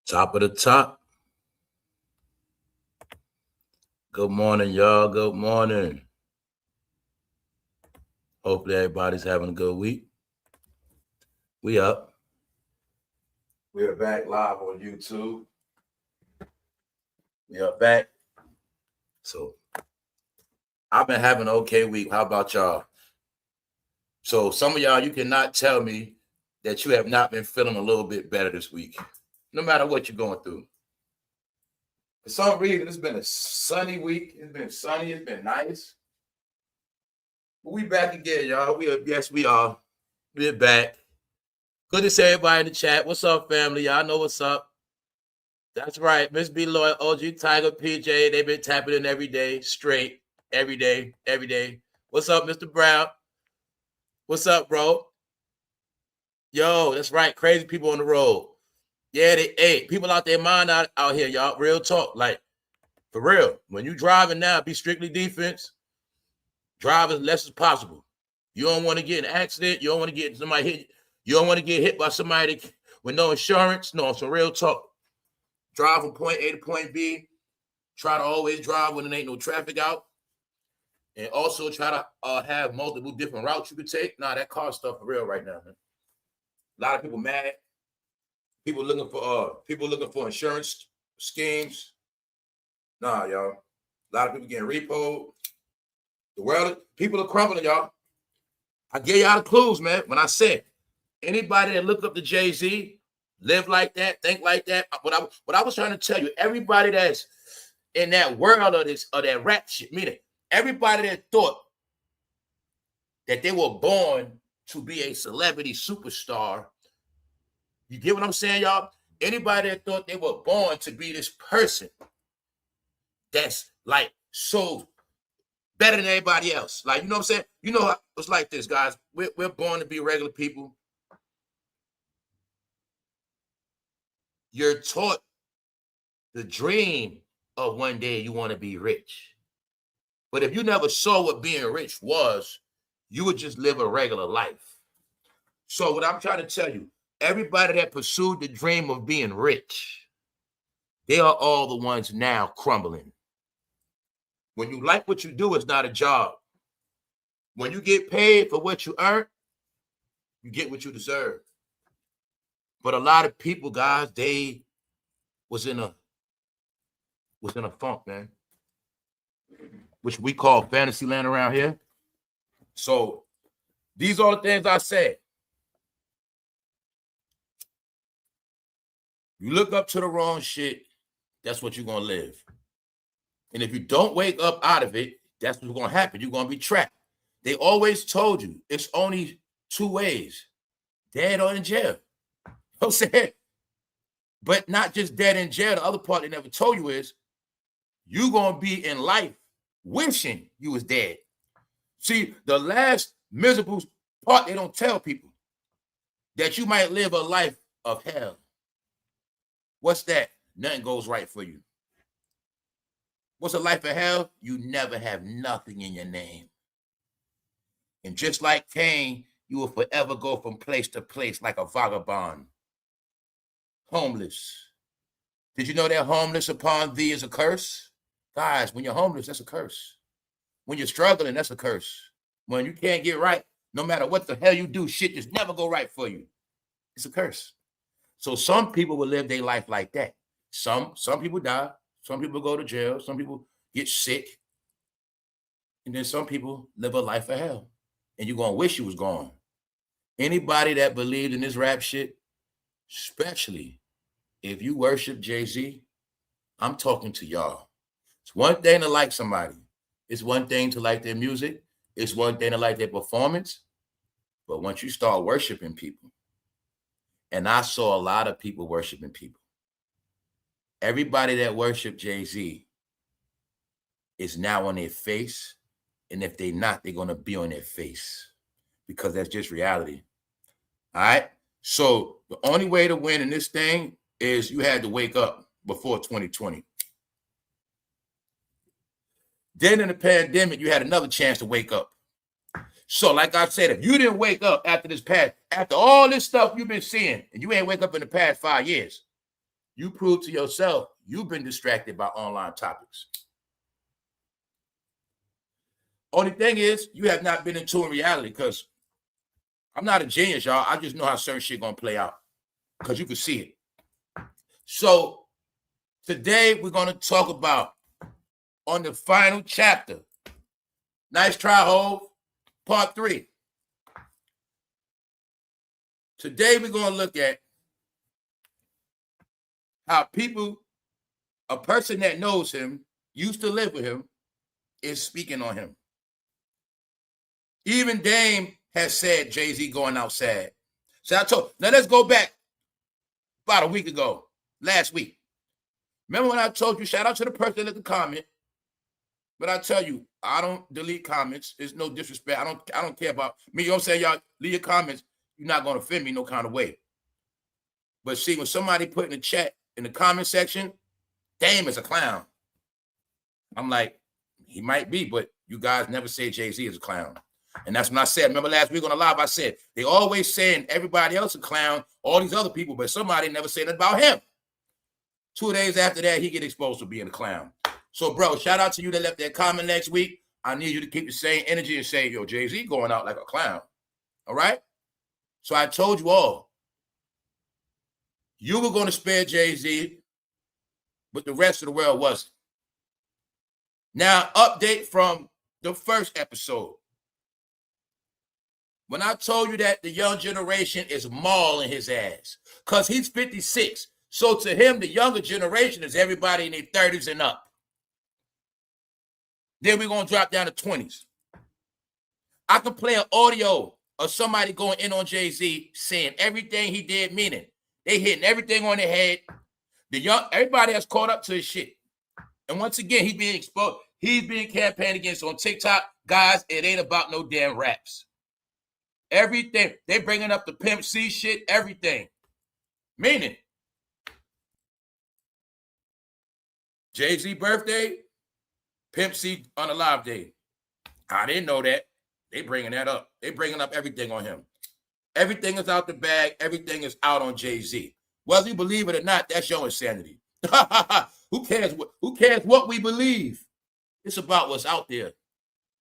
Top of the top. Good morning, y'all. Good morning. Hopefully everybody's having a good week. We up. We are back live on YouTube. We are back. So I've been having an okay week. How about y'all? So some of y'all, you cannot tell me that you have not been feeling a little bit better this week, no matter what you're going through. For some reason, it's been a sunny week. It's been sunny. It's been nice. But we back again, y'all. We are. We're back. Good to see everybody in the chat. What's up, family? Y'all know what's up. That's right. Miss B. Lloyd, OG, Tiger, PJ. They've been tapping in every day, straight, every day. What's up, Mr. Brown? What's up, bro? Yo, that's right. Crazy people on the road. Yeah, people out there mind out here, y'all. Real talk. Like, for real. When you driving now, be strictly defense. Drive as less as possible. You don't want to get in an accident. You don't want to get somebody hit. You don't want to get hit by somebody with no insurance. No, some real talk. Drive from point A to point B. Try to always drive when there ain't no traffic out. And also try to have multiple different routes you could take. Nah, that car stuff for real right now, man. A lot of people mad. People looking for insurance schemes. Nah, y'all. A lot of people getting repoed. The world, people are crumbling, y'all. I gave y'all the clues, man. When I said anybody that look up to Jay-Z, live like that, think like that. What I was trying to tell you, everybody that's in that world of that rap shit, meaning everybody that thought that they were born to be a celebrity superstar. You get what I'm saying, y'all? Anybody that thought they were born to be this person that's like so better than everybody else. Like, you know what I'm saying? You know, it's like this, guys. We're born to be regular people. You're taught the dream of one day you want to be rich. But if you never saw what being rich was, you would just live a regular life. So what I'm trying to tell you, everybody that pursued the dream of being rich, they are all the ones now crumbling. When you like what you do, it's not a job. When you get paid for what you earn, you get what you deserve. But a lot of people, guys, they was in a funk, man, which we call fantasy land around here. So these are the things I said. You look up to the wrong shit, that's what you're going to live. And if you don't wake up out of it, that's what's going to happen. You're going to be trapped. They always told you it's only two ways, dead or in jail. You know what I'm saying? But not just dead in jail. The other part they never told you is you're going to be in life wishing you was dead. See, the last miserable part they don't tell people, that you might live a life of hell. What's that? Nothing goes right for you. What's a life of hell? You never have nothing in your name. And just like Cain, you will forever go from place to place like a vagabond. Homeless. Did you know that homeless upon thee is a curse? Guys, when you're homeless, that's a curse. When you're struggling, that's a curse. When you can't get right, no matter what the hell you do, shit just never go right for you. It's a curse. So some people will live their life like that. Some people die. Some people go to jail. Some people get sick. And then some people live a life of hell. And you're going to wish you was gone. Anybody that believed in this rap shit, especially if you worship Jay-Z, I'm talking to y'all. It's one thing to like somebody. It's one thing to like their music. It's one thing to like their performance. But once you start worshiping people, and I saw a lot of people worshiping people, everybody that worshiped Jay-Z is now on their face. And if they're not, they're going to be on their face because that's just reality. All right. So the only way to win in this thing is you had to wake up before 2020. Then in the pandemic, you had another chance to wake up. So like I said, if you didn't wake up after all this stuff you've been seeing, and you ain't wake up in the past 5 years, You prove to yourself you've been distracted by online topics. Only thing is, you have not been in tune reality, because I'm not a genius, y'all. I just know how certain shit gonna play out, because you can see it. So today we're gonna talk about on the final chapter. Nice try, Hov. Part 3. Today we're gonna look at how people, a person that knows him, used to live with him, is speaking on him. Even Dame has said Jay-Z going outside. So I told, now let's go back about a week ago, last week. Remember when I told you, shout out to the person that left the comment, but I tell you, I don't delete comments. There's no disrespect. I don't care about me. You know what I'm saying, y'all? Leave your comments. You're not going to offend me no kind of way. But see, when somebody put in the chat, in the comment section, Dame is a clown. I'm like, he might be, but you guys never say Jay-Z is a clown. And that's when I said, remember last week on the live, I said, they always saying everybody else a clown, all these other people, but somebody never said it about him. 2 days after that, he get exposed to being a clown. So, bro, shout out to you that left that comment next week. I need you to keep the same energy and say, yo, Jay-Z going out like a clown. All right? So I told you all, you were going to spare Jay-Z, but the rest of the world wasn't. Now, update from the first episode. When I told you that the young generation is mauling his ass, because he's 56. So to him, the younger generation is everybody in their 30s and up. Then we're going to drop down to 20s. I can play an audio of somebody going in on Jay-Z saying everything he did, meaning they hitting everything on their head. Everybody has caught up to his shit. And once again, he's being exposed. He's being campaigned against on TikTok. Guys, it ain't about no damn raps. Everything. They bringing up the Pimp C shit, everything. Meaning, Jay-Z birthday, Pimp C on a live day. I didn't know that. They bringing that up. They bringing up everything on him. Everything is out the bag. Everything is out on Jay-Z. Whether you believe it or not, that's your insanity. Who cares what we believe? It's about what's out there.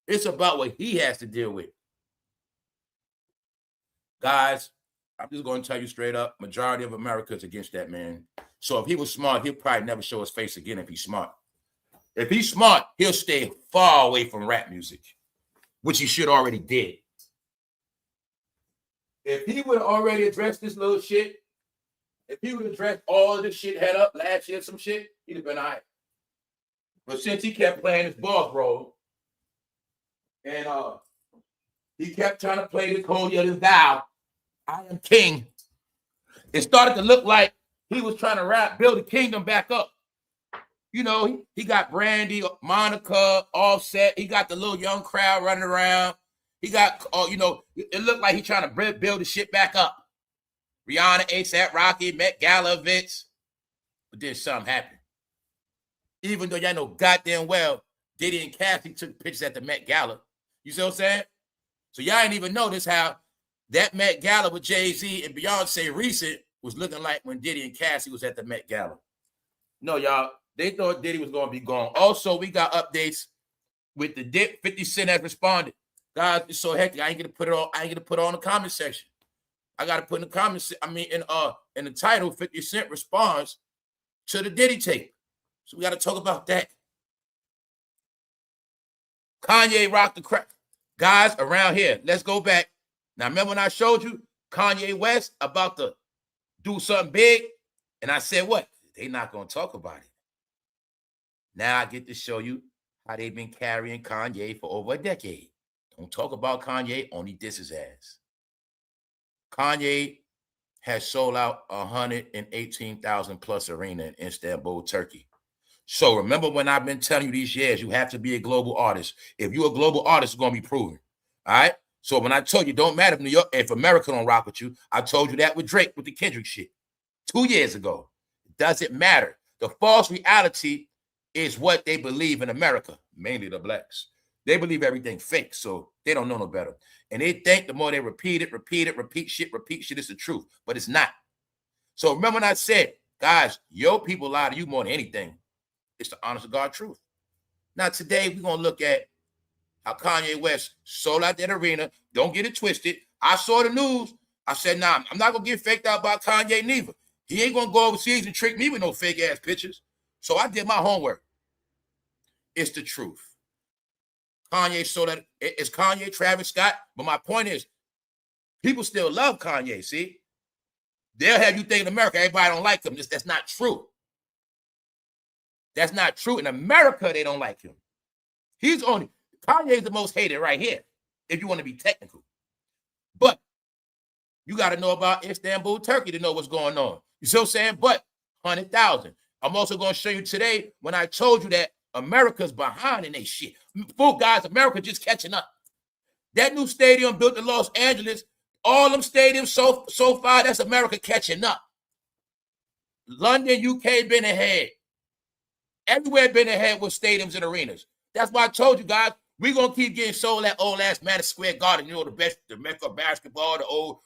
It's about what he has to deal with. Guys, I'm just going to tell you straight up, majority of America is against that man. So if he was smart, he'll probably never show his face again if he's smart. If he's smart, he'll stay far away from rap music, which he should already did. If he would have already addressed this little shit, if he would have addressed all of this shit head up last year, some shit, he'd have been all right. But since he kept playing his boss role, and he kept trying to play this whole other thou, I am king, it started to look like he was trying to build the kingdom back up. You know, he got Brandy, Monica, Offset. He got the little young crowd running around. He got, it looked like he trying to build the shit back up. Rihanna, ASAP Rocky, Met Gala events. But then something happened. Even though y'all know goddamn well, Diddy and Cassie took pictures at the Met Gala. You see what I'm saying? So y'all ain't even notice how that Met Gala with Jay-Z and Beyonce recent was looking like when Diddy and Cassie was at the Met Gala. No, y'all, they thought Diddy was going to be gone. Also, we got updates with the dip. 50 Cent has responded. Guys, it's so hectic. I ain't gonna put it all. I ain't gonna put it all in the comment section. I gotta put in the comments. I mean, in the title, 50 Cent responds to the Diddy tape. So we gotta talk about that. Kanye rocked the crack. Guys, around here, let's go back. Now, remember when I showed you Kanye West about to do something big? And I said, what? They not going to talk about it. Now I get to show you how they've been carrying Kanye for over a decade. Don't talk about Kanye, only diss his ass. Kanye has sold out 118,000 plus arena in Istanbul, Turkey. So remember when I've been telling you these years, you have to be a global artist. If you're a global artist, it's going to be proven. All right? So when I told you, don't matter if New York, if America don't rock with you, I told you that with Drake, with the Kendrick shit 2 years ago. It doesn't matter. The false reality is what they believe in America, mainly the blacks. They believe everything fake, so they don't know no better. And they think the more they repeat shit, it's the truth. But it's not. So remember when I said, Guys, your people lie to you more than anything. It's the honest to God truth. Now, today, we're going to look at how Kanye West sold out that arena. Don't get it twisted. I saw the news. I said, nah, I'm not going to get faked out by Kanye neither. He ain't going to go overseas and trick me with no fake-ass pictures. So I did my homework. It's the truth. Kanye sold that. It's Kanye, Travis Scott. But my point is, people still love Kanye, see? They'll have you think in America, everybody don't like him. That's not true. That's not true. In America, they don't like him. Kanye's the most hated right here, if you want to be technical. But you got to know about Istanbul, Turkey to know what's going on. You see what I'm saying? But 100,000. I'm also going to show you today when I told you that America's behind in they shit. Fool guys, America just catching up. That new stadium built in Los Angeles, all them stadiums so far, that's America catching up. London, UK been ahead. Everywhere been ahead with stadiums and arenas. That's why I told you guys, we're going to keep getting sold that old ass Madison Square Garden. You know, the Mecca basketball, the old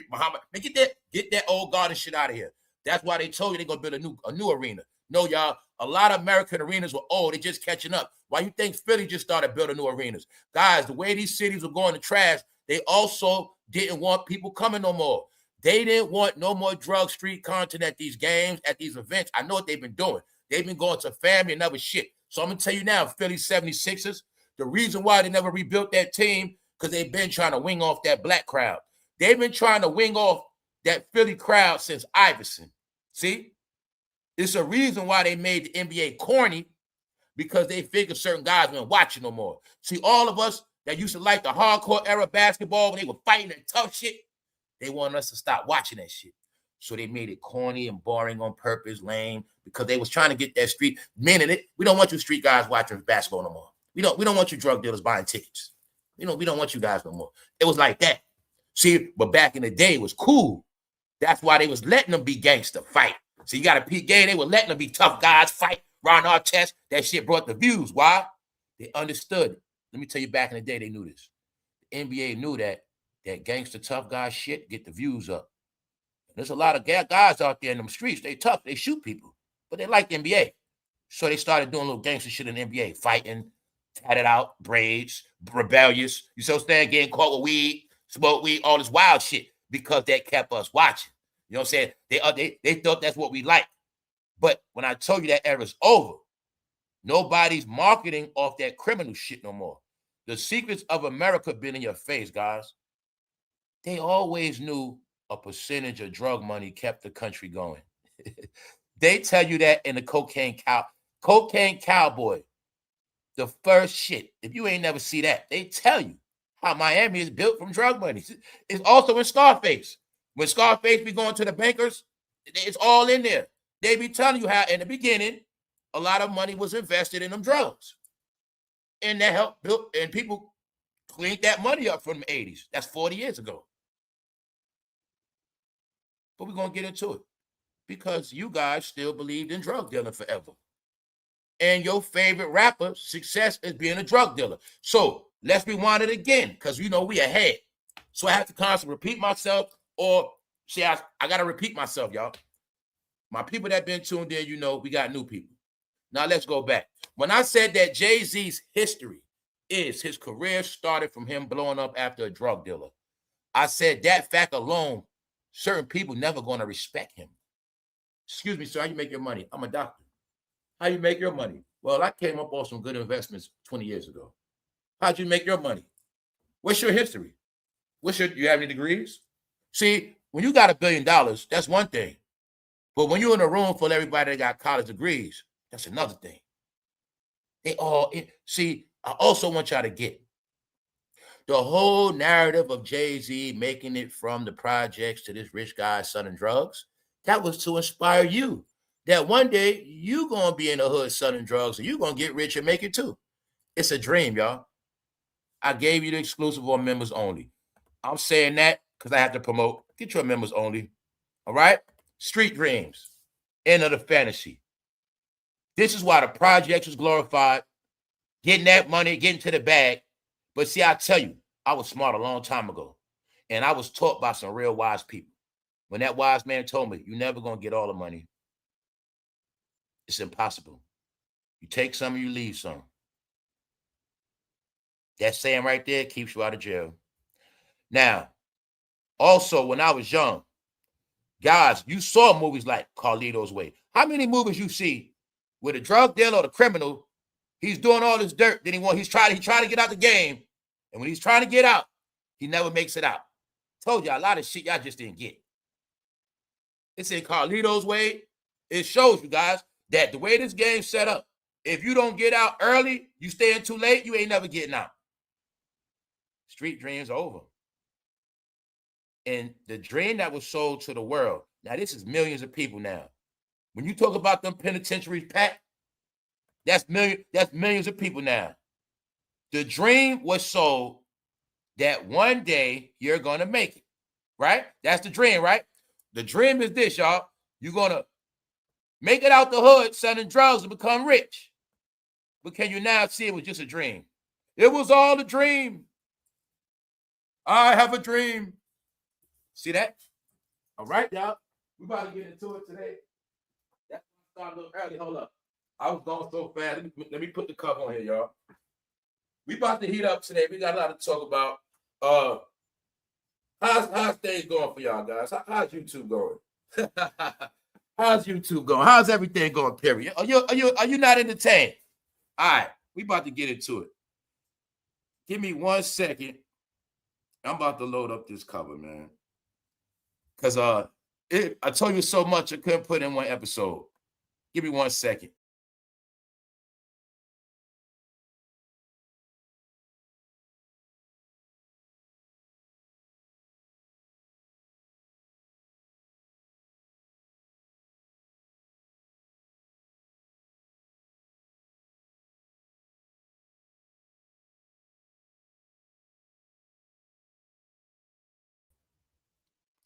Muhammad. Man, get that old garden shit out of here. That's why they told you they're going to build a new arena. No, y'all, a lot of American arenas were old. They're just catching up. Why you think Philly just started building new arenas? Guys, the way these cities were going to trash, they also didn't want people coming no more. They didn't want no more drug street content at these games, at these events. I know what they've been doing. They've been going to family and other shit. So I'm going to tell you now, Philly 76ers, the reason why they never rebuilt that team, because they've been trying to wing off that black crowd. They've been trying to wing off that Philly crowd since Iverson. See? It's a reason why they made the NBA corny, because they figured certain guys weren't watching no more. See, all of us that used to like the hardcore era basketball when they were fighting and tough shit, they wanted us to stop watching that shit. So they made it corny and boring on purpose, lame, because they was trying to get that street. Meaning it, we don't want you street guys watching basketball no more. We don't want you drug dealers buying tickets. We don't want you guys no more. It was like that. See, but back in the day, it was cool. That's why they was letting them be gangster, fight. So you got a Pete Game, they were letting them be tough guys, fight. Ron Artest, that shit brought the views. Why? They understood. Let me tell you, back in the day, they knew this. The NBA knew that gangster tough guy shit get the views up. There's a lot of guys out there in them streets. They tough. They shoot people, but they like the NBA. So they started doing little gangster shit in the NBA, fighting, tatted out, braids, rebellious. You so stand getting caught with weed, smoke weed, all this wild shit, because that kept us watching. You know what I'm saying? They thought that's what we like. But when I told you that era's over, nobody's marketing off that criminal shit no more. The secrets of America been in your face, guys. They always knew a percentage of drug money kept the country going. They tell you that in the Cocaine Cowboy, the first shit. If you ain't never see that, they tell you how Miami is built from drug money. It's also in Scarface. When Scarface be going to the bankers, it's all in there. They be telling you how in the beginning, a lot of money was invested in them drugs. And that helped build, and people cleaned that money up from the 80s. That's 40 years ago. But we're going to get into it, because you guys still believed in drug dealing forever. And your favorite rapper, success, is being a drug dealer. So let's rewind it again, because we ahead. So I have to constantly repeat myself, or see, I got to repeat myself, y'all. My people that been tuned in, we got new people. Now let's go back. When I said that Jay-Z's history is his career started from him blowing up after a drug dealer, I said that fact alone, certain people never going to respect him. Excuse me, sir, how you make your money? I'm a doctor. How you make your money? Well, I came up on some good investments 20 years ago. How'd you make your money? What's your history? You have any degrees? See, when you got $1 billion, that's one thing. But when you're in a room full of everybody that got college degrees, that's another thing. See, I also want y'all to get the whole narrative of Jay-Z making it from the projects to this rich guy selling drugs. That was to inspire you that one day you going to be in the hood selling drugs and you're going to get rich and make it too. It's a dream, y'all. I gave you the exclusive on members only. I'm saying that because I have to promote. Get your members only. All right? Street dreams. End of the fantasy. This is why the projects was glorified. Getting that money, getting to the bag. But see, I tell you, I was smart a long time ago. And I was taught by some real wise people. When that wise man told me, you're never going to get all the money. It's impossible. You take some, you leave some. That saying right there keeps you out of jail. Now, also, when I was young, guys, you saw movies like Carlito's Way. How many movies you see with a drug dealer or the criminal, he's doing all this dirt, then he's trying to get out the game, and when he's trying to get out, he never makes it out. Told y'all a lot of shit y'all just didn't get. It's in Carlito's Way. It shows you guys that the way this game's set up, if you don't get out early, you stay in too late, you ain't never getting out. Street dreams over. And the dream that was sold to the world, now this is millions of people now. When you talk about them penitentiaries packed, that's millions of people now. The dream was sold that one day you're going to make it, right? That's the dream, right? The dream is this, y'all. You're going to make it out the hood selling drugs and become rich. But can you now see it was just a dream? It was all a dream. I have a dream. See that? All right, y'all. We about to get into it today. That's why I started a little early. Hold up. I was going so fast. Let me put the cup on here, y'all. We about to heat up today. We got a lot to talk about. How's things going for y'all guys? How's YouTube going? How's YouTube going? How's everything going? Period. Are you not entertained? All right, we about to get into it. Give me 1 second. I'm about to load up this cover, man. Because I told you so much I couldn't put in one episode. Give me 1 second.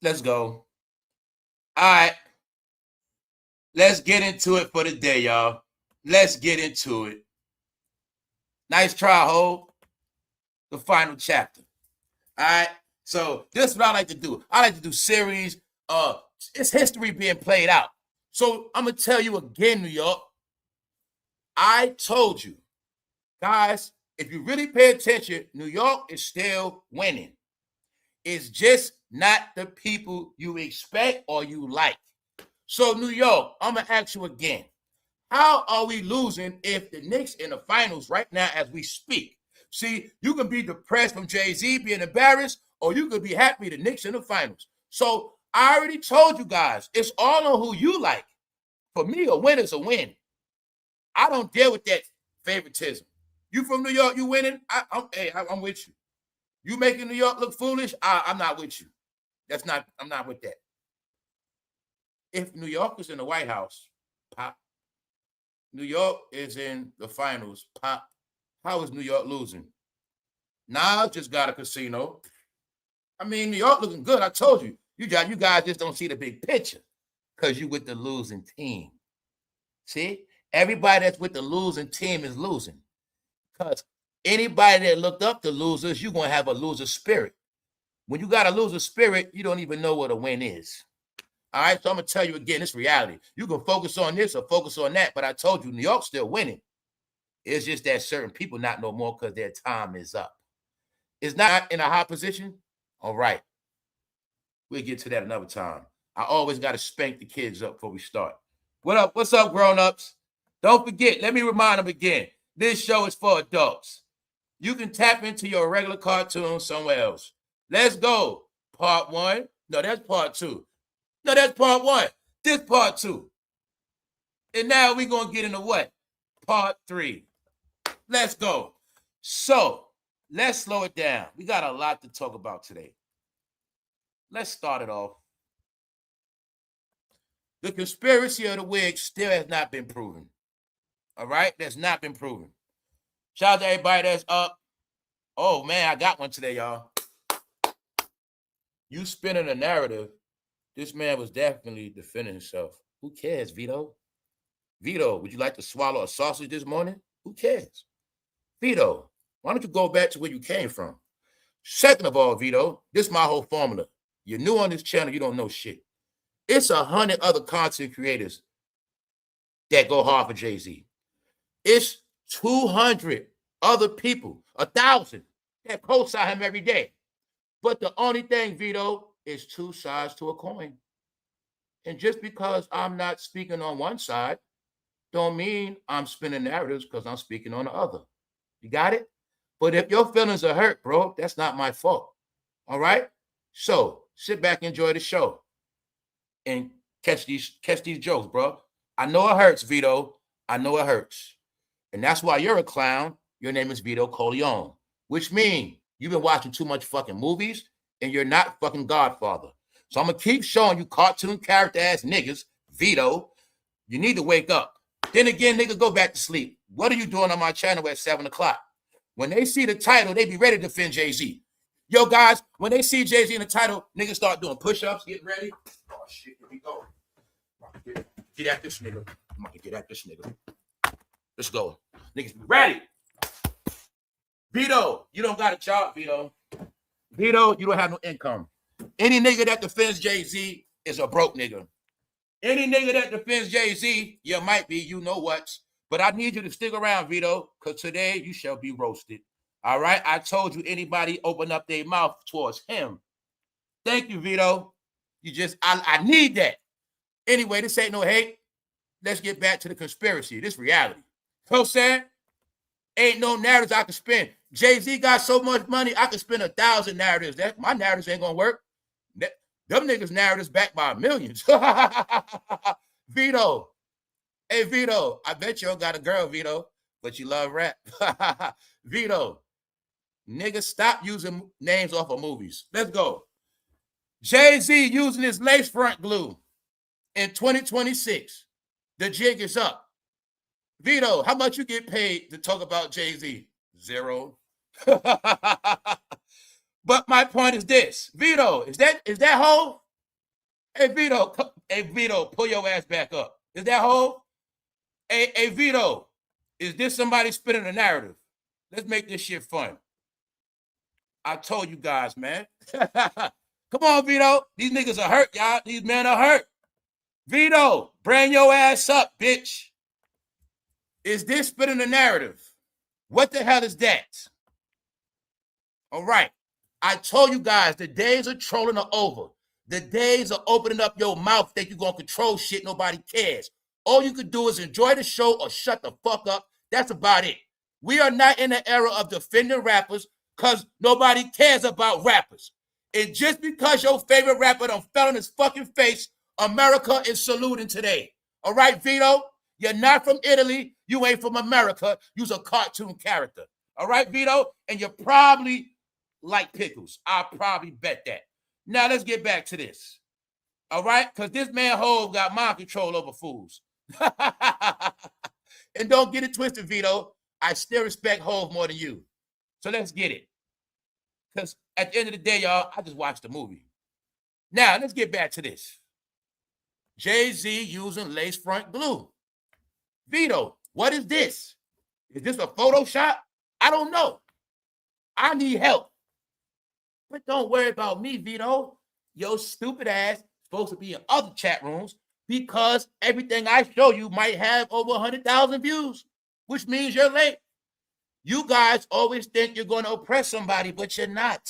Let's go. All right. Let's get into it for the day, y'all. Let's get into it. Nice try, Ho. The final chapter. All right. So this is what I like to do. I like to do series. It's history being played out. So I'm going to tell you again, New York. I told you, guys, if you really pay attention, New York is still winning. It's just not the people you expect or you like. So, New York, I'm going to ask you again. How are we losing if the Knicks in the finals right now as we speak? See, you can be depressed from Jay-Z being embarrassed, or you could be happy the Knicks in the finals. So, I already told you guys, it's all on who you like. For me, a win is a win. I don't deal with that favoritism. You from New York, you winning? I'm with you. You making New York look foolish? I'm not with you. I'm not with that. If New York is in the White House, pop. New York is in the finals, pop. How is New York losing? Nas just got a casino. I mean, New York looking good. I told you. You guys just don't see the big picture because you with the losing team. See? Everybody that's with the losing team is losing. Because anybody that looked up to losers, you're going to have a loser spirit. When you got a loser spirit, you don't even know what a win is. All right, so I'm going to tell you again, it's reality. You can focus on this or focus on that, but I told you, New York's still winning. It's just that certain people not no more because their time is up. It's not in a high position? All right. We'll get to that another time. I always got to spank the kids up before we start. What up? What's up, grown-ups? Don't forget, let me remind them again, this show is for adults. You can tap into your regular cartoon somewhere else. Let's go. Part 1. No, that's part 2. No, that's part 1. This part 2. And now we're going to get into what? Part 3. Let's go. So, let's slow it down. We got a lot to talk about today. Let's start it off. The conspiracy of the wig still has not been proven. All right? That's not been proven. Shout out to everybody that's up. Oh, man, I got one today, y'all. You spinning a narrative. This man was definitely defending himself. Who cares, Vito? Vito, would you like to swallow a sausage this morning? Who cares? Vito, why don't you go back to where you came from? Second of all, Vito, this is my whole formula. You're new on this channel, you don't know shit. It's 100 other content creators that go hard for Jay-Z. It's 200 other people, 1,000 that co-sign him every day. But the only thing, Vito, is two sides to a coin. And just because I'm not speaking on one side, don't mean I'm spinning narratives because I'm speaking on the other. You got it? But if your feelings are hurt, bro, that's not my fault. All right? So sit back, enjoy the show, and catch these jokes, bro. I know it hurts, Vito. I know it hurts. And that's why you're a clown. Your name is Vito Corleone, which means you've been watching too much fucking movies and you're not fucking Godfather. So I'm going to keep showing you cartoon character ass niggas, Vito. You need to wake up. Then again, nigga, go back to sleep. What are you doing on my channel at 7 o'clock? When they see the title, they be ready to defend Jay-Z. Yo, guys, when they see Jay-Z in the title, niggas start doing push-ups, getting ready. Oh, shit, here we go. Get at this nigga. I'm about to get at this nigga. Let's go. Niggas be ready. Vito, you don't got a job, Vito. Vito, you don't have no income. Any nigga that defends Jay-Z is a broke nigga. Any nigga that defends Jay-Z, you might be, you know what. But I need you to stick around, Vito, because today you shall be roasted. All right? I told you anybody open up their mouth towards him. Thank you, Vito. You just, I need that. Anyway, this ain't no hate. Let's get back to the conspiracy. This reality. You know what I'm saying? Ain't no narratives I can spin. Jay-Z got so much money, I can spin 1,000 narratives. My narratives ain't going to work. Them niggas' narratives backed by millions. Vito. Hey, Vito, I bet you don't got a girl, Vito, but you love rap. Vito, nigga, stop using names off of movies. Let's go. Jay-Z using his lace front glue in 2026. The jig is up. Vito, how much you get paid to talk about Jay-Z? 0. But my point is this. Vito, is that Hov? Hey, Vito, pull your ass back up. Is that Hov? Hey, Vito, is this somebody spinning a narrative? Let's make this shit fun. I told you guys, man. Come on, Vito. These niggas are hurt, y'all. These men are hurt. Vito, bring your ass up, bitch. Is this spinning a narrative? What the hell is that? All right. I told you guys the days of trolling are over. The days of opening up your mouth that you're going to control shit nobody cares. All you could do is enjoy the show or shut the fuck up. That's about it. We are not in the era of defending rappers because nobody cares about rappers. And just because your favorite rapper done fell in his fucking face, America is saluting today. All right, Vito? You're not from Italy. You ain't from America. You's a cartoon character. All right, Vito? And you probably like pickles. I'll probably bet that. Now, let's get back to this. All right? Because this man Hov got mind control over fools. And don't get it twisted, Vito. I still respect Hov more than you. So let's get it. Because at the end of the day, y'all, I just watched the movie. Now, let's get back to this. Jay-Z using lace front glue. Vito, what is this? Is this a Photoshop? I don't know. I need help. But don't worry about me, Vito. Your stupid ass supposed to be in other chat rooms because everything I show you might have over 100,000 views, which means you're late. You guys always think you're going to oppress somebody, but you're not.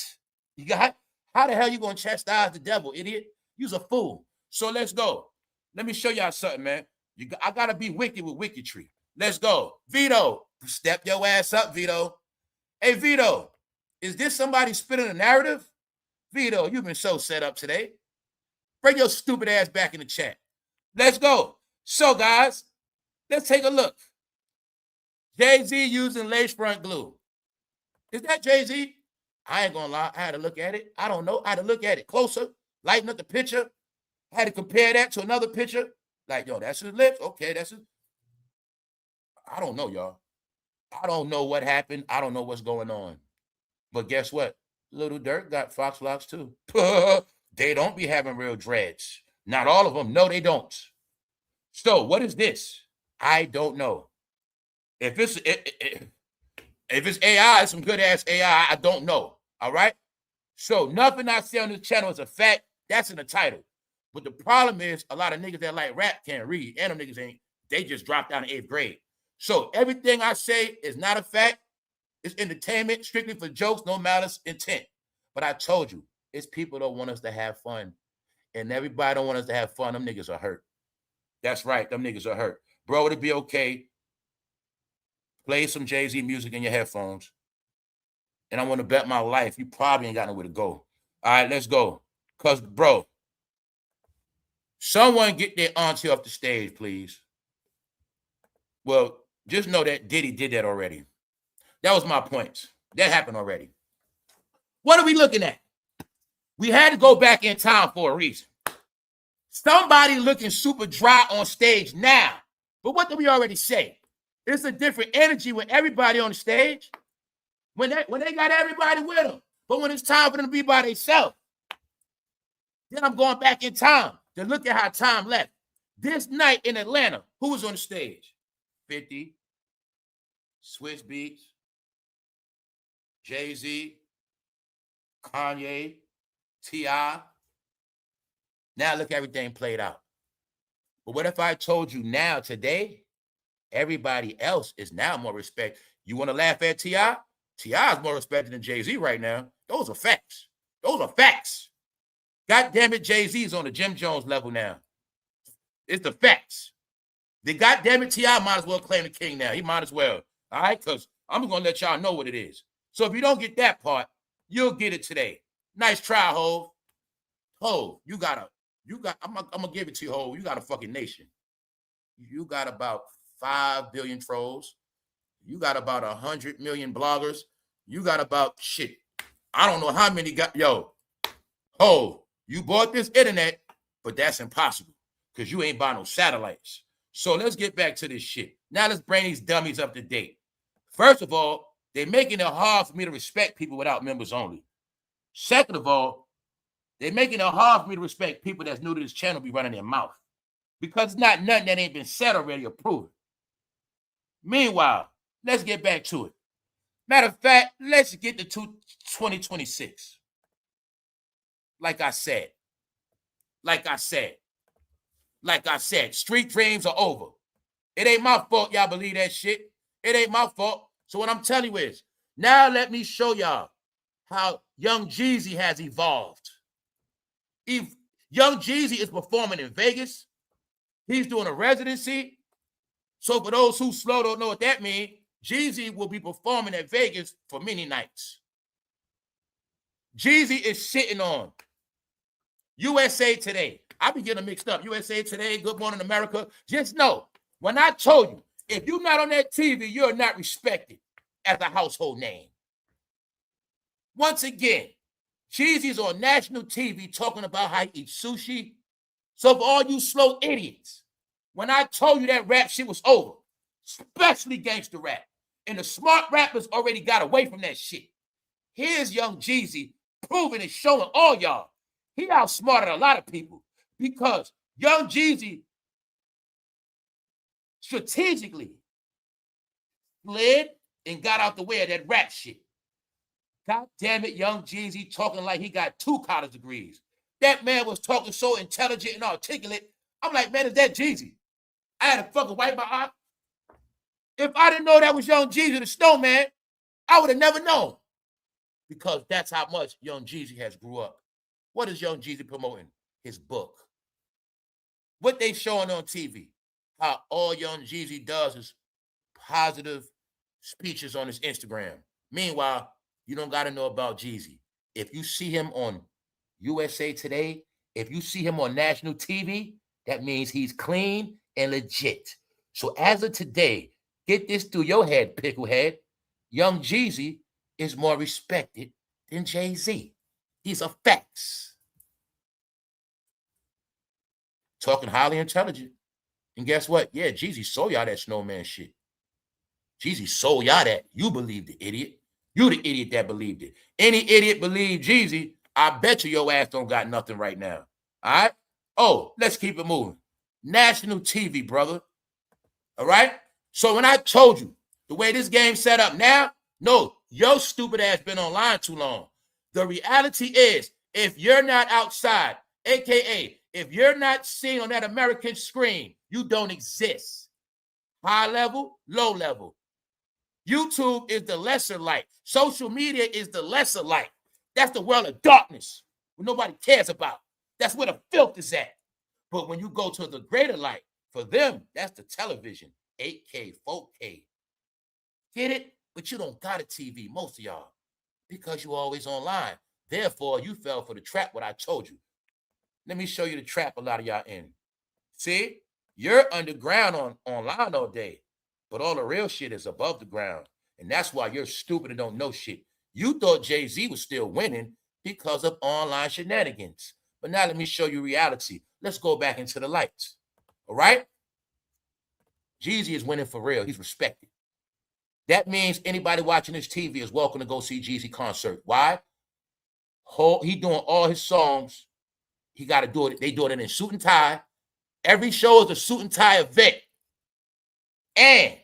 How the hell you going to chastise the devil, idiot? You's a fool. So let's go. Let me show y'all something, man. I got to be wicked with Wikitry. Let's go. Vito, step your ass up, Vito. Hey, Vito, is this somebody spinning a narrative? Vito, you've been so set up today. Bring your stupid ass back in the chat. Let's go. So, guys, let's take a look. Jay-Z using lace front glue. Is that Jay-Z? I ain't gonna lie. I had to look at it. I don't know. I had to look at it closer, lighten up the picture. I had to compare that to another picture. Like, yo, that's his lips. Okay, that's his. I don't know, y'all. I don't know what happened. I don't know what's going on. But guess what? Little Dirk got Fox locks too. They don't be having real dreads. Not all of them. No, they don't. So what is this? I don't know. If it's AI, some good ass AI, I don't know. All right. So nothing I say on this channel is a fact. That's in the title. But the problem is a lot of niggas that like rap can't read, and them niggas ain't They just dropped out in 8th grade. So everything I say is not a fact. It's entertainment, strictly for jokes, no malice intent. But I told you, it's people don't want us to have fun. And everybody don't want us to have fun. Them niggas are hurt. That's right. Them niggas are hurt. Bro, it'd be okay. Play some Jay-Z music in your headphones. And I want to bet my life you probably ain't got nowhere to go. All right, let's go. Because, bro, someone get their auntie off the stage, please. Well, just know that Diddy did that already. That was my points. That happened already. What are we looking at? We had to go back in time for a reason. Somebody looking super dry on stage now. But what did we already say? It's a different energy when everybody on the stage. When they got everybody with them. But when it's time for them to be by themselves, then I'm going back in time to look at how time left. This night in Atlanta, who was on the stage? 50, Swiss Beats, Jay-Z, Kanye, T.I. Now look, everything played out. But what if I told you now, today, everybody else is now more respect. You want to laugh at T.I.? T.I. is more respected than Jay-Z right now. Those are facts. Those are facts. God damn it, Jay-Z is on the Jim Jones level now. It's the facts. The goddamn it, T.I. might as well claim the king now. He might as well. All right? Because I'm going to let y'all know what it is. So if you don't get that part, you'll get it today. Nice try, Hov. Hov, I'm going to give it to you, Hov. You got a fucking nation. You got about 5 billion trolls. You got about 100 million bloggers. You got about shit. I don't know how many got. Yo, Hov, you bought this internet, but that's impossible because you ain't buy no satellites. So let's get back to this shit. Now let's bring these dummies up to date. First of all, they're making it hard for me to respect people without members only. Second of all, they're making it hard for me to respect people that's new to this channel be running their mouth because it's not nothing that ain't been said already or proven. Meanwhile, let's get back to it. Matter of fact, let's get to 2026. Like I said, street dreams are over. It ain't my fault y'all believe that shit. It ain't my fault. So what I'm telling you is, now let me show y'all how Young Jeezy has evolved. Young Jeezy is performing in Vegas. He's doing a residency. So for those who slow don't know what that means, Jeezy will be performing at Vegas for many nights. Jeezy is sitting on USA Today. I be getting mixed up. USA Today, Good Morning America. Just know, when I told you, if you're not on that TV, you're not respected as a household name. Once again, Jeezy's on national TV talking about how he eats sushi. So for all you slow idiots, when I told you that rap shit was over, especially gangster rap, and the smart rappers already got away from that shit. Here's Young Jeezy proving and showing all y'all he outsmarted a lot of people because Young Jeezy strategically slid and got out the way of that rap shit. God damn it, Young Jeezy talking like he got 2 college degrees. That man was talking so intelligent and articulate. I'm like, man, is that Jeezy? I had to fucking wipe my eye. If I didn't know that was Young Jeezy the Snowman, I would have never known. Because that's how much Young Jeezy has grew up. What is Young Jeezy promoting? His book. What they showing on TV, how all Young Jeezy does is positive speeches on his Instagram. Meanwhile, you don't got to know about Jeezy. If you see him on USA Today, if you see him on national TV, that means he's clean and legit. So as of today, get this through your head, picklehead. Young Jeezy is more respected than Jay-Z. These are facts. Talking highly intelligent. And guess what? Yeah, Jeezy sold y'all that snowman shit. Jeezy sold y'all that. You believed it, idiot. You the idiot that believed it. Any idiot believed Jeezy, I bet you your ass don't got nothing right now. All right? Oh, let's keep it moving. National TV, brother. All right? So when I told you the way this game's set up now, no, your stupid ass been online too long. The reality is, if you're not outside, AKA, if you're not seen on that American screen, you don't exist. high level, low level. YouTube is the lesser light. Social media is the lesser light. That's the world of darkness, where nobody cares about. That's where the filth is at. But when you go to the greater light, for them, that's the television, 8K, 4K. Get it? But you don't got a TV, most of y'all, because you're always online. Therefore, you fell for the trap, what I told you. Let me show you the trap a lot of y'all in. See? You're underground online all day, but all the real shit is above the ground. And that's why you're stupid and don't know shit. You thought Jay-Z was still winning because of online shenanigans. But now let me show you reality. Let's go back into the lights. All right? Jeezy is winning for real. He's respected. That means anybody watching this TV is welcome to go see Jeezy concert. Why? He doing all his songs. He got to do it. They do it in a suit and tie. Every show is a suit and tie event. And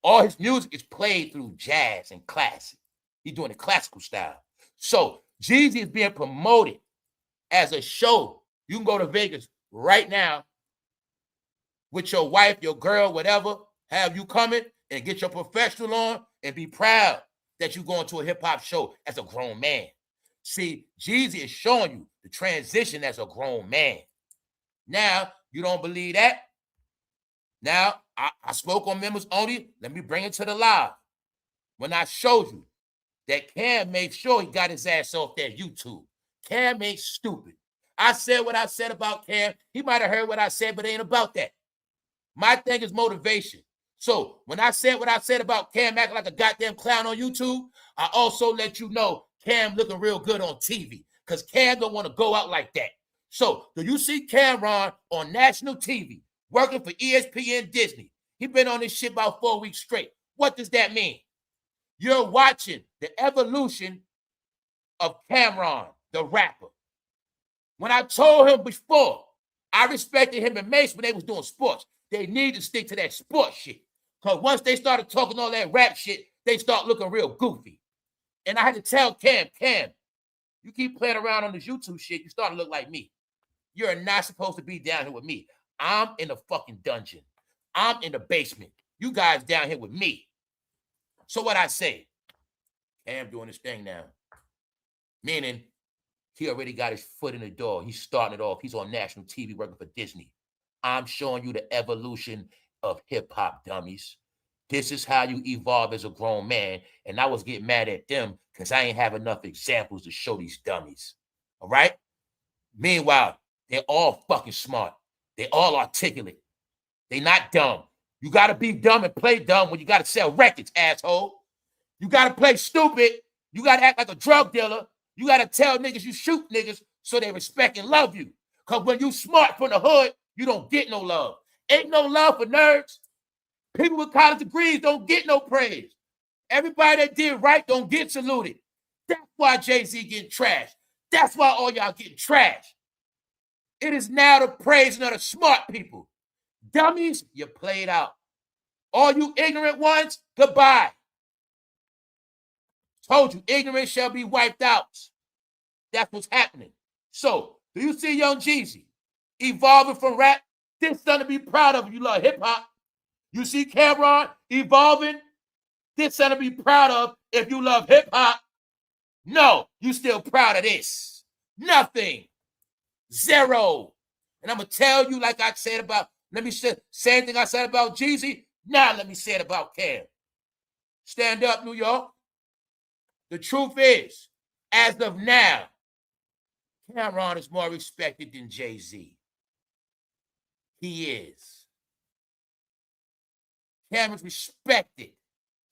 all his music is played through jazz and classic. He's doing the classical style. So Jeezy is being promoted as a show. You can go to Vegas right now with your wife, your girl, whatever, have you coming and get your professional on and be proud that you're going to a hip-hop show as a grown man. See, Jeezy is showing you the transition as a grown man. Now, you don't believe that? Now, I spoke on members only. Let me bring it to the live. When I showed you that Cam made sure he got his ass off that YouTube. Cam ain't stupid. I said what I said about Cam. He might have heard what I said, but it ain't about that. My thing is motivation. So when I said what I said about Cam acting like a goddamn clown on YouTube, I also let you know Cam looking real good on TV because Cam don't want to go out like that. So do you see Cameron on national TV working for ESPN Disney? He been on this shit about 4 weeks straight. What does that mean? You're watching the evolution of Cameron, the rapper. When I told him before, I respected him and Mace when they was doing sports. They need to stick to that sports shit. Because once they started talking all that rap shit, they start looking real goofy. And I had to tell Cam, you keep playing around on this YouTube shit, you start to look like me. You're not supposed to be down here with me. I'm in the fucking dungeon. I'm in the basement. You guys down here with me. So what I say, Cam doing his thing now. Meaning, he already got his foot in the door. He's starting it off. He's on national TV working for Disney. I'm showing you the evolution of hip-hop, dummies. This is how you evolve as a grown man. And I was getting mad at them because I ain't have enough examples to show these dummies. All right? Meanwhile, they're all fucking smart. They all articulate. They not dumb. You got to be dumb and play dumb when you got to sell records, asshole. You got to play stupid. You got to act like a drug dealer. You got to tell niggas you shoot niggas so they respect and love you. Because when you smart from the hood, you don't get no love. Ain't no love for nerds. People with college degrees don't get no praise. Everybody that did right don't get saluted. That's why Jay-Z getting trashed. That's why all y'all getting trashed. It is now the praise of the smart people. Dummies, you played out. All you ignorant ones, goodbye. Told you, ignorance shall be wiped out. That's what's happening. So, do you see young Jeezy evolving from rap? This something to be proud of if you love hip-hop. You see Cameron evolving? This something to be proud of if you love hip-hop. No, you still proud of this. Nothing. Zero. And I'm going to tell you like I said about, let me say, same thing I said about Jeezy. Now let me say it about Cam. Stand up, New York. The truth is, as of now, Cameron is more respected than Jay-Z. He is. Cameron's respected.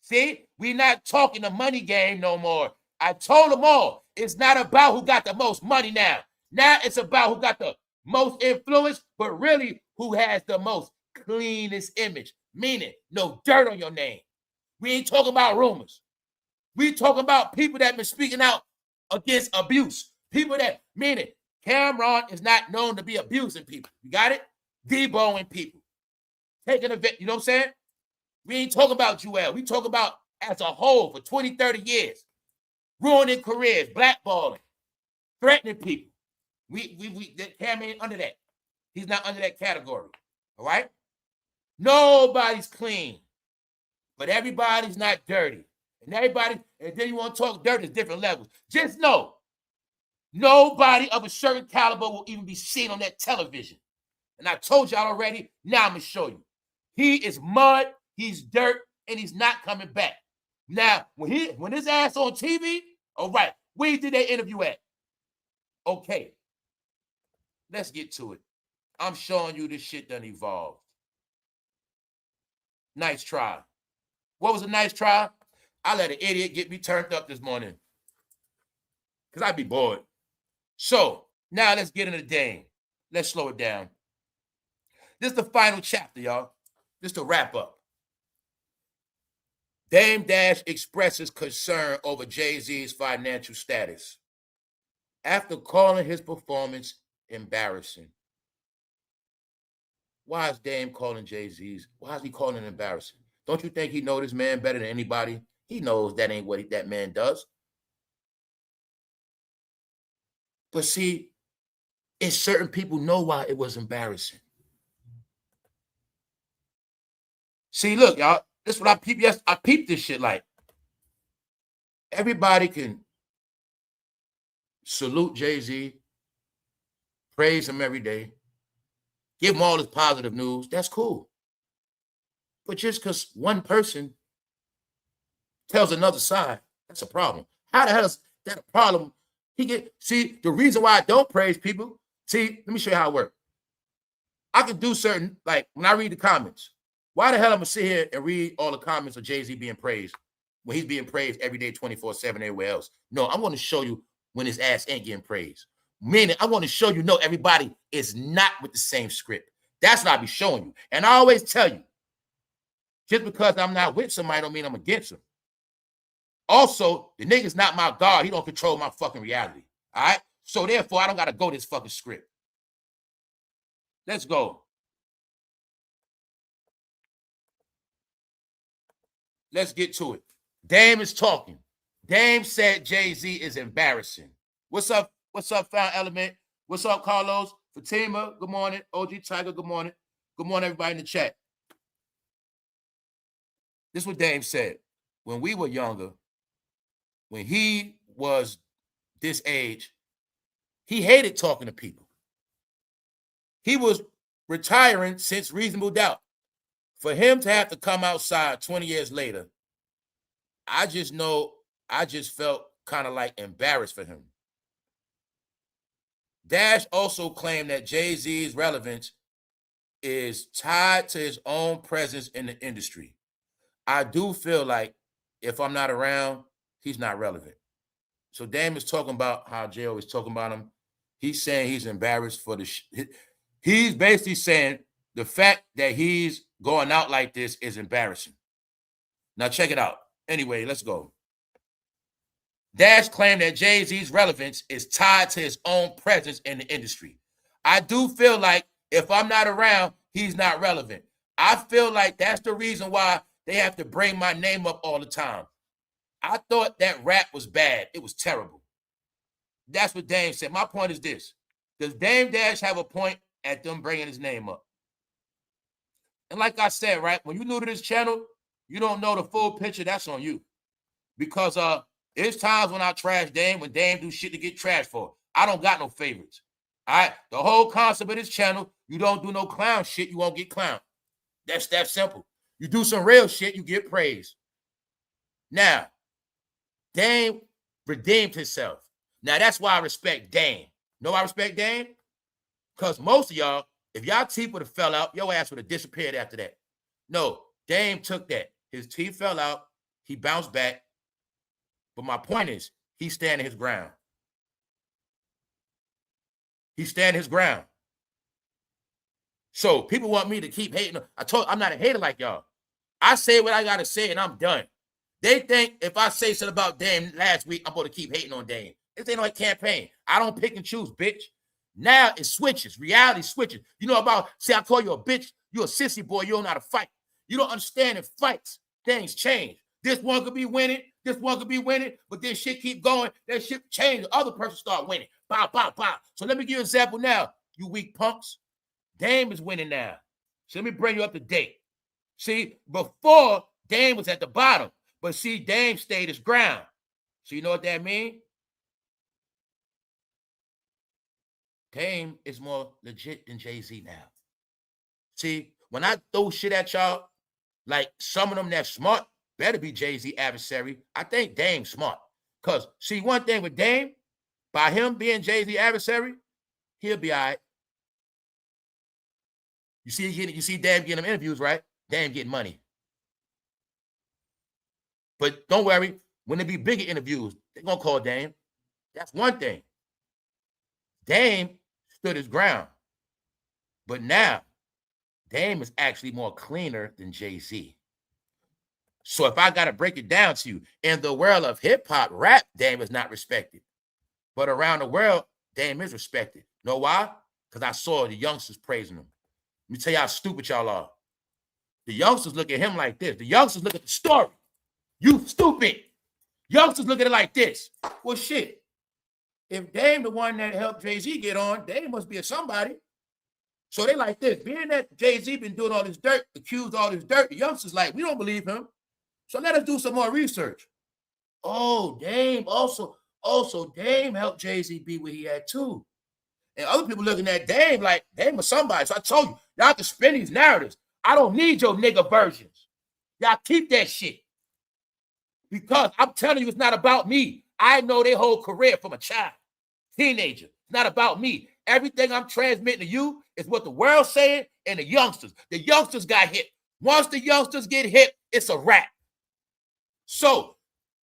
See, we're not talking the money game no more. I told them all, it's not about who got the most money now. Now it's about who got the most influence, but really who has the most cleanest image, meaning no dirt on your name. We ain't talking about rumors. We talking about people that been speaking out against abuse. People that, meaning Cameron is not known to be abusing people. You got it? Deboing people. Taking a vet, you know what I'm saying? We ain't talking about Joel. We talk about as a whole for 20, 30 years. Ruining careers, blackballing, threatening people. Cam ain't under that. He's not under that category. All right? Nobody's clean, but everybody's not dirty. And then you want to talk dirt, there's different levels. Just know, nobody of a certain caliber will even be seen on that television. And I told y'all already, now I'm going to show you. He is mud, he's dirt, and he's not coming back. Now, when his ass on TV, all right, where did they interview at? Okay, let's get to it. I'm showing you this shit done evolved. Nice try. What was a nice try? I let an idiot get me turned up this morning because I'd be bored. So now let's get into the game. Let's slow it down. This is the final chapter, y'all. This is the wrap up. Damedash expresses concern over Jay-Z's financial status after calling his performance embarrassing. Why is Dame calling Jay-Z's? Why is he calling it embarrassing? Don't you think he knows this man better than anybody? He knows that ain't what that man does. But see, it's certain people know why it was embarrassing. See, look, y'all, this is what I peep. Yes, I peeped this shit like. Everybody can salute Jay-Z, praise him every day, give him all his positive news. That's cool. But just because one person tells another side, that's a problem. How the hell is that a problem? See, the reason why I don't praise people, see, let me show you how it works. I can do certain, like when I read the comments, why the hell I'm going to sit here and read all the comments of Jay-Z being praised when he's being praised every day, 24/7, everywhere else? No, I want to show you when his ass ain't getting praised. Meaning, I want to show you, no, everybody is not with the same script. That's what I be showing you. And I always tell you, just because I'm not with somebody don't mean I'm against him. Also, the nigga's not my God. He don't control my fucking reality. All right? So therefore, I don't got to go this fucking script. Let's go. Let's get to it. Dame is talking. Dame said Jay-Z is embarrassing. What's up? What's up, Found Element? What's up, Carlos? Fatima, good morning. OG Tiger, good morning. Good morning, everybody in the chat. This is what Dame said. When we were younger, when he was this age, he hated talking to people. He was retiring since Reasonable Doubt. For him to have to come outside 20 years later, I just felt kind of like embarrassed for him. Dash also claimed that Jay-Z's relevance is tied to his own presence in the industry. I do feel like if I'm not around, he's not relevant. So Dame is talking about how Jay always talking about him. He's saying he's embarrassed for he's basically saying the fact that he's going out like this is embarrassing. Now check it out. Anyway, let's go. Dash claimed that Jay-Z's relevance is tied to his own presence in the industry. I do feel like if I'm not around, he's not relevant. I feel like that's the reason why they have to bring my name up all the time. I thought that rap was bad. It was terrible. That's what Dame said. My point is this. Does Dame Dash have a point at them bringing his name up? And like I said, right, when you're new to this channel, you don't know the full picture. That's on you. Because there's times when I trash Dame, when Dame do shit to get trashed for. I don't got no favorites. All right? The whole concept of this channel, you don't do no clown shit, you won't get clowned. That's that simple. You do some real shit, you get praise. Now, Dame redeemed himself. Now, that's why I respect Dame. Know I respect Dame? Because most of y'all, if y'all teeth would have fell out, your ass would have disappeared after that. No, Dame took that. His teeth fell out. He bounced back. But my point is, he's standing his ground. He's standing his ground. So people want me to keep hating. I'm not a hater like y'all. I say what I got to say, and I'm done. They think if I say something about Dame last week, I'm going to keep hating on Dame. This ain't no campaign. I don't pick and choose, bitch. Now it switches. Reality switches. You know about, say I call you a bitch, you a sissy boy, you don't know how to fight. You don't understand in fights, things change. This one could be winning, this one could be winning, but then shit keep going, that shit change, the other person start winning. Pow, pow, pow. So let me give you an example now, you weak punks. Dame is winning now. So let me bring you up to date. See, before Dame was at the bottom, but see, Dame stayed his ground. So you know what that means? Dame is more legit than Jay-Z now. See, when I throw shit at y'all, like some of them that smart better be Jay-Z adversary. I think Dame's smart. Because, see, one thing with Dame, by him being Jay-Z adversary, he'll be all right. You see Dame getting them interviews, right? Dame getting money. But don't worry, when there be bigger interviews, they're going to call Dame. That's one thing. Dame stood his ground. But now, Dame is actually more cleaner than Jay-Z. So if I got to break it down to you, in the world of hip-hop, rap, Dame is not respected. But around the world, Dame is respected. Know why? Because I saw the youngsters praising him. Let me tell you how stupid y'all are. The youngsters look at him like this. The youngsters look at the story. You stupid. Youngsters look at it like this. Well, shit. If Dame the one that helped Jay-Z get on, Dame must be a somebody. So they like this. Being that Jay-Z been doing all this dirt, accused all this dirt, the youngsters like, we don't believe him. So let us do some more research. Oh, Dame also Dame helped Jay-Z be where he had too. And other people looking at Dame like, Dame was somebody. So I told you, y'all can spin these narratives. I don't need your nigga versions. Y'all keep that shit. Because I'm telling you, it's not about me. I know their whole career from a child, teenager. It's not about me. Everything I'm transmitting to you is what the world's saying and the youngsters. The youngsters got hit. Once the youngsters get hit, it's a wrap. So,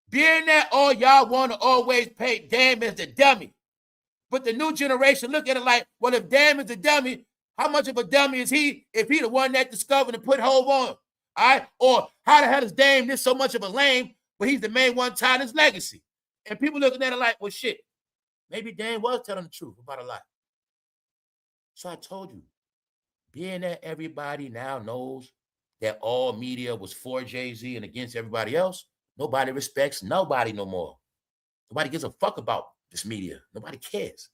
being that all y'all want to always pay Dame as the dummy, but the new generation look at it like, well, if Dame is the dummy, how much of a dummy is he if he the one that discovered and put Hov on? All right? Or how the hell is Dame this so much of a lame, but he's the main one tying his legacy? And people looking at it like, well, shit, maybe Dame was telling the truth about a lot. So I told you, being that everybody now knows that all media was for Jay-Z and against everybody else, nobody respects nobody no more. Nobody gives a fuck about this media. Nobody cares.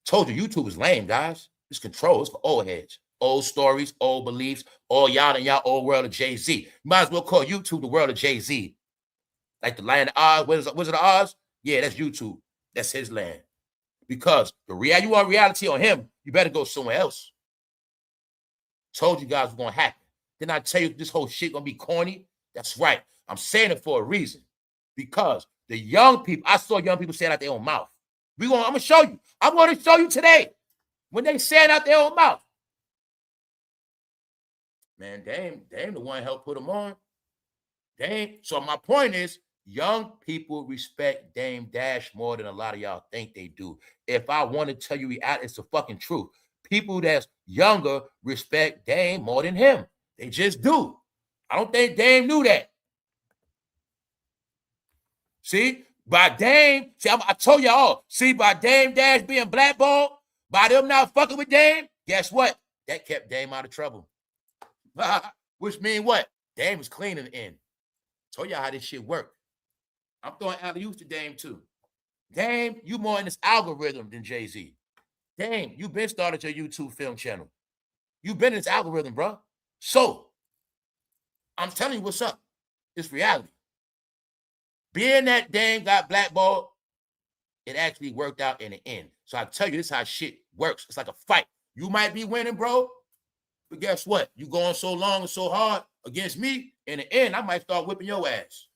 Told you, YouTube is lame, guys. It's control. It's for old heads. Old stories, old beliefs, all y'all in y'all old world of Jay-Z. You might as well call YouTube the world of Jay-Z. Like the land of Oz. Wizard of Oz? Yeah, that's YouTube. That's his land. Because you want reality on him, you better go somewhere else. Told you guys what's going to happen. Didn't I tell you this whole shit going to be corny? That's right. I'm saying it for a reason. Because the young people, I saw young people say it out their own mouth. I'm going to show you. I'm going to show you today when they say it out their own mouth. Man, Dame the one helped put them on. Dame. So my point is, young people respect Damedash more than a lot of y'all think they do. If I want to tell you, it's the fucking truth. People that's younger respect Dame more than him. They just do. I don't think Dame knew that. See, by Dame, I told y'all, by Damedash being blackballed, by them not fucking with Dame, guess what? That kept Dame out of trouble. Which means what? Dame was clean in the end. Told y'all how this shit worked. I'm throwing alley-oops to Dame too. Dame, you more in this algorithm than Jay-Z. Dame, you been started your YouTube film channel. You been in this algorithm, bro. So, I'm telling you what's up. It's reality. Being that Dame got blackballed, it actually worked out in the end. So I tell you, this is how shit works. It's like a fight. You might be winning, bro, but guess what? You going so long and so hard against me, in the end, I might start whipping your ass.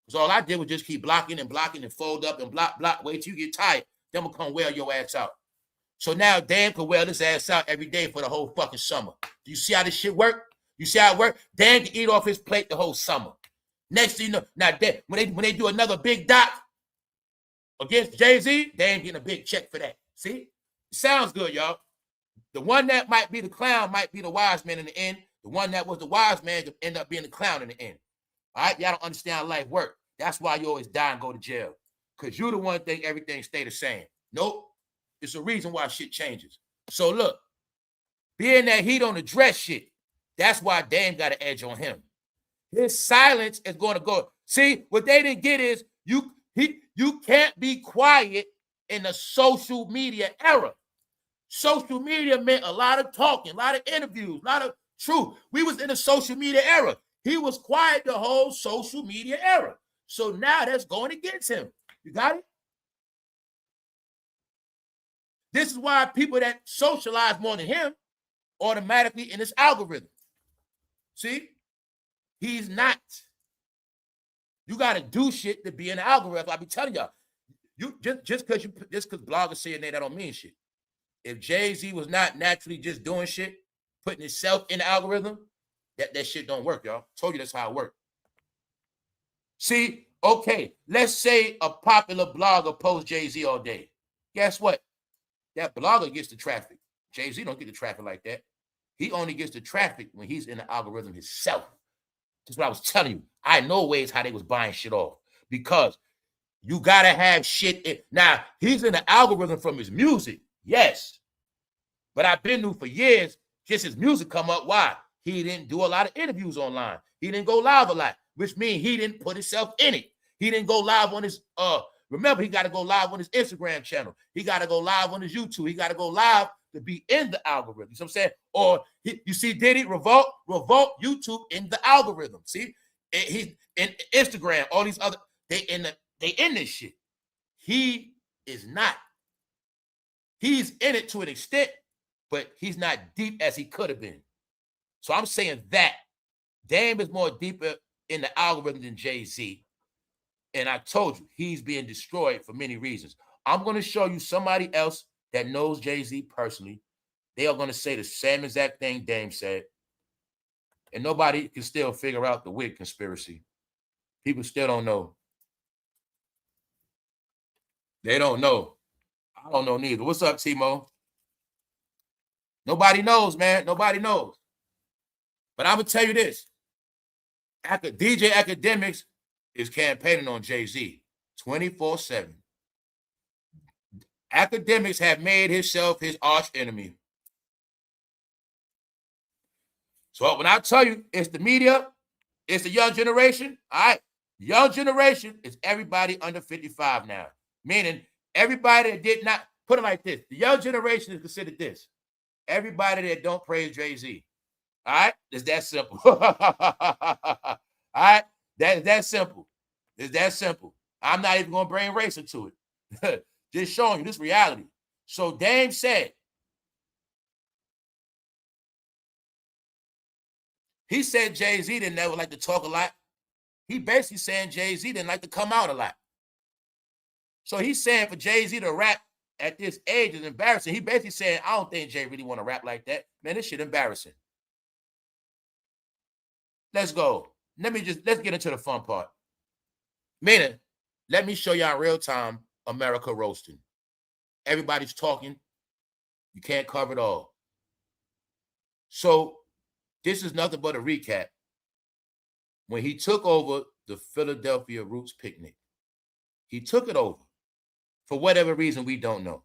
Because all I did was just keep blocking and fold up and block, wait till you get tired. Then I'm going to come wear your ass out. So now Dame can wear this ass out every day for the whole fucking summer. Do you see how this shit work? You see how it work? Dame can eat off his plate the whole summer. Next thing you know, now when they do another big doc against Jay-Z, Dame getting a big check for that. See? It sounds good, y'all. The one that might be the clown might be the wise man in the end. The one that was the wise man could end up being the clown in the end. All right? Y'all don't understand how life works. That's why you always die and go to jail. Because you the one think everything stay the same. Nope. It's a reason why shit changes. So look, being that he don't address shit, that's why Dame got an edge on him. His silence is going to go. See, what they didn't get is you can't be quiet in the social media era. Social media meant a lot of talking, a lot of interviews, a lot of True. We was in a social media era. He was quiet the whole social media era. So now that's going against him. You got it? This is why people that socialize more than him automatically in this algorithm. See? He's not. You got to do shit to be in the algorithm. I be telling y'all, you just because bloggers say it, that don't mean shit. If Jay-Z was not naturally just doing shit, putting himself in the algorithm, that shit don't work, y'all. Told you that's how it works. See, okay, let's say a popular blogger posts Jay-Z all day. Guess what? That blogger gets the traffic. Jay-Z don't get the traffic like that. He only gets the traffic when he's in the algorithm himself. That's what I was telling you. I know ways how they was buying shit off because you gotta have shit in. Now, he's in the algorithm from his music, yes. But I've been new for years, just his music come up. Why? He didn't do a lot of interviews online. He didn't go live a lot, which means he didn't put himself in it. He didn't go live on his, remember, he got to go live on his Instagram channel. He got to go live on his YouTube. He got to go live to be in the algorithm. You know what I'm saying? Or you see Diddy, Revolt YouTube in the algorithm. See? He's in Instagram, all these other, they in this shit. He is not. He's in it to an extent, but he's not deep as he could have been. So I'm saying that Dame is more deeper in the algorithm than Jay-Z. And I told you, he's being destroyed for many reasons. I'm going to show you somebody else that knows Jay-Z personally. They are going to say the same exact thing Dame said. And nobody can still figure out the wig conspiracy. People still don't know. They don't know. I don't know neither. What's up, Timo? Nobody knows, man. Nobody knows. But I'm going to tell you this. DJ Academics is campaigning on Jay-Z 24/7. Academics have made himself his arch enemy. So when I tell you it's the media, it's the young generation, all right? Young generation is everybody under 55 now. Meaning everybody that did not, put it like this, the young generation is considered this. Everybody that don't praise Jay-Z. All right? It's that simple. All right? That's simple. It's that simple. I'm not even going to bring race into it. Just showing you this reality. So Dame said, he said Jay-Z didn't never like to talk a lot. He basically saying Jay-Z didn't like to come out a lot. So he's saying for Jay-Z to rap at this age is embarrassing. He basically saying, I don't think Jay really want to rap like that. Man, this shit embarrassing. Let's go. Let's get into the fun part. Meaning, let me show y'all real time America roasting. Everybody's talking. You can't cover it all. So this is nothing but a recap. When he took over the Philadelphia Roots Picnic, he took it over for whatever reason we don't know.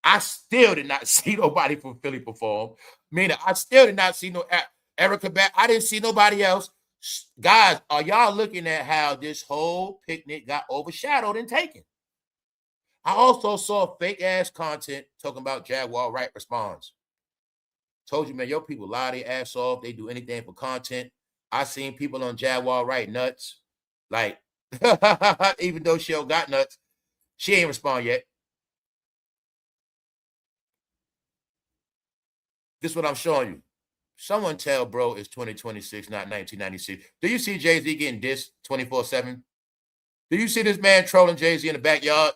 I still did not see nobody from Philly perform. Meaning, I still did not see no Erica back. I didn't see nobody else. Guys, are y'all looking at how this whole picnic got overshadowed and taken? I also saw fake ass content talking about Jaguar Wright responds. Told you, man, your people lie their ass off. They do anything for content. I seen people on Jaguar Wright nuts. Like, even though she don't got nuts, she ain't respond yet. This is what I'm showing you. Someone tell bro it's 2026, not 1996. Do you see Jay-Z getting dissed 24/7? Do you see this man trolling Jay-Z in the backyard?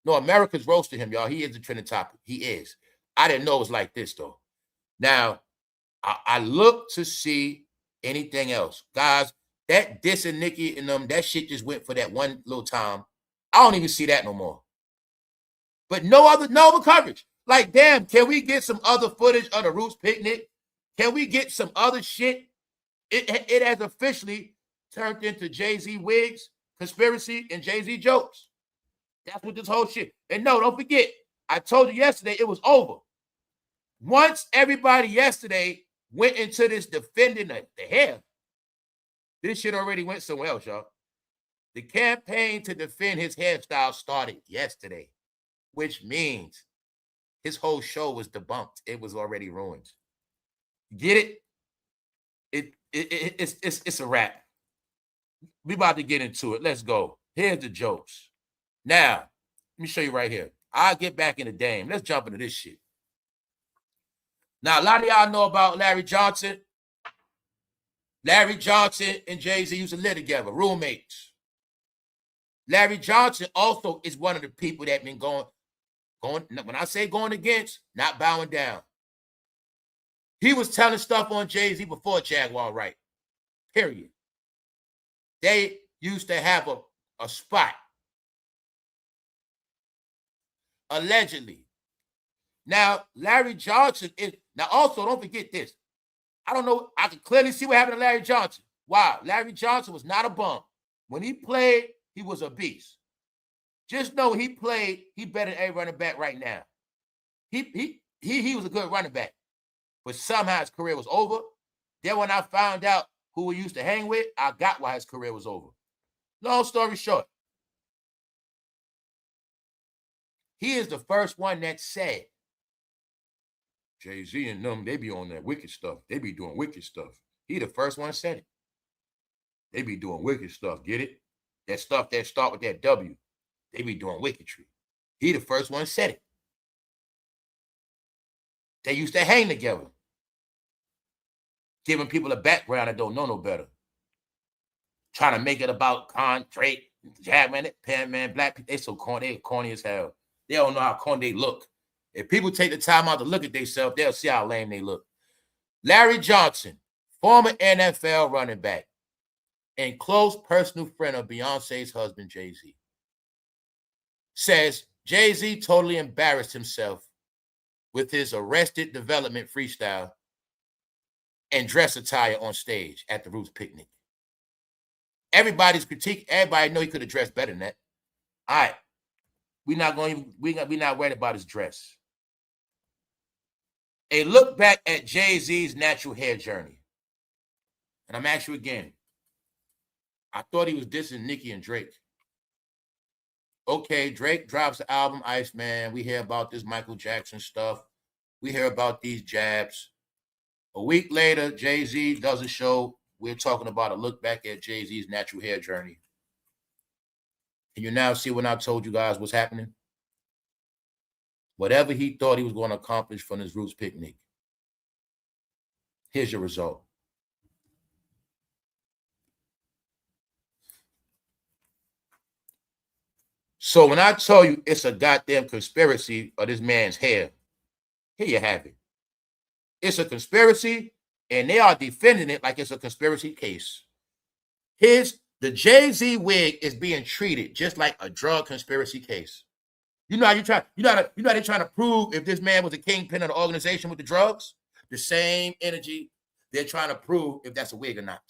No, America's roasting him, y'all. He is the trending topic. He is. I didn't know it was like this, though. Now, I look to see anything else. Guys, that dissing Nicki and them, that shit just went for that one little time. I don't even see that no more. But no other coverage. Like, damn, can we get some other footage of the Roots Picnic? Can we get some other shit? It has officially turned into Jay-Z wigs, conspiracy, and Jay-Z jokes. That's what this whole shit. And no, don't forget, I told you yesterday it was over. Once everybody yesterday went into this defending the hair, this shit already went somewhere else, y'all. The campaign to defend his hairstyle started yesterday, which means his whole show was debunked. It was already ruined. Get it? It's a wrap. We about to get into it. Let's go. Here's the jokes. Now, let me show you right here. I'll get back in the game. Let's jump into this shit. Now, a lot of y'all know about Larry Johnson. Larry Johnson and Jay-Z used to live together, roommates. Larry Johnson also is one of the people that been going, when I say going against, not bowing down. He was telling stuff on Jay-Z before Jaguar Wright, period. They used to have a spot, allegedly. Now, Larry Johnson is, now also don't forget this. I don't know, I can clearly see what happened to Larry Johnson. Wow, Larry Johnson was not a bum. When he played, he was a beast. Just know he played, he better than every running back right now. He was a good running back. But somehow his career was over. Then when I found out who he used to hang with, I got why his career was over. Long story short, he is the first one that said, Jay-Z and them, they be on that wicked stuff. They be doing wicked stuff. He the first one said it. They be doing wicked stuff, get it? That stuff that start with that W. They be doing wicketry. He the first one said it. They used to hang together, giving people a background that don't know no better. Trying to make it about Con, Drake, Jackman, Penman, black people. They so corny, they corny as hell. They don't know how corny they look. If people take the time out to look at themselves, they'll see how lame they look. Larry Johnson, former NFL running back and close personal friend of Beyonce's husband, Jay-Z, says Jay-Z totally embarrassed himself with his Arrested Development freestyle and dress attire on stage at the Roots picnic. Everybody's critique, everybody know he could have dressed better than that. All right. We're not worried about his dress. A look back at Jay-Z's natural hair journey. And I'm asking you again. I thought he was dissing Nicki and Drake. Okay, Drake drops the album Iceman. We hear about this Michael Jackson stuff. We hear about these jabs. A week later, Jay-Z does a show. We're talking about a look back at Jay-Z's natural hair journey. Can you now see when I told you guys what's happening? Whatever he thought he was going to accomplish from his Roots picnic, here's your result. So when I tell you it's a goddamn conspiracy of this man's hair, here you have it. It's a conspiracy, and they are defending it like it's a conspiracy case. The Jay-Z wig is being treated just like a drug conspiracy case. You know how they're trying to prove if this man was a kingpin of the organization with the drugs? The same energy they're trying to prove if that's a wig or not.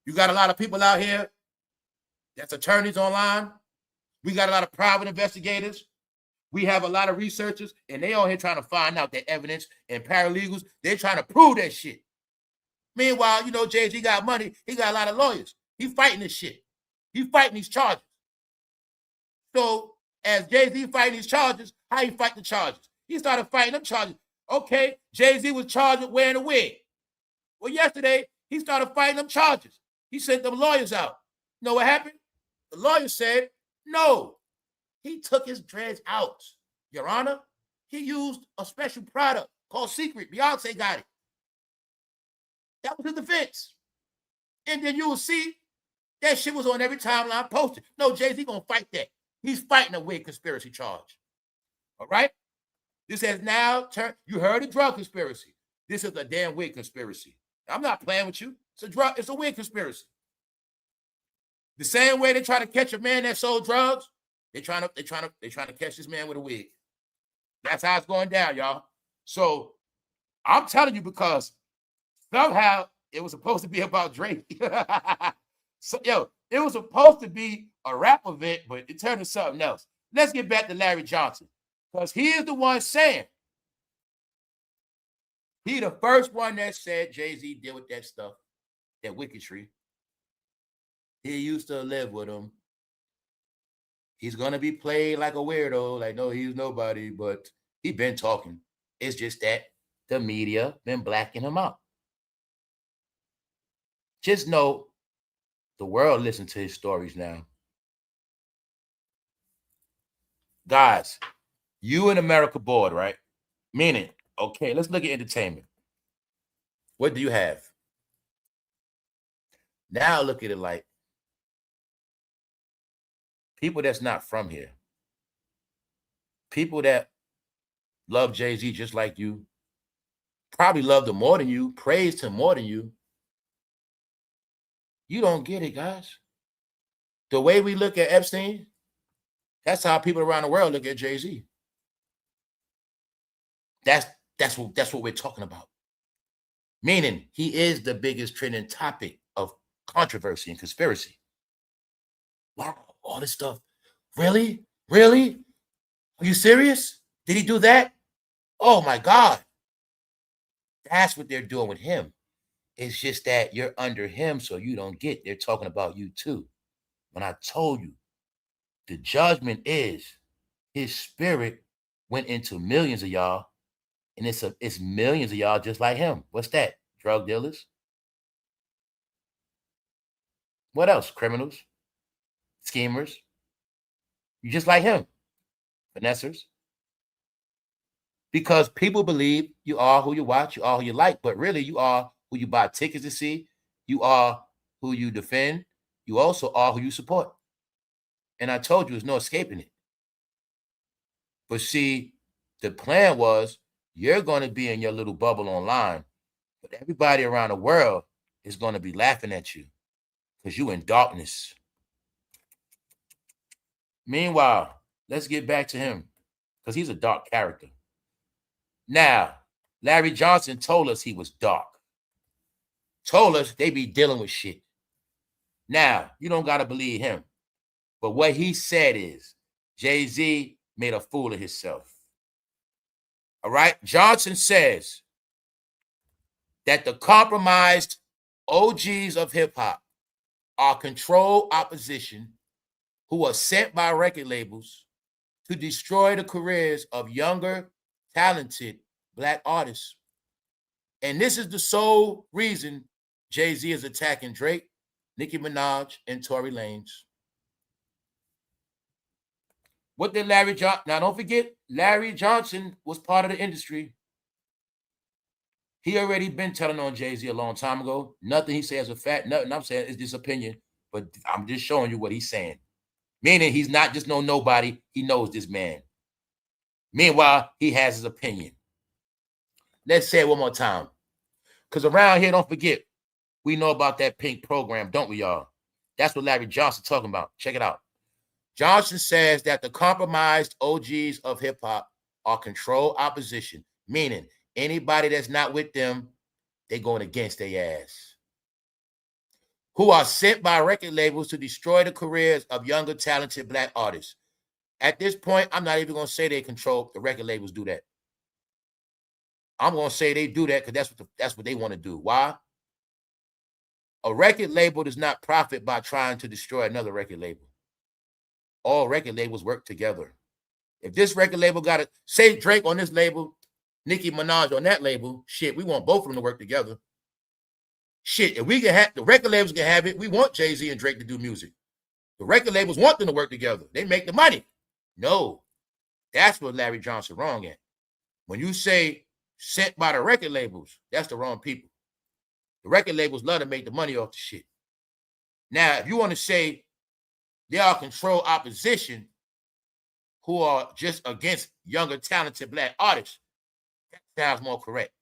You got a lot of people out here that's attorneys online. We got a lot of private investigators. We have a lot of researchers, and they all here trying to find out that evidence, and paralegals, they're trying to prove that shit. Meanwhile, you know, Jay-Z got money. He got a lot of lawyers. He fighting this shit. He fighting these charges. So as Jay-Z fighting these charges, how he fight the charges? He started fighting them charges. Okay, Jay-Z was charged with wearing a wig. Well, yesterday, he started fighting them charges. He sent them lawyers out. You know what happened? The lawyer said, no, he took his dreads out. Your Honor, he used a special product called Secret. Beyonce got it. That was his defense. And then you will see that shit was on every timeline posted. No, Jay-Z gonna fight that. He's fighting a wig conspiracy charge. All right? This has now turned, you heard a drug conspiracy. This is a damn wig conspiracy. I'm not playing with you. It's a wig conspiracy. The same way they try to catch a man that sold drugs, they're trying to catch this man with a wig. That's how it's going down, y'all. So I'm telling you because somehow it was supposed to be about Drake. So, it was supposed to be a rap event, but it turned into something else. Let's get back to Larry Johnson, because he is the one saying, he the first one that said Jay-Z did with that stuff, that wicketry. He used to live with him. He's going to be played like a weirdo, like, no, he's nobody, but he been talking. It's just that the media been blacking him out. Just know the world listens to his stories now. Guys, you in America bored, right? Meaning, okay, let's look at entertainment. What do you have? Now look at it like people that's not from here. People that love Jay-Z just like you, probably loved him more than you, praised him more than you. You don't get it, guys. The way we look at Epstein, that's how people around the world look at Jay-Z. That's what we're talking about. Meaning he is the biggest trending topic of controversy and conspiracy. Wow, all this stuff. Really? Really? Are you serious? Did he do that? Oh my God. That's what they're doing with him. It's just that you're under him, so you don't get. They're talking about you too. When I told you, the judgment is his spirit went into millions of y'all, and it's millions of y'all just like him. What's that? Drug dealers. What else? Criminals, schemers. You just like him, finessers. Because people believe you are who you watch, you are who you like, but really you are who you buy tickets to see. You are who you defend. You also are who you support. And I told you there's no escaping it. But see, the plan was you're going to be in your little bubble online, but everybody around the world is going to be laughing at you because you're in darkness. Meanwhile, let's get back to him because he's a dark character. Now, Larry Johnson told us he was dark. Told us they be dealing with shit. Now, you don't got to believe him. But what he said is Jay-Z made a fool of himself. All right? Johnson says that the compromised OGs of hip-hop are controlled opposition who are sent by record labels to destroy the careers of younger, talented Black artists. And this is the sole reason Jay-Z is attacking Drake, Nicki Minaj, and Tory Lanez. What did Larry Johnson... Now, don't forget, Larry Johnson was part of the industry. He already been telling on Jay-Z a long time ago. Nothing he says is a fact. Nothing I'm saying is just opinion. But I'm just showing you what he's saying. Meaning he's not just nobody. He knows this man. Meanwhile, he has his opinion. Let's say it one more time. Because around here, don't forget, we know about that pink program, don't we, y'all? That's what Larry Johnson talking about. Check it out. Johnson says that the compromised OGs of hip-hop are controlled opposition, meaning anybody that's not with them, they're going against their ass, who are sent by record labels to destroy the careers of younger, talented Black artists. At this point, I'm not even going to say they control. The record labels do that. I'm going to say they do that because that's what they want to do. Why? A record label does not profit by trying to destroy another record label. All record labels work together. If this record label got to say Drake on this label, Nicki Minaj on that label, shit, we want both of them to work together. Shit, if we can have the record labels can have it, we want Jay-Z and Drake to do music. The record labels want them to work together. They make the money. No, that's what Larry Johnson wrong at. When you say sent by the record labels, that's the wrong people. The record labels love to make the money off the shit. Now, if you want to say they are controlled opposition who are just against younger, talented Black artists, that sounds more correct.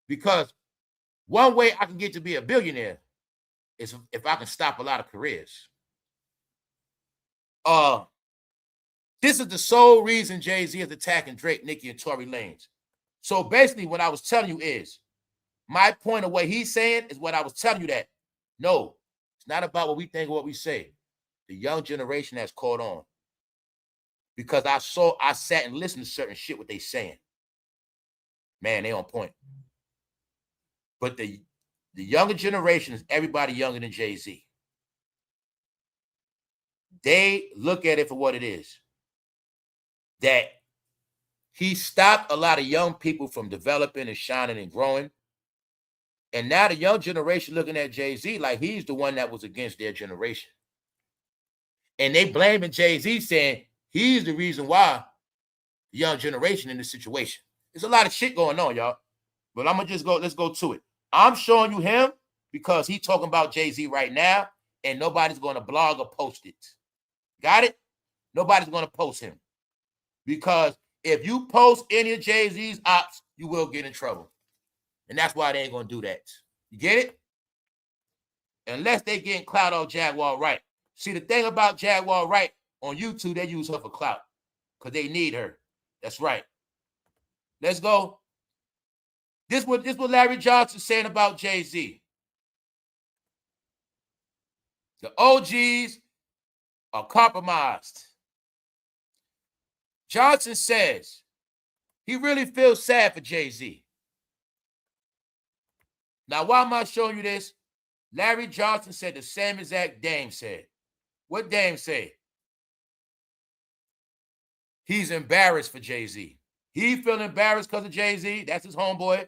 Because one way I can get to be a billionaire is if I can stop a lot of careers. This is the sole reason Jay-Z is attacking Drake, Nicki, and Tory Lanez. So basically what I was telling you is, my point of what he's saying is what I was telling you that. No, it's not about what we think or what we say. The young generation has caught on. Because I sat and listened to certain shit what they saying. Man, they on point. But the younger generation is everybody younger than Jay-Z. They look at it for what it is. That He stopped a lot of young people from developing and shining and growing. And now the young generation looking at Jay-Z like he's the one that was against their generation. And they blaming Jay-Z, saying he's the reason why the young generation in this situation. There's a lot of shit going on, y'all. But I'm gonna just go, let's go to it. I'm showing you him because he's talking about Jay-Z right now, and nobody's gonna blog or post it. Got it? Nobody's gonna post him. Because if you post any of Jay-Z's ops, you will get in trouble. And that's why they ain't gonna do that. You get it? Unless they getting clout on Jaguar Wright. See, the thing about Jaguar Wright, on YouTube, they use her for clout because they need her. That's right. Let's go. This what Larry Johnson saying about Jay-Z. The OGs are compromised. Johnson says he really feels sad for Jay-Z. Now, why am I showing you this? Larry Johnson said the same exact Dame said. What Dame say? He's embarrassed for Jay-Z. He feel embarrassed because of Jay-Z. That's his homeboy.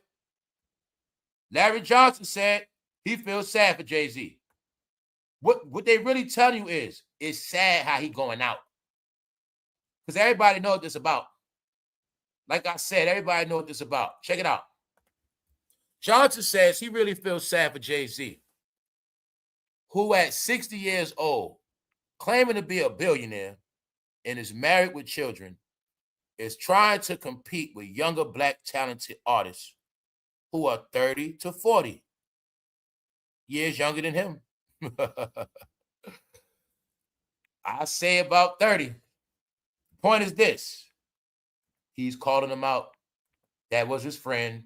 Larry Johnson said he feels sad for Jay-Z. What they really tell you is, it's sad how he going out. Because everybody knows what this about. Like I said, everybody knows what this about. Check it out. Johnson says he really feels sad for Jay-Z, who at 60 years old, claiming to be a billionaire and is married with children, is trying to compete with younger Black talented artists who are 30 to 40 years younger than him. I say about 30. Point is this. He's calling them out. That was his friend.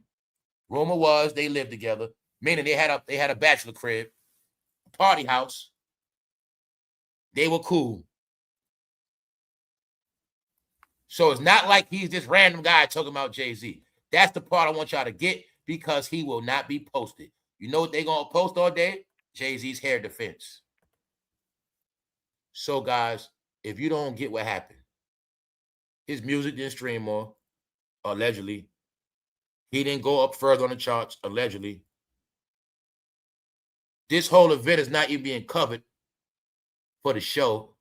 Rumor was they lived together, meaning they had a bachelor crib, a party house. They were cool. So it's not like he's this random guy talking about Jay-Z. That's the part I want y'all to get, because he will not be posted. You know what they're going to post all day? Jay-Z's hair defense. So, guys, if you don't get what happened, his music didn't stream more, allegedly. He didn't go up further on the charts, allegedly. This whole event is not even being covered for the show.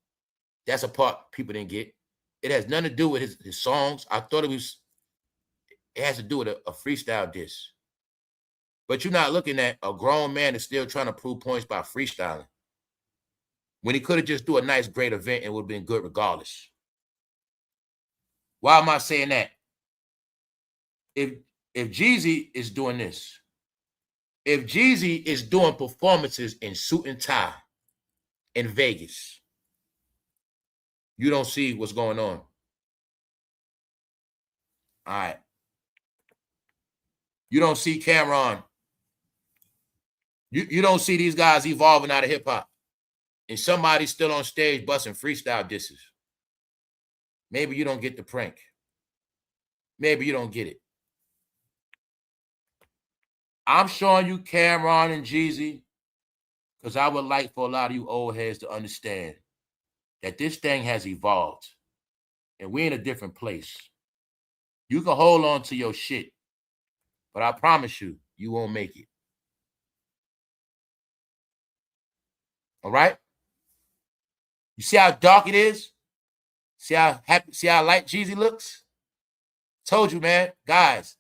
That's a part people didn't get. It has nothing to do with his songs. I thought it has to do with a freestyle diss. But you're not looking at a grown man that's still trying to prove points by freestyling, when he could have just do a nice, great event and would have been good regardless. Why am I saying that? If Jeezy is doing this, if Jeezy is doing performances in suit and tie in Vegas, you don't see what's going on. All right. You don't see Cameron. You don't see these guys evolving out of hip-hop. And somebody's still on stage busting freestyle disses. Maybe you don't get the prank. Maybe you don't get it. I'm showing you Cameron and Jeezy because I would like for a lot of you old heads to understand that this thing has evolved and we're in a different place. You can hold on to your shit, but I promise you, you won't make it. All right? You see how dark it is? See how happy, see how light Jeezy looks? Told you, man. Guys,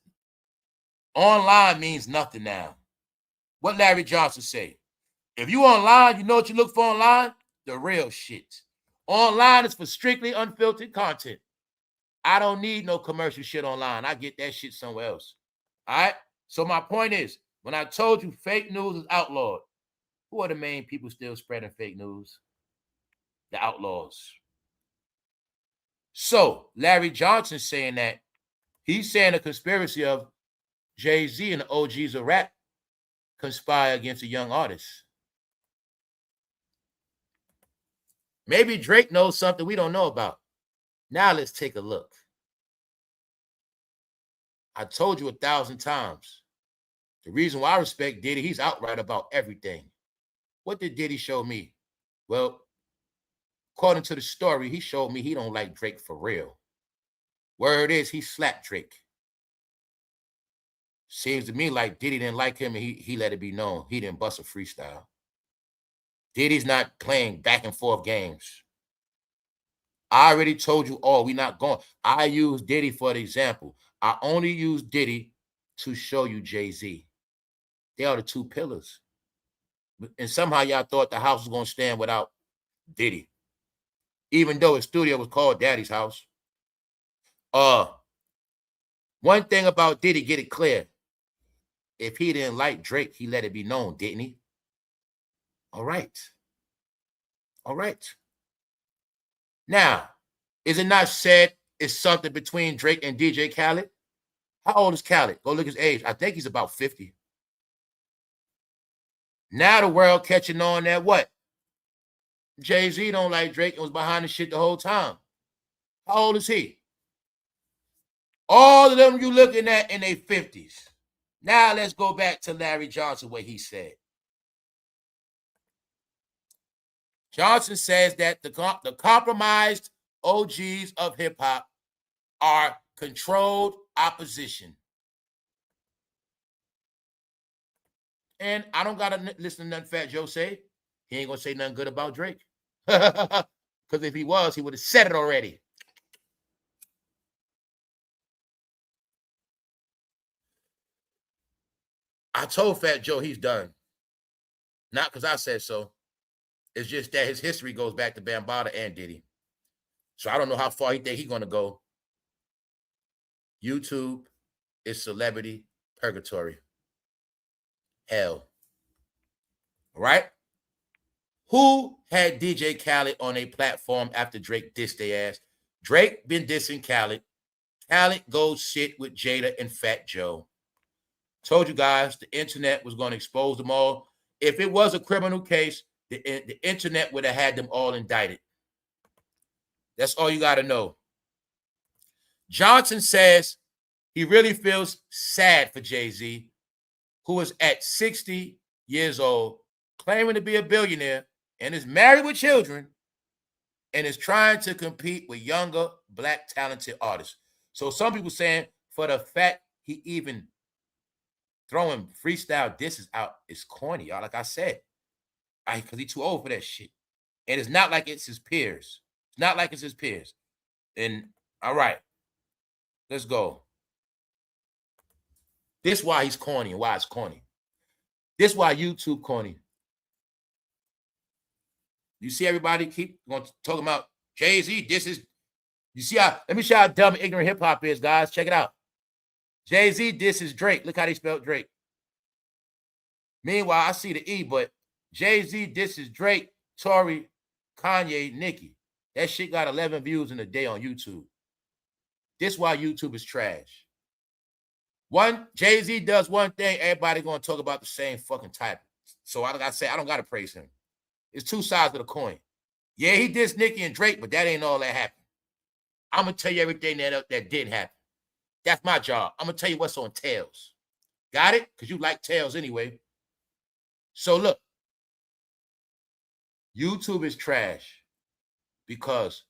online means nothing now. What Larry Johnson say? If you online, you know what you look for online? The real shit. Online is for strictly unfiltered content. I don't need no commercial shit online. I get that shit somewhere else. All right? So my point is, when I told you fake news is outlawed, who are the main people still spreading fake news? The outlaws. So Larry Johnson saying that he's saying a conspiracy of Jay-Z and the OGs of rap conspire against a young artist. Maybe Drake knows something we don't know about. Now let's take a look. I told you 1,000 times. The reason why I respect Diddy, he's outright about everything. What did Diddy show me? Well, according to the story, he showed me he don't like Drake for real. Word is he slapped Drake. Seems to me like Diddy didn't like him and he let it be known. He didn't bust a freestyle. Diddy's not playing back and forth games. I already told you all, we not going. I use Diddy for the example. I only use Diddy to show you Jay-Z. They are the two pillars. And somehow y'all thought the house was going to stand without Diddy. Even though his studio was called Daddy's house. One thing about Diddy, get it clear. If he didn't like Drake, he let it be known, didn't he? All right. All right. Now, is it not said it's something between Drake and DJ Khaled? How old is Khaled? Go look his age. I think he's about 50. Now the world catching on that what? Jay-Z don't like Drake and was behind the shit the whole time. How old is he? All of them you looking at in their 50s. Now let's go back to Larry Johnson, what he said. Johnson says that the compromised OGs of hip-hop are controlled opposition. And I don't got to listen to nothing Fat Joe say. He ain't going to say nothing good about Drake. Because if he was, he would have said it already. I told Fat Joe he's done. Not because I said so. It's just that his history goes back to Bambaataa and Diddy. So I don't know how far he think he's going to go. YouTube is celebrity purgatory. Hell. All right? Who had DJ Khaled on a platform after Drake dissed their ass? Drake been dissing Khaled. Khaled goes sit with Jada and Fat Joe. Told you guys the internet was going to expose them all. If it was a criminal case, the internet would have had them all indicted. That's all you got to know. Johnson says he really feels sad for Jay-Z, who is at 60 years old, claiming to be a billionaire, and is married with children, and is trying to compete with younger, black, talented artists. So some people saying for the fact he even throwing freestyle disses out is corny, y'all. Like I said, because he's too old for that shit. And it's not like it's his peers. It's not like it's his peers. And all right, let's go. This is why he's corny and why it's corny. This is why YouTube corny. You see everybody keep talking about Jay-Z, this is, you see how, let me show you how dumb and ignorant hip-hop is, guys. Check it out. Jay-Z, this is Drake. Look how they spelled Drake. Meanwhile, I see the E, but Jay-Z, this is Drake, Tory, Kanye, Nicki. That shit got 11 views in a day on YouTube. This is why YouTube is trash. Jay-Z does one thing, everybody going to talk about the same fucking type. So like I say, I don't got to praise him. It's two sides of the coin. Yeah, he dissed Nicki and Drake, but that ain't all that happened. I'm going to tell you everything that did happen. That's my job. I'm going to tell you what's on tails. Got it? Because you like tails anyway. So look, YouTube is trash because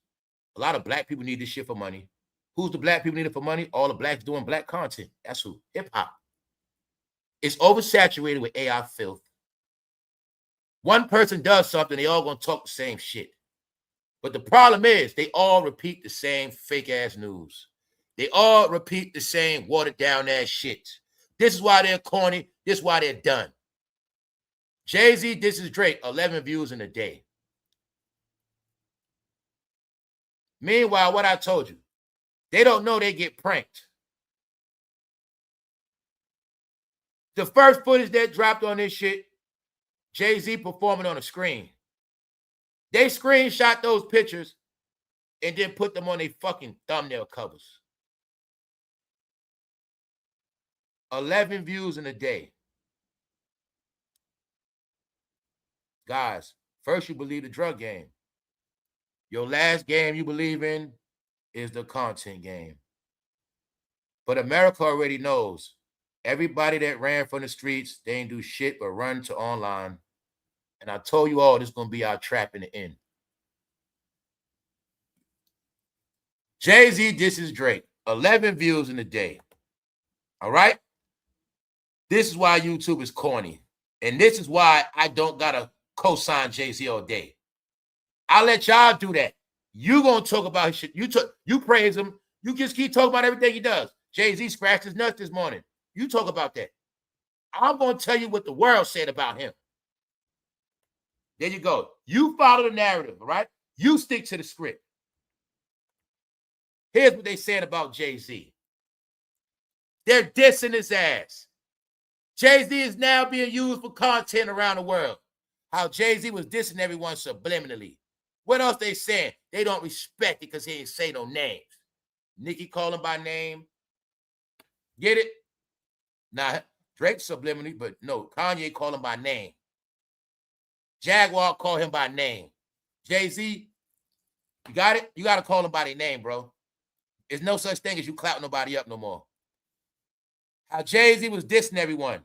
a lot of black people need this shit for money. Who's the black people need it for money? All the blacks doing black content. That's who. Hip-hop. It's oversaturated with AI filth. One person does something, they all going to talk the same shit. But the problem is they all repeat the same fake-ass news. They all repeat the same watered-down-ass shit. This is why they're corny. This is why they're done. Jay-Z, this is Drake, 11 views in a day. Meanwhile, what I told you, they don't know they get pranked. The first footage that dropped on this shit, Jay-Z performing on a screen. They screenshot those pictures and then put them on their fucking thumbnail covers. 11 views in a day. Guys, first you believe the drug game. Your last game you believe in is the content game. But America already knows everybody that ran from the streets, they ain't do shit but run to online. And I told you all this is going to be our trap in the end. Jay-Z, this is Drake. 11 views in a day. All right? This is why YouTube is corny. And this is why I don't got to co-sign Jay-Z all day. I'll let y'all do that. You going to talk about his shit. You praise him. You just keep talking about everything he does. Jay-Z scratched his nuts this morning. You talk about that. I'm going to tell you what the world said about him. There you go. You follow the narrative, all right? You stick to the script. Here's what they said about Jay-Z. They're dissing his ass. Jay-Z is now being used for content around the world. How Jay-Z was dissing everyone subliminally. What else they saying? They don't respect it because he ain't say no names. Nicki call him by name. Get it? Now, Drake subliminally, but no, Kanye call him by name. Jaguar call him by name. Jay-Z, you got it? You got to call him by their name, bro. There's no such thing as you clap nobody up no more. How Jay-Z was dissing everyone.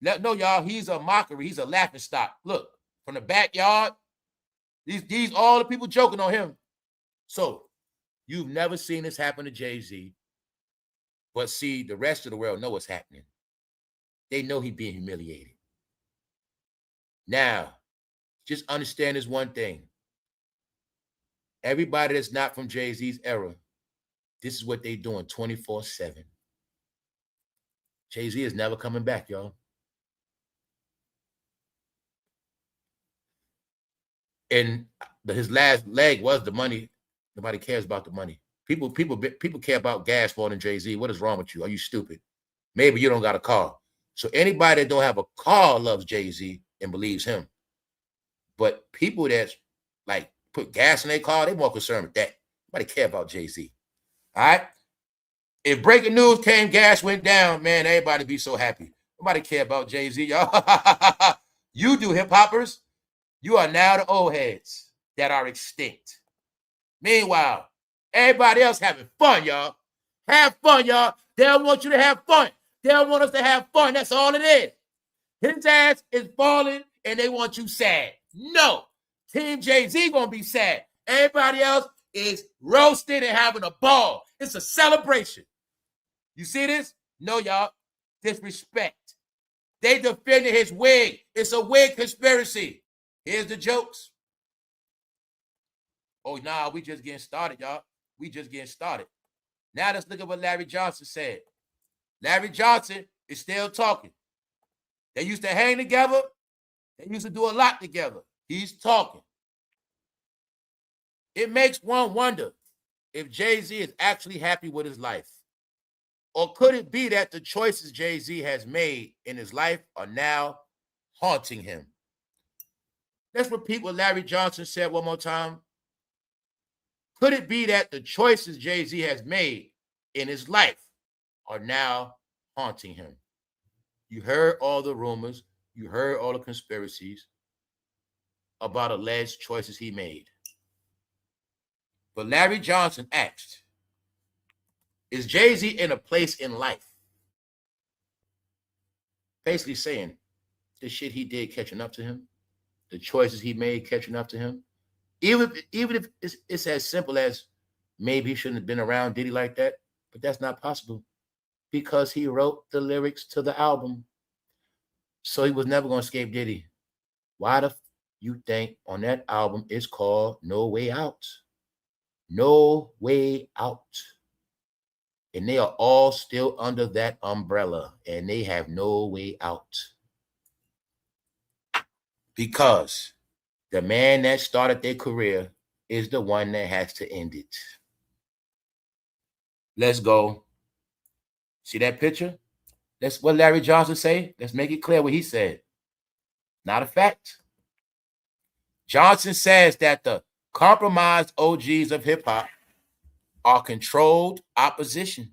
No, y'all, he's a mockery. He's a laughing stock. Look, from the backyard, these all the people joking on him. So, you've never seen this happen to Jay-Z. But see, the rest of the world know what's happening. They know he's being humiliated. Now, just understand this one thing. Everybody that's not from Jay-Z's era, this is what they doing 24/7. Jay-Z is never coming back, y'all. And his last leg was the money. Nobody cares about the money. People care about gas more than Jay-Z. What is wrong with you? Are you stupid? Maybe you don't got a car. So anybody that don't have a car loves Jay-Z and believes him. But people that's like put gas in their car, they more concerned with that. Nobody care about Jay-Z. All right? If breaking news came, gas went down, man, everybody be so happy. Nobody care about Jay-Z, y'all. You do, hip-hoppers. You are now the old heads that are extinct. Meanwhile, everybody else having fun, y'all. Have fun, y'all. They don't want you to have fun. They don't want us to have fun. That's all it is. His ass is falling, and they want you sad. No. Team Jay-Z gonna be sad. Everybody else is roasted and having a ball. It's a celebration. You see this? No, y'all. Disrespect. They defended his wig. It's a wig conspiracy. Here's the jokes. Oh, nah, we just getting started, y'all. We just getting started. Now let's look at what Larry Johnson said. Larry Johnson is still talking. They used to hang together. They used to do a lot together. He's talking. It makes one wonder if Jay-Z is actually happy with his life. Or could it be that the choices Jay-Z has made in his life are now haunting him? Let's repeat what Larry Johnson said one more time. Could it be that the choices Jay-Z has made in his life are now haunting him? You heard all the rumors. You heard all the conspiracies about alleged choices he made. But Larry Johnson asked, is Jay-Z in a place in life? Basically saying, the shit he did catching up to him, the choices he made catching up to him, even if it's as simple as maybe he shouldn't have been around Diddy like that, but that's not possible because he wrote the lyrics to the album. So he was never going to escape Diddy. Why the you think on that album it's called No Way Out? No Way Out. And they are all still under that umbrella and they have no way out. Because the man that started their career is the one that has to end it. Let's go. See that picture? That's what Larry Johnson say. Let's make it clear what he said. Not a fact. Johnson says that the compromised OGs of hip-hop are controlled opposition,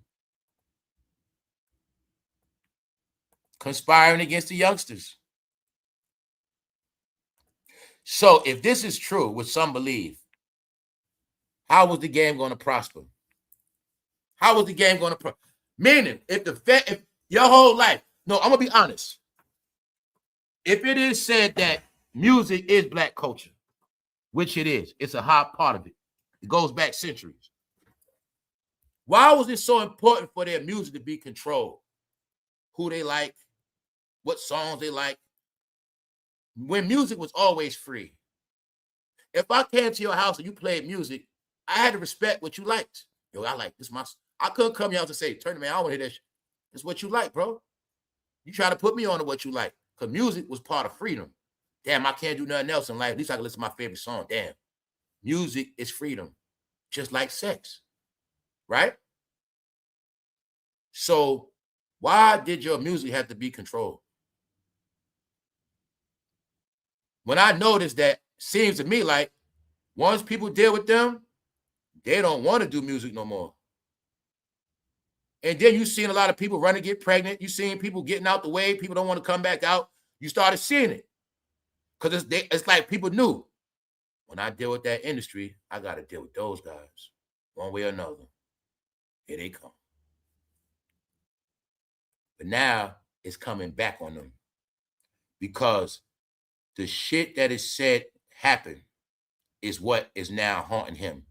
conspiring against the youngsters. So if this is true, which some believe, how was the game going to prosper? How was the game going to prosper? Meaning, if your whole life, no, I'm going to be honest. If it is said that music is black culture, which it is, it's a high part of it. It goes back centuries. Why was it so important for their music to be controlled? Who they like, what songs they like, when music was always free. If I came to your house and you played music, I had to respect what you liked. Yo, I like this. I couldn't come to your house and say, turn man, I don't want to hear that shit. It's what you like, bro. You try to put me on to what you like. Because music was part of freedom. Damn, I can't do nothing else in life. At least I can listen to my favorite song. Damn. Music is freedom. Just like sex. Right? So why did your music have to be controlled? When I noticed that, seems to me like once people deal with them, they don't want to do music no more. And then you seen a lot of people running to get pregnant. You seen people getting out the way. People don't want to come back out. You started seeing it. Because it's like people knew, when I deal with that industry, I got to deal with those guys one way or another. Here they come. But now it's coming back on them because the shit that is said happened is what is now haunting him.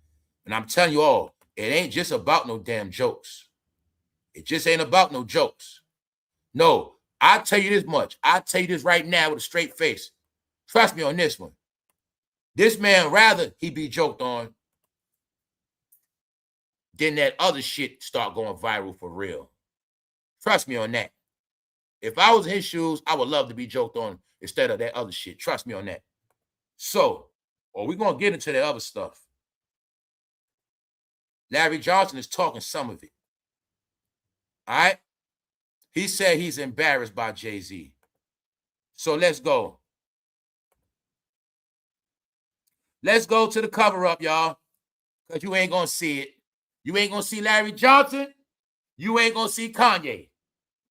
And I'm telling you all, it ain't just about no damn jokes. It just ain't about no jokes. No, I tell you this much. I tell you this right now with a straight face. Trust me on this one. This man rather he be joked on than that other shit start going viral for real. Trust me on that. If I was in his shoes, I would love to be joked on instead of that other shit. Trust me on that. So, we're going to get into the other stuff. Larry Johnson is talking some of it. All right? He said he's embarrassed by Jay-Z. So let's go. Let's go to the cover up, y'all, because you ain't going to see it. You ain't going to see Larry Johnson. You ain't going to see Kanye.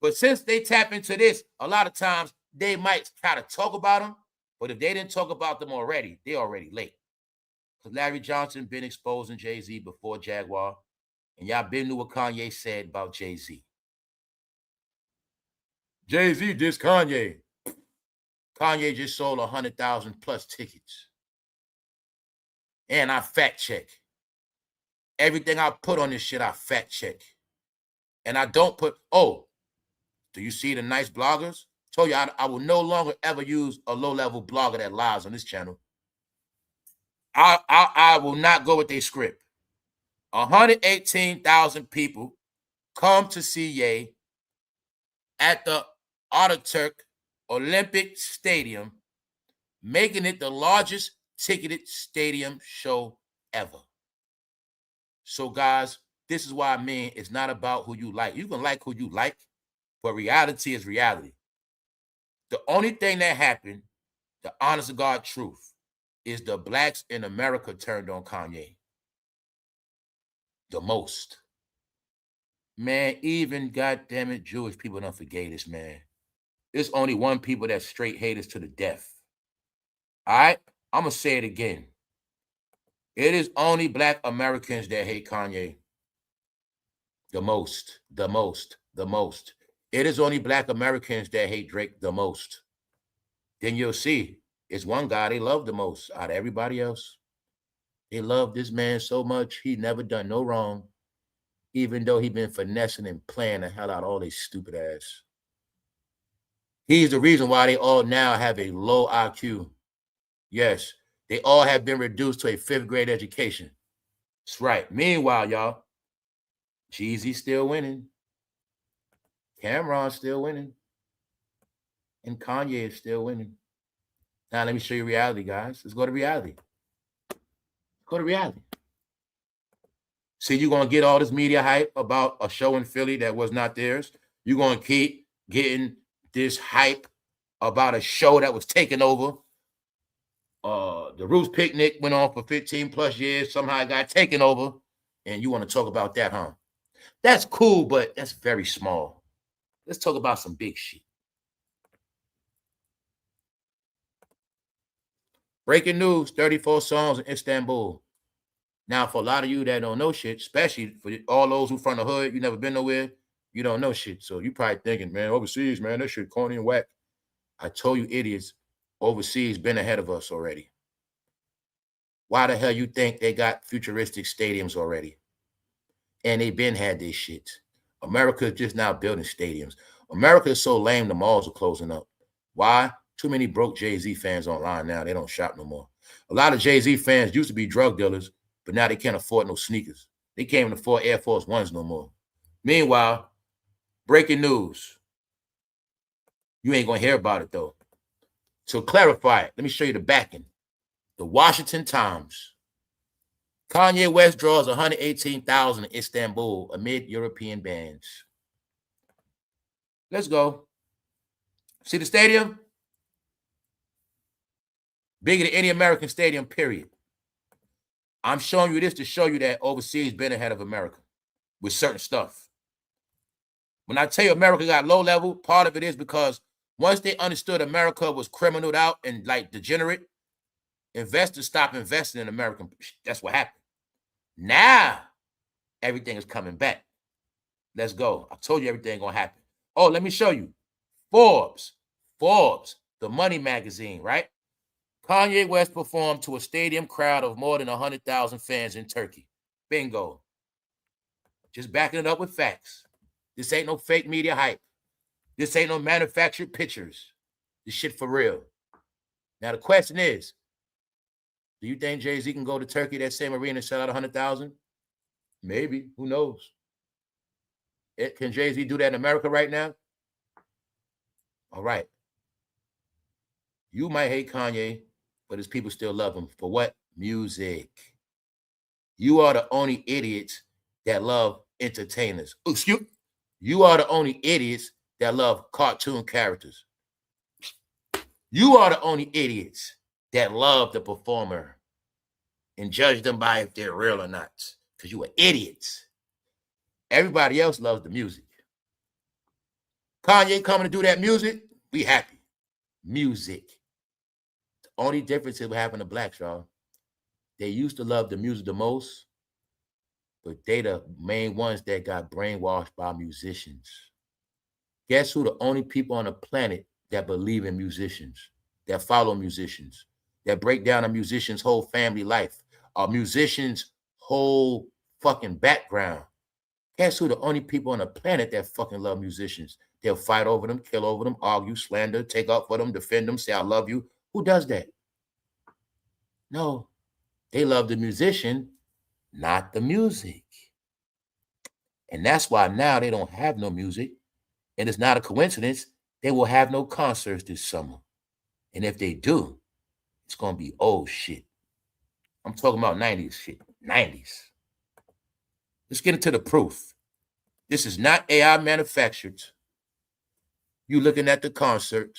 But since they tap into this, a lot of times they might try to talk about them. But if they didn't talk about them already, they're already late. Because Larry Johnson been exposing Jay-Z before Jaguar. And y'all been knew what Kanye said about Jay-Z. Jay-Z dissed Kanye. Kanye just sold 100,000 plus tickets. And I fact check. Everything I put on this shit, I fact check. And I don't put, do you see the nice bloggers? Told you I will no longer ever use a low-level blogger that lies on this channel. I will not go with their script. 118,000 people come to see Ye at the Ataturk Olympic Stadium, making it the largest ticketed stadium show ever. So, guys, this is why I mean it's not about who you like. You can like who you like, but reality is reality. The only thing that happened, the honest to God truth, is the blacks in America turned on Kanye. The most. Man, even goddamn it, Jewish people don't forget this, man. There's only one people that straight haters to the death. All right? I'm going to say it again. It is only black Americans that hate Kanye. The most. It is only black Americans that hate Drake the most. Then you'll see it's one guy they love the most out of everybody else. They love this man so much. He never done no wrong, even though he been finessing and playing the hell out of all these stupid ass. He's the reason why they all now have a low IQ. Yes, they all have been reduced to a 5th grade education. That's right. Meanwhile, y'all, Jeezy's still winning. Cameron's still winning. And Kanye is still winning. Now, let me show you reality, guys. Let's go to reality. Go to reality. See, you're going to get all this media hype about a show in Philly that was not theirs. You're going to keep getting this hype about a show that was taken over. The Roots Picnic went on for 15 plus years. Somehow it got taken over. And you want to talk about that, huh? That's cool, but that's very small. Let's talk about some big shit. Breaking news, 34 songs in Istanbul. Now, for a lot of you that don't know shit, especially for all those who from the hood, you never been nowhere, you don't know shit. So you probably thinking, man, overseas, man, that shit corny and whack. I told you idiots, overseas been ahead of us already. Why the hell you think they got futuristic stadiums already? And they been had this shit. America is just now building stadiums. America is so lame, the malls are closing up. Why? Too many broke Jay-Z fans online now. They don't shop no more. A lot of Jay-Z fans used to be drug dealers, but now they can't afford no sneakers. They can't even afford Air Force Ones no more. Meanwhile, breaking news. You ain't going to hear about it, though. To clarify it, let me show you the backing. The Washington Times. Kanye West draws 118,000 in Istanbul amid European bans. Let's go. See the stadium? Bigger than any American stadium, period. I'm showing you this to show you that overseas been ahead of America with certain stuff. When I tell you America got low level, part of it is because once they understood America was criminaled out and like degenerate, investors stopped investing in American. That's what happened. Now, everything is coming back. Let's go. I told you everything gonna happen. Oh, let me show you. Forbes, the money magazine, right? Kanye West performed to a stadium crowd of more than 100,000 fans in Turkey. Bingo. Just backing it up with facts. This ain't no fake media hype. This ain't no manufactured pictures. This shit for real. Now, the question is, do you think Jay-Z can go to Turkey, that same arena, and sell out 100,000? Maybe. Who knows? Can Jay-Z do that in America right now? All right. You might hate Kanye, but his people still love him. For what? Music. You are the only idiots that love entertainers. Excuse. You are the only idiots that love cartoon characters. You are the only idiots that love the performer and judge them by if they're real or not, because you are idiots. Everybody else loves the music. Kanye coming to do that music, we happy. Music. The only difference is what happened to blacks, y'all. They used to love the music the most, but they the main ones that got brainwashed by musicians. Guess who the only people on the planet that believe in musicians, that follow musicians, that break down a musician's whole family life, a musician's whole fucking background? Guess who the only people on the planet that fucking love musicians? They'll fight over them, kill over them, argue, slander, take up for them, defend them, say I love you. Who does that? No, they love the musician, not the music. And that's why now they don't have no music. And it's not a coincidence. They will have no concerts this summer. And if they do, it's going to be old shit. I'm talking about 90s shit. 90s. Let's get into the proof. This is not AI manufactured. You looking at the concert,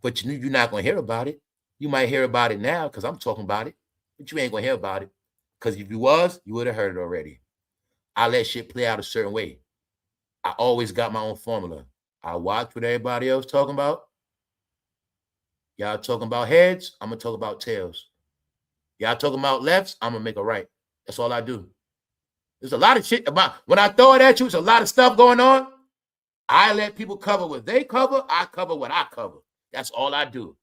but you're not going to hear about it. You might hear about it now because I'm talking about it, but you ain't going to hear about it. Because if you was, you would have heard it already. I let shit play out a certain way. I always got my own formula. I watch what everybody else talking about. Y'all talking about heads, I'm going to talk about tails. Y'all talking about lefts, I'm going to make a right. That's all I do. There's a lot of shit about, when I throw it at you, there's a lot of stuff going on. I let people cover what they cover. I cover what I cover. That's all I do.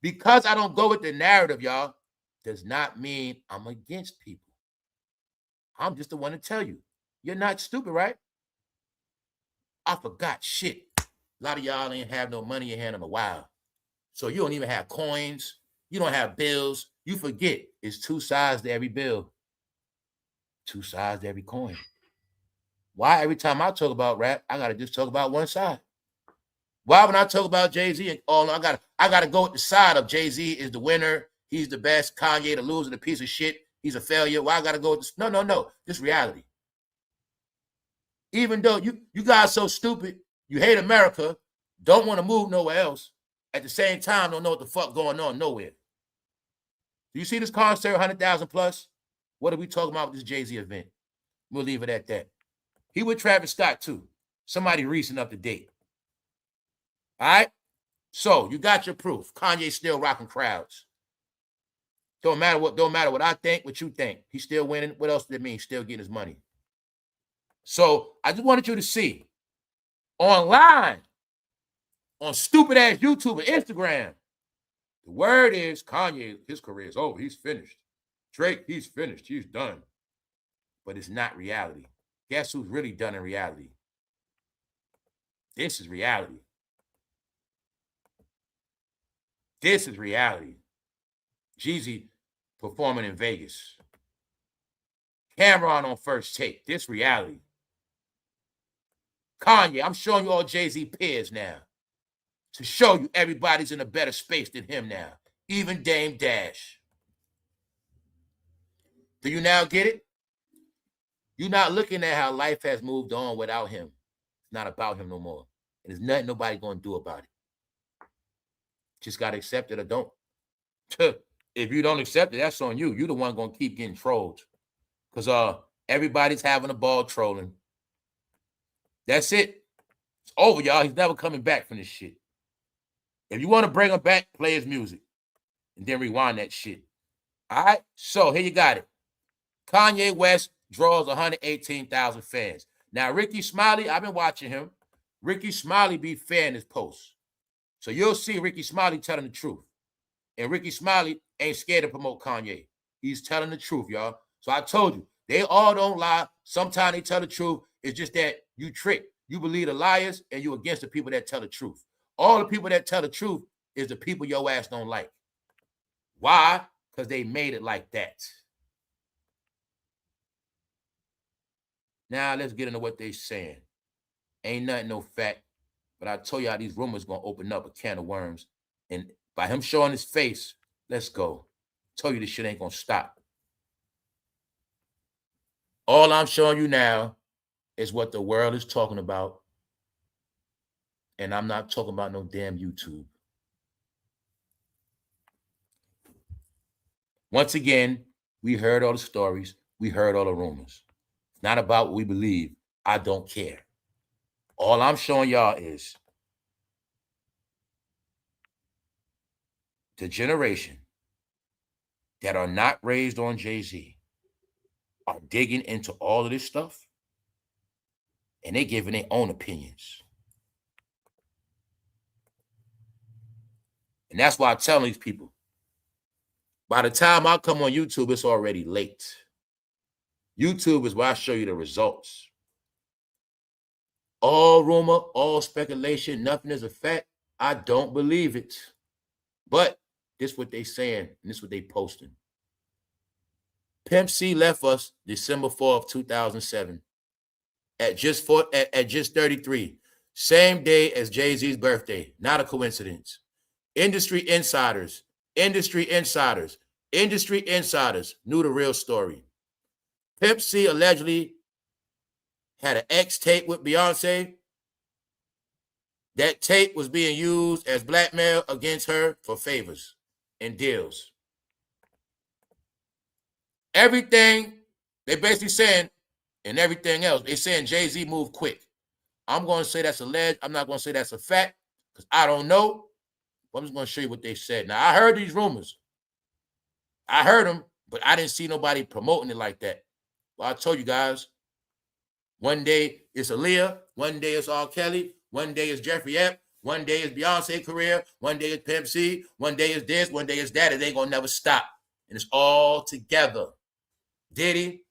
Because I don't go with the narrative, y'all, does not mean I'm against people. I'm just the one to tell you. You're not stupid, right? I forgot shit. A lot of y'all ain't have no money in your hand in a while. So you don't even have coins. You don't have bills. You forget it's two sides to every bill. Two sides to every coin. Why every time I talk about rap, I gotta just talk about one side? Why when I talk about Jay-Z and all, I gotta go with the side of Jay-Z is the winner, he's the best, Kanye the loser, the piece of shit, he's a failure. Why I gotta go with this? No. This reality. Even though you guys so stupid, you hate America, don't want to move nowhere else, at the same time don't know what the fuck going on nowhere. Do you see this concert, 100,000 plus? What are we talking about with this Jay-Z event? We'll leave it at that. He with Travis Scott too. Somebody recent up to date. All right? So you got your proof. Kanye's still rocking crowds. Don't matter what I think, what you think. He's still winning. What else does it mean? He's still getting his money. So I just wanted you to see online, on stupid ass YouTube and Instagram, the word is Kanye, his career is over. He's finished. Drake, he's finished. He's done. but it's not reality. Guess who's really done in reality? This is reality. This is reality. Jeezy performing in Vegas. Cameron on First Take. This reality. Kanye, I'm showing you all Jay-Z peers now to show you everybody's in a better space than him now. Even damedash. Do you now get it? You're not looking at how life has moved on without him. It's not about him no more. And there's nothing nobody going to do about it. Just got to accept it or don't. If you don't accept it, that's on you. You're the one going to keep getting trolled. Because everybody's having a ball trolling. That's it. It's over, y'all. He's never coming back from this shit. If you want to bring him back, play his music. And then rewind that shit. All right? So, here you got it. Kanye West draws 118,000 fans. Now, Ricky Smiley, I've been watching him. Ricky Smiley be fair in his posts. So you'll see Ricky Smiley telling the truth. And Ricky Smiley ain't scared to promote Kanye. He's telling the truth, y'all. So I told you, they all don't lie. Sometimes they tell the truth. It's just that you trick. You believe the liars and you against the people that tell the truth. All the people that tell the truth is the people your ass don't like. Why? Because they made it like that. Now let's get into what they saying. Ain't nothing no fact, but I told y'all these rumors gonna open up a can of worms. And by him showing his face, let's go. Told you this shit ain't gonna stop. All I'm showing you now is what the world is talking about. And I'm not talking about no damn YouTube. Once again, we heard all the stories. We heard all the rumors. It's not about what we believe. I don't care. All I'm showing y'all is the generation that are not raised on Jay-Z are digging into all of this stuff and they giving their own opinions. And that's why I tell these people, by the time I come on YouTube, it's already late. YouTube is where I show you the results. All rumor, all speculation, nothing is a fact. I don't believe it. But this is what they saying, and this is what they posting. Pimp C left us December 4th, 2007 at just 33. Same day as Jay-Z's birthday. Not a coincidence. Industry insiders knew the real story. Pimp C allegedly had an X tape with Beyonce. That tape was being used as blackmail against her for favors and deals. Everything they basically saying, and everything else, they saying Jay-Z moved quick. I'm going to say that's alleged. I'm not going to say that's a fact because I don't know. But I'm just going to show you what they said. Now, I heard these rumors. I heard them, but I didn't see nobody promoting it like that. Well, I told you guys, one day it's Aaliyah, one day it's R. Kelly, one day it's Jeffrey Epps, one day it's Beyonce career, one day it's Pimp C, one day it's this, one day it's that. It ain't going to never stop. And it's all together. Diddy.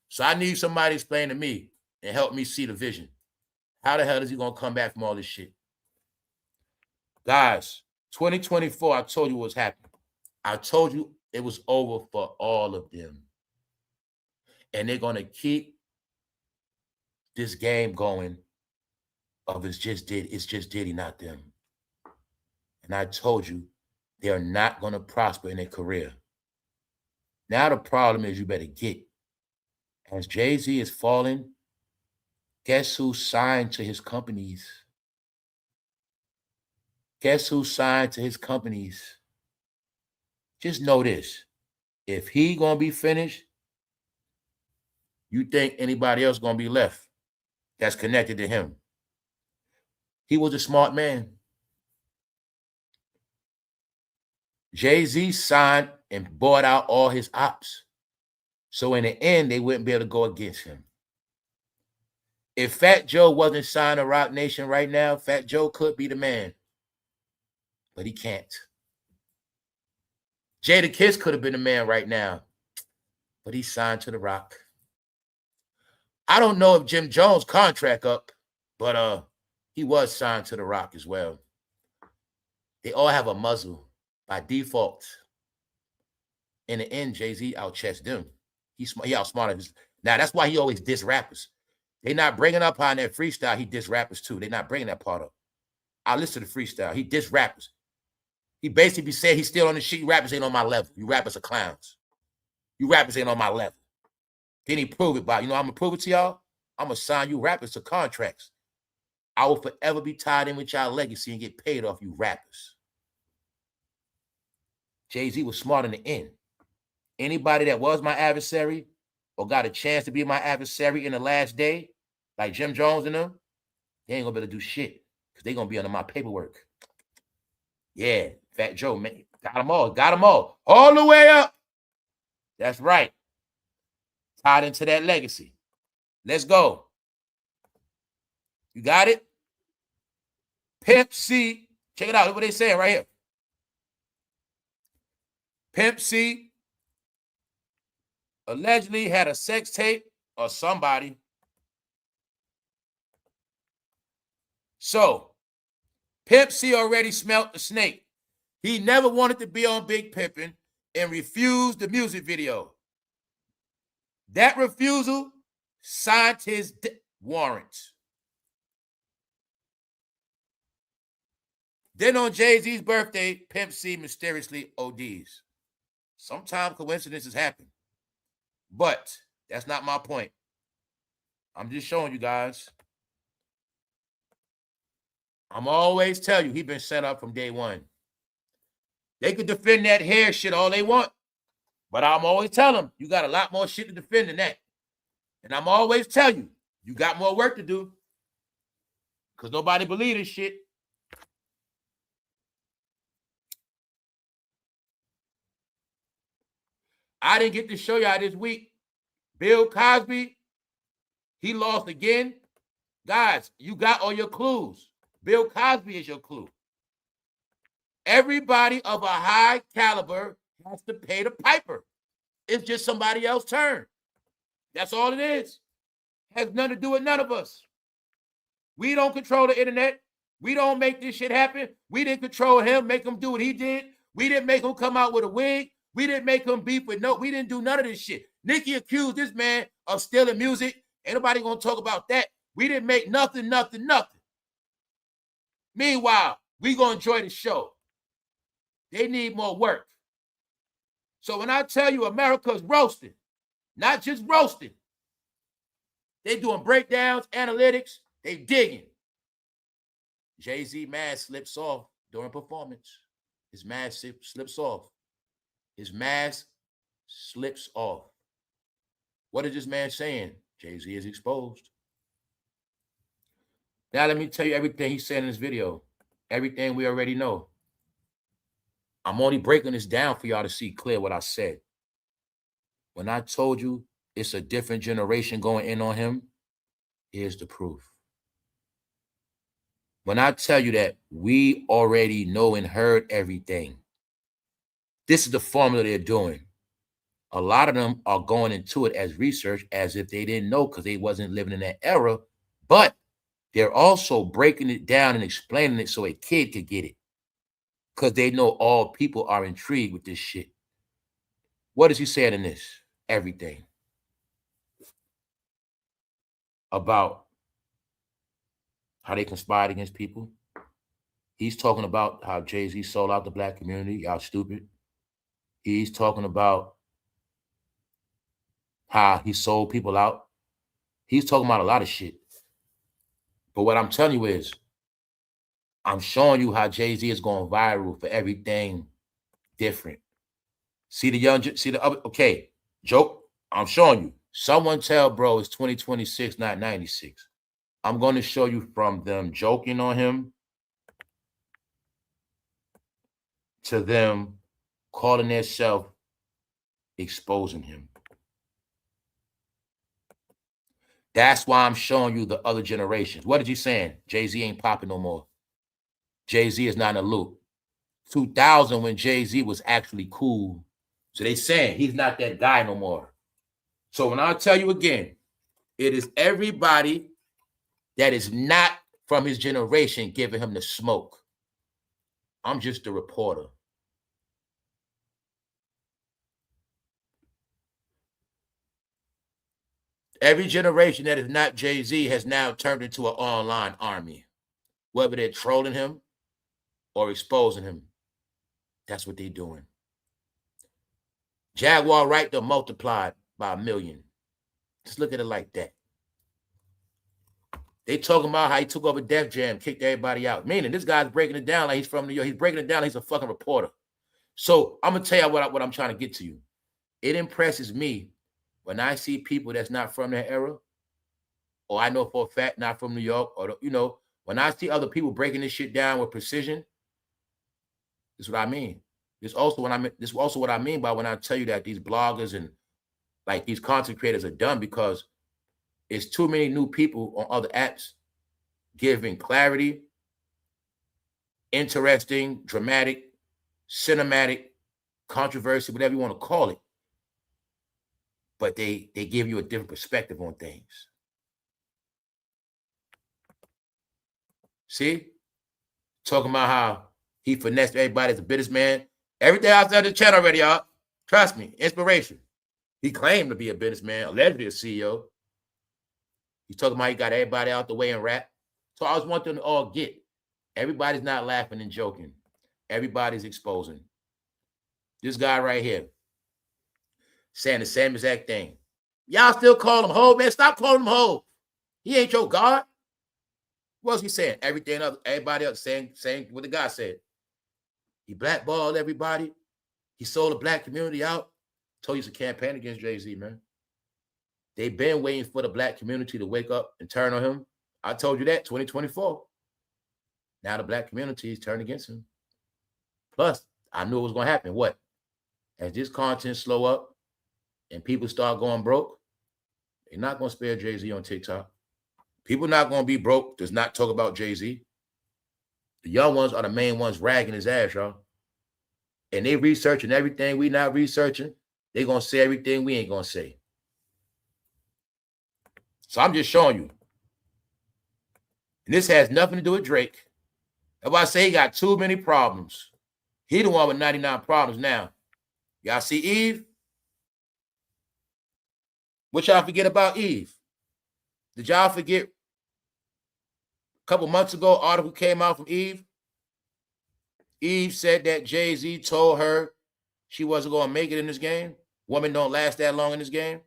So I need somebody to explain to me and help me see the vision. How the hell is he going to come back from all this shit? Guys, 2024, I told you what's happening. I told you it was over for all of them. And they're going to keep this game going of it's just Diddy, not them. And I told you they're not going to prosper in their career. Now the problem is you better get. As Jay-Z is falling, guess who signed to his companies? Guess who signed to his companies? Just know this. If he going to be finished, you think anybody else going to be left that's connected to him? He was a smart man. Jay-Z signed and bought out all his ops. So in the end, they wouldn't be able to go against him. If Fat Joe wasn't signed to Roc Nation right now, Fat Joe could be the man. But he can't. Jada Kiss could have been the man right now. But he signed to the Rock. I don't know if Jim Jones' contract up, but he was signed to The Rock as well. They all have a muzzle by default. In the end, Jay-Z outchessed them. He outsmarted his. Now, that's why he always diss rappers. They not bringing up on that freestyle. He diss rappers too. They not bringing that part up. I listen to the freestyle. He diss rappers. He basically said he's still on the shit. You rappers ain't on my level. You rappers are clowns. You rappers ain't on my level. Then he proved it by, I'm going to prove it to y'all. I'm going to sign you rappers to contracts. I will forever be tied in with y'all legacy and get paid off you rappers. Jay-Z was smart in the end. Anybody that was my adversary or got a chance to be my adversary in the last day, like Jim Jones and them, they ain't going to be able to do shit because they going to be under my paperwork. Yeah, Fat Joe, man, got them all the way up. That's right. Tied into that legacy. Let's go. You got it? Pimp C. Check it out. Look what they saying right here. Pimp C allegedly had a sex tape or somebody. So, Pimp C already smelt the snake. He never wanted to be on Big Pimpin' and refused the music video. That refusal signed his warrant. Then on Jay-Z's birthday, Pimp C mysteriously ODs. Sometimes coincidences happen. But that's not my point. I'm just showing you guys. I'm always tell you, he been set up from day one. They could defend that hair shit all they want. But I'm always telling them, you got a lot more shit to defend than that. And I'm always tell you, you got more work to do. Because nobody believe this shit. I didn't get to show y'all this week. Bill Cosby, he lost again. Guys, you got all your clues. Bill Cosby is your clue. Everybody of a high caliber has to pay the piper. It's just somebody else's turn. That's all it is. Has nothing to do with none of us. We don't control the internet. We don't make this shit happen. We didn't control him, make him do what he did. We didn't make him come out with a wig. We didn't make him beef with we didn't do none of this shit. Nicki accused this man of stealing music. Ain't nobody gonna talk about that. We didn't make nothing. Meanwhile, we gonna enjoy the show. They need more work. So when I tell you America's roasting, not just roasting, they doing breakdowns, analytics, they digging. Jay-Z mask slips off during performance. His mask slips off. His mask slips off. What is this man saying? Jay-Z is exposed. Now let me tell you everything he said in this video. Everything we already know. I'm only breaking this down for y'all to see clear what I said. When I told you it's a different generation going in on him, here's the proof. When I tell you that we already know and heard everything, this is the formula they're doing. A lot of them are going into it as research as if they didn't know because they wasn't living in that era, but they're also breaking it down and explaining it so a kid could get it because they know all people are intrigued with this shit. What is he saying in this? Everything. About how they conspired against people. He's talking about how Jay-Z sold out the black community. Y'all stupid. He's talking about how he sold people out. He's talking about a lot of shit. But what I'm telling you is, I'm showing you how Jay-Z is going viral for everything different. See the other, okay, joke, I'm showing you. Someone tell bro it's 2026, not 96. I'm going to show you from them joking on him to them calling themselves exposing him. That's why I'm showing you the other generations. What is he saying? Jay-Z ain't popping no more. Jay-Z is not in the loop. 2000 when Jay-Z was actually cool. So they saying he's not that guy no more. So when I tell you again, It is everybody that is not from his generation giving him the smoke. I'm just a reporter. Every generation that is not Jay-Z has now turned into an online army, whether they're trolling him or exposing him. That's what they're doing. Jaguar right there multiplied by 1 million. Just look at it like that. They talking about how he took over Def Jam, kicked everybody out. Meaning this guy's breaking it down like he's from New York. He's breaking it down like he's a fucking reporter. So I'm going to tell you what I'm trying to get to you. It impresses me when I see people that's not from that era, or I know for a fact not from New York, or, you know, when I see other people breaking this shit down with precision, this is what I mean. This is also what I mean by when I tell you that these bloggers and like these content creators are dumb, because it's too many new people on other apps giving clarity, interesting, dramatic, cinematic, controversy, whatever you want to call it. But they give you a different perspective on things. See? Talking about how he finessed everybody as a businessman. Everything I've said in the channel already, y'all. Trust me, inspiration. He claimed to be a businessman, allegedly a CEO. He's talking about he got everybody out the way and rap. So I was wanting to all get. Everybody's not laughing and joking. Everybody's exposing. This guy right here saying the same exact thing. Y'all still call him Ho, man. Stop calling him Ho. He ain't your God. What was he saying? Everything else, everybody else saying what the guy said. He blackballed everybody. He sold the black community out. Told you it's a campaign against Jay-Z, man. They've been waiting for the black community to wake up and turn on him. I told you that, 2024. Now the black community is turned against him. Plus, I knew it was going to happen. What? As this content slow up and people start going broke, they're not going to spare Jay-Z on TikTok. People not going to be broke does not talk about Jay-Z. The young ones are the main ones ragging his ass, y'all. And they researching everything we not researching. They going to say everything we ain't going to say. So I'm just showing you. And this has nothing to do with Drake. That's why I say he got too many problems. He the one with 99 problems now. Y'all see Eve? What y'all forget about Eve? Did y'all forget a couple months ago, article came out from Eve? Eve said that Jay-Z told her she wasn't going to make it in this game. Women don't last that long in this game.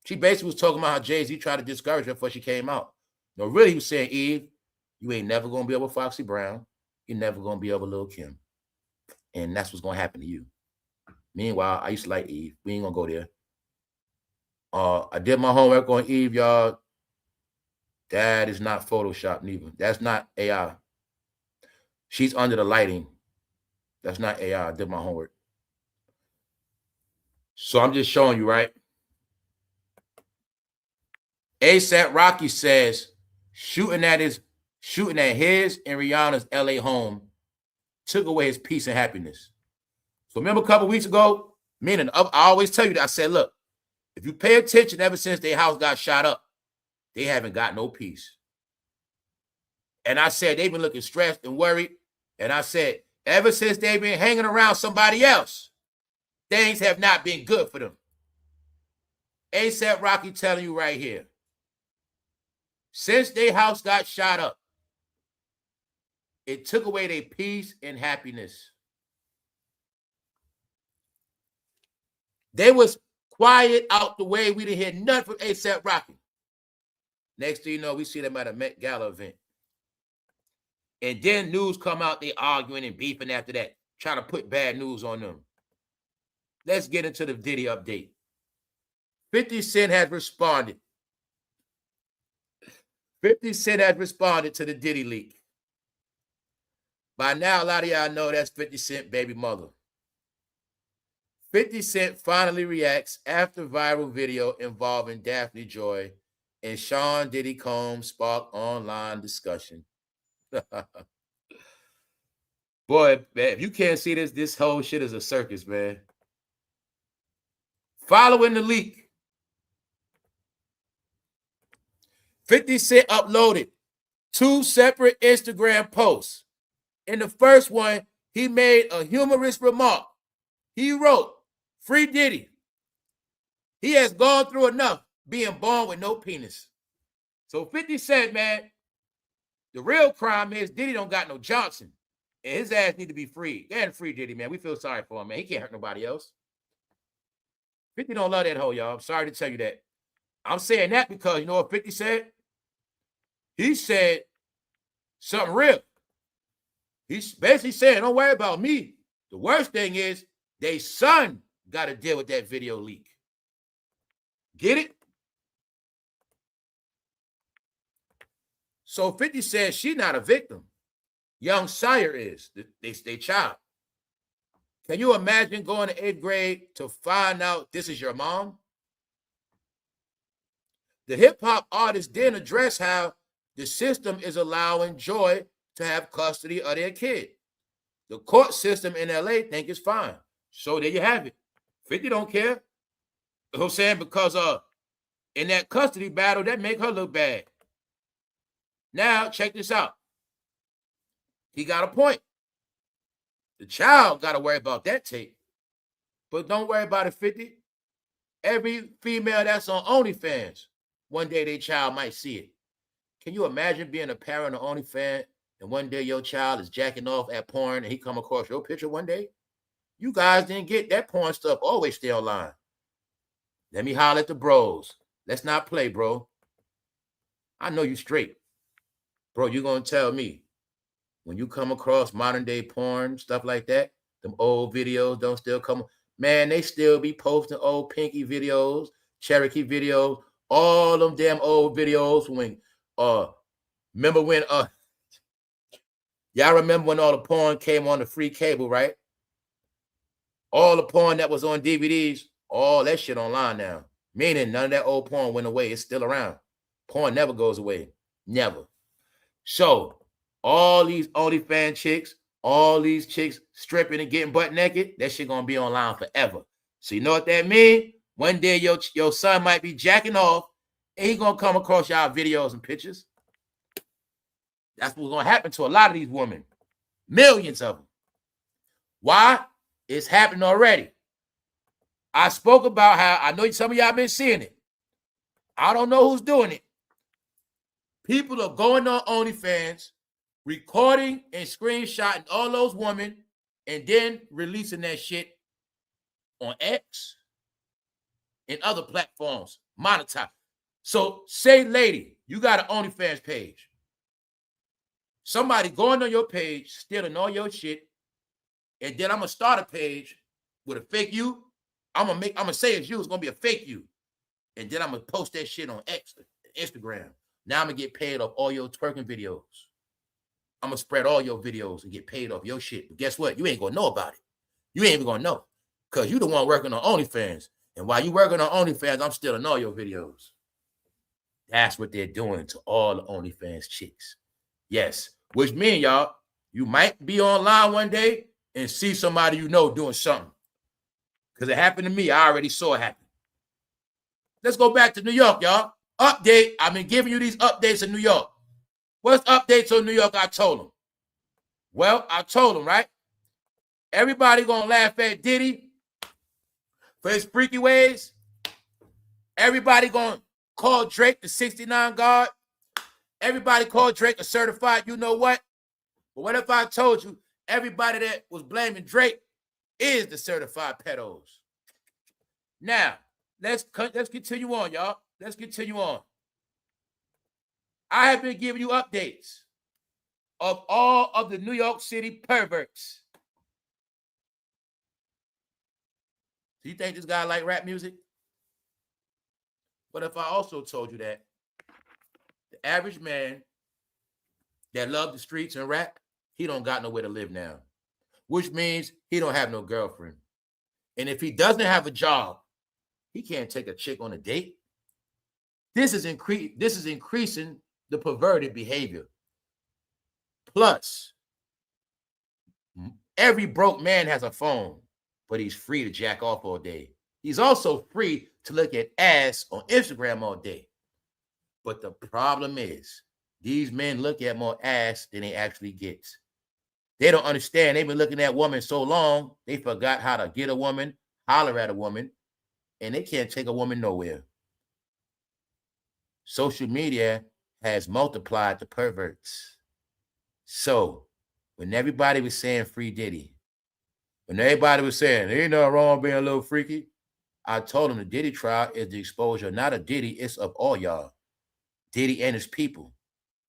She basically was talking about how Jay-Z tried to discourage her before she came out. No, really, he was saying, Eve, you ain't never going to be able Foxy Brown. You're never going to be able Lil' Kim. And that's what's going to happen to you. Meanwhile, I used to like Eve. We ain't going to go there. I did my homework on Eve, y'all. That is not Photoshop, neither. That's not AI. She's under the lighting. That's not AI. I did my homework. So I'm just showing you, right? ASAP Rocky says shooting at his and Rihanna's LA home took away his peace and happiness. So remember a couple weeks ago, I always tell you that. I said, look, if you pay attention, ever since their house got shot up, they haven't got no peace. And I said they've been looking stressed and worried. And I said, ever since they've been hanging around somebody else, things have not been good for them. ASAP Rocky telling you right here. Since their house got shot up, it took away their peace and happiness. They was quiet out the way. We didn't hear nothing from ASAP Rocky. Next thing you know, we see them at a Met Gala event. And then news come out, they arguing and beefing after that, trying to put bad news on them. Let's get into the Diddy update. 50 Cent has responded. 50 Cent has responded to the Diddy leak. By now, a lot of y'all know that's 50 Cent baby mother. 50 Cent finally reacts after viral video involving Daphne Joy and Sean Diddy Combs sparked online discussion. Boy, man, if you can't see this whole shit is a circus, man. Following the leak, 50 Cent uploaded 2 separate Instagram posts. In the first one, he made a humorous remark. He wrote, "Free Diddy. He has gone through enough being born with no penis." So 50 said, man, the real crime is Diddy don't got no Johnson. And his ass need to be free. Go ahead and free Diddy, man. We feel sorry for him, man. He can't hurt nobody else. 50 don't love that hoe, y'all. I'm sorry to tell you that. I'm saying that because you know what 50 said? He said something real. He's basically saying, don't worry about me. The worst thing is they son got to deal with that video leak. Get it? So 50 says she's not a victim. Young Sire is. They child. Can you imagine going to 8th grade to find out this is your mom? The hip-hop artist didn't address how the system is allowing Joy to have custody of their kid. The court system in LA think it's fine. So there you have it. 50 don't care. You know what I'm saying? Because in that custody battle, that make her look bad. Now, check this out. He got a point. The child got to worry about that tape. But don't worry about it, 50. Every female that's on OnlyFans, one day their child might see it. Can you imagine being a parent on OnlyFans and one day your child is jacking off at porn and he come across your picture one day? You guys didn't get that porn stuff. Always stay online. Let me holler at the bros. Let's not play, bro. I know you straight. Bro, you going to tell me when you come across modern day porn, stuff like that, them old videos don't still come. Man, they still be posting old Pinky videos, Cherokee videos, all them damn old videos when, remember when, y'all remember when all the porn came on the free cable, right? All the porn that was on DVDs, all that shit online now. Meaning none of that old porn went away. It's still around. Porn never goes away. Never. So all these OnlyFans chicks, all these chicks stripping and getting butt naked, that shit gonna be online forever. So you know what that means? One day your son might be jacking off and he gonna come across y'all videos and pictures. That's what's gonna happen to a lot of these women. Millions of them. Why? It's happening already. I spoke about how I know some of y'all been seeing it. I don't know who's doing it. People are going on OnlyFans, recording and screenshotting all those women, and then releasing that shit on X and other platforms, monetize. So say, lady, you got an OnlyFans page. Somebody going on your page, stealing all your shit, and then I'm gonna start a page with a fake you. I'm gonna say it's you. It's gonna be a fake you, and then I'm gonna post that shit on X, Instagram. Now I'm gonna get paid off all your twerking videos. I'm gonna spread all your videos and get paid off your shit. But guess what? You ain't gonna know about it. You ain't even gonna know because you the one working on OnlyFans. And while you working on OnlyFans, I'm stealing all your videos. That's what they're doing to all the OnlyFans chicks. Yes, which means y'all, you might be online one day and see somebody you know doing something. Because it happened to me. I already saw it happen. Let's go back to New York, y'all. Update. I've been giving you these updates in New York. What's updates on New York? I told them. Well, I told them, right? Everybody gonna laugh at Diddy for his freaky ways. Everybody gonna call Drake the 69 guard. Everybody call Drake a certified you know what? But what if I told you everybody that was blaming Drake is the certified pedos? Now, let's continue on, y'all. Let's continue on. I have been giving you updates of all of the New York City perverts. Do you think this guy like rap music? But if I also told you that the average man that loves the streets and rap, he don't got nowhere to live now, which means he don't have no girlfriend. And if he doesn't have a job, he can't take a chick on a date. This is increasing the perverted behavior. Plus, every broke man has a phone, but he's free to jack off all day. He's also free to look at ass on Instagram all day. But the problem is, these men look at more ass than they actually get. They don't understand. They've been looking at women so long, they forgot how to get a woman, holler at a woman, and they can't take a woman nowhere. Social media has multiplied the perverts. So when everybody was saying free Diddy, when everybody was saying, ain't nothing wrong being a little freaky, I told them the Diddy trial is the exposure, not of Diddy, it's of all y'all. Diddy and his people.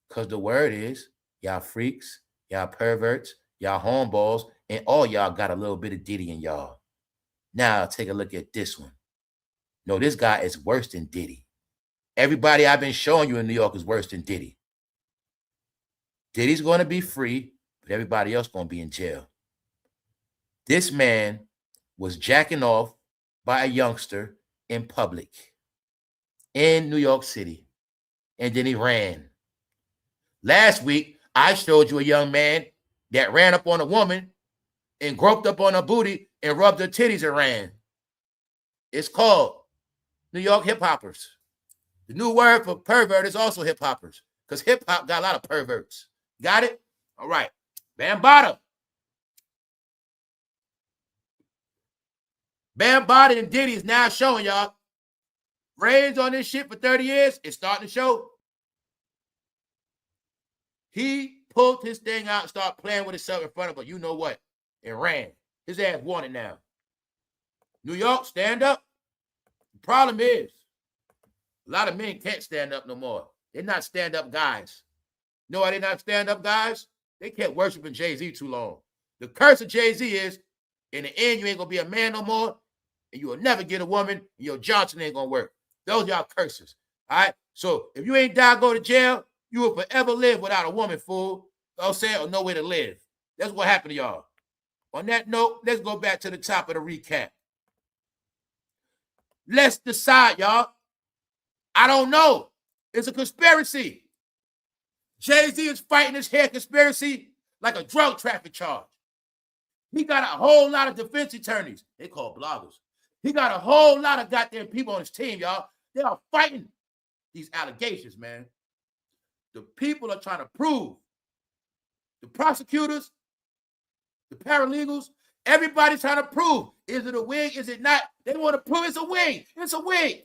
Because the word is, y'all freaks, y'all perverts, y'all hornballs, and all y'all got a little bit of Diddy in y'all. Now take a look at this one. No, this guy is worse than Diddy. Everybody I've been showing you in New York is worse than Diddy. Diddy's going to be free, but everybody else going to be in jail. This man was jacking off by a youngster in public in New York City, and then he ran. Last week, I showed you a young man that ran up on a woman and groped up on her booty and rubbed her titties and ran. It's called New York hip-hoppers. The new word for pervert is also hip-hoppers, because hip-hop got a lot of perverts. Got it? All right. Bambaataa. Bambaataa and Diddy is now showing y'all. Reigns on this shit for 30 years. It's starting to show. He pulled his thing out and started playing with himself in front of her. You know what? And ran. His ass wanted now. New York, stand up. The problem is, a lot of men can't stand up no more. They're not stand-up guys. You know why they're not stand-up guys? They kept worshiping Jay-Z too long. The curse of Jay-Z is, in the end, you ain't going to be a man no more, and you will never get a woman, and your Johnson ain't going to work. Those are y'all curses. All right? So if you ain't die, go to jail, you will forever live without a woman, fool. You know what I'm saying? Or nowhere to live. That's what happened to y'all. On that note, let's go back to the top of the recap. Let's decide, y'all. I don't know. It's a conspiracy. Jay-Z is fighting this hair conspiracy like a drug traffic charge. He got a whole lot of defense attorneys. They call bloggers. He got a whole lot of goddamn people on his team, y'all. They are fighting these allegations, man. The people are trying to prove. The prosecutors, the paralegals, everybody's trying to prove. Is it a wig? Is it not? They want to prove it's a wig. It's a wig.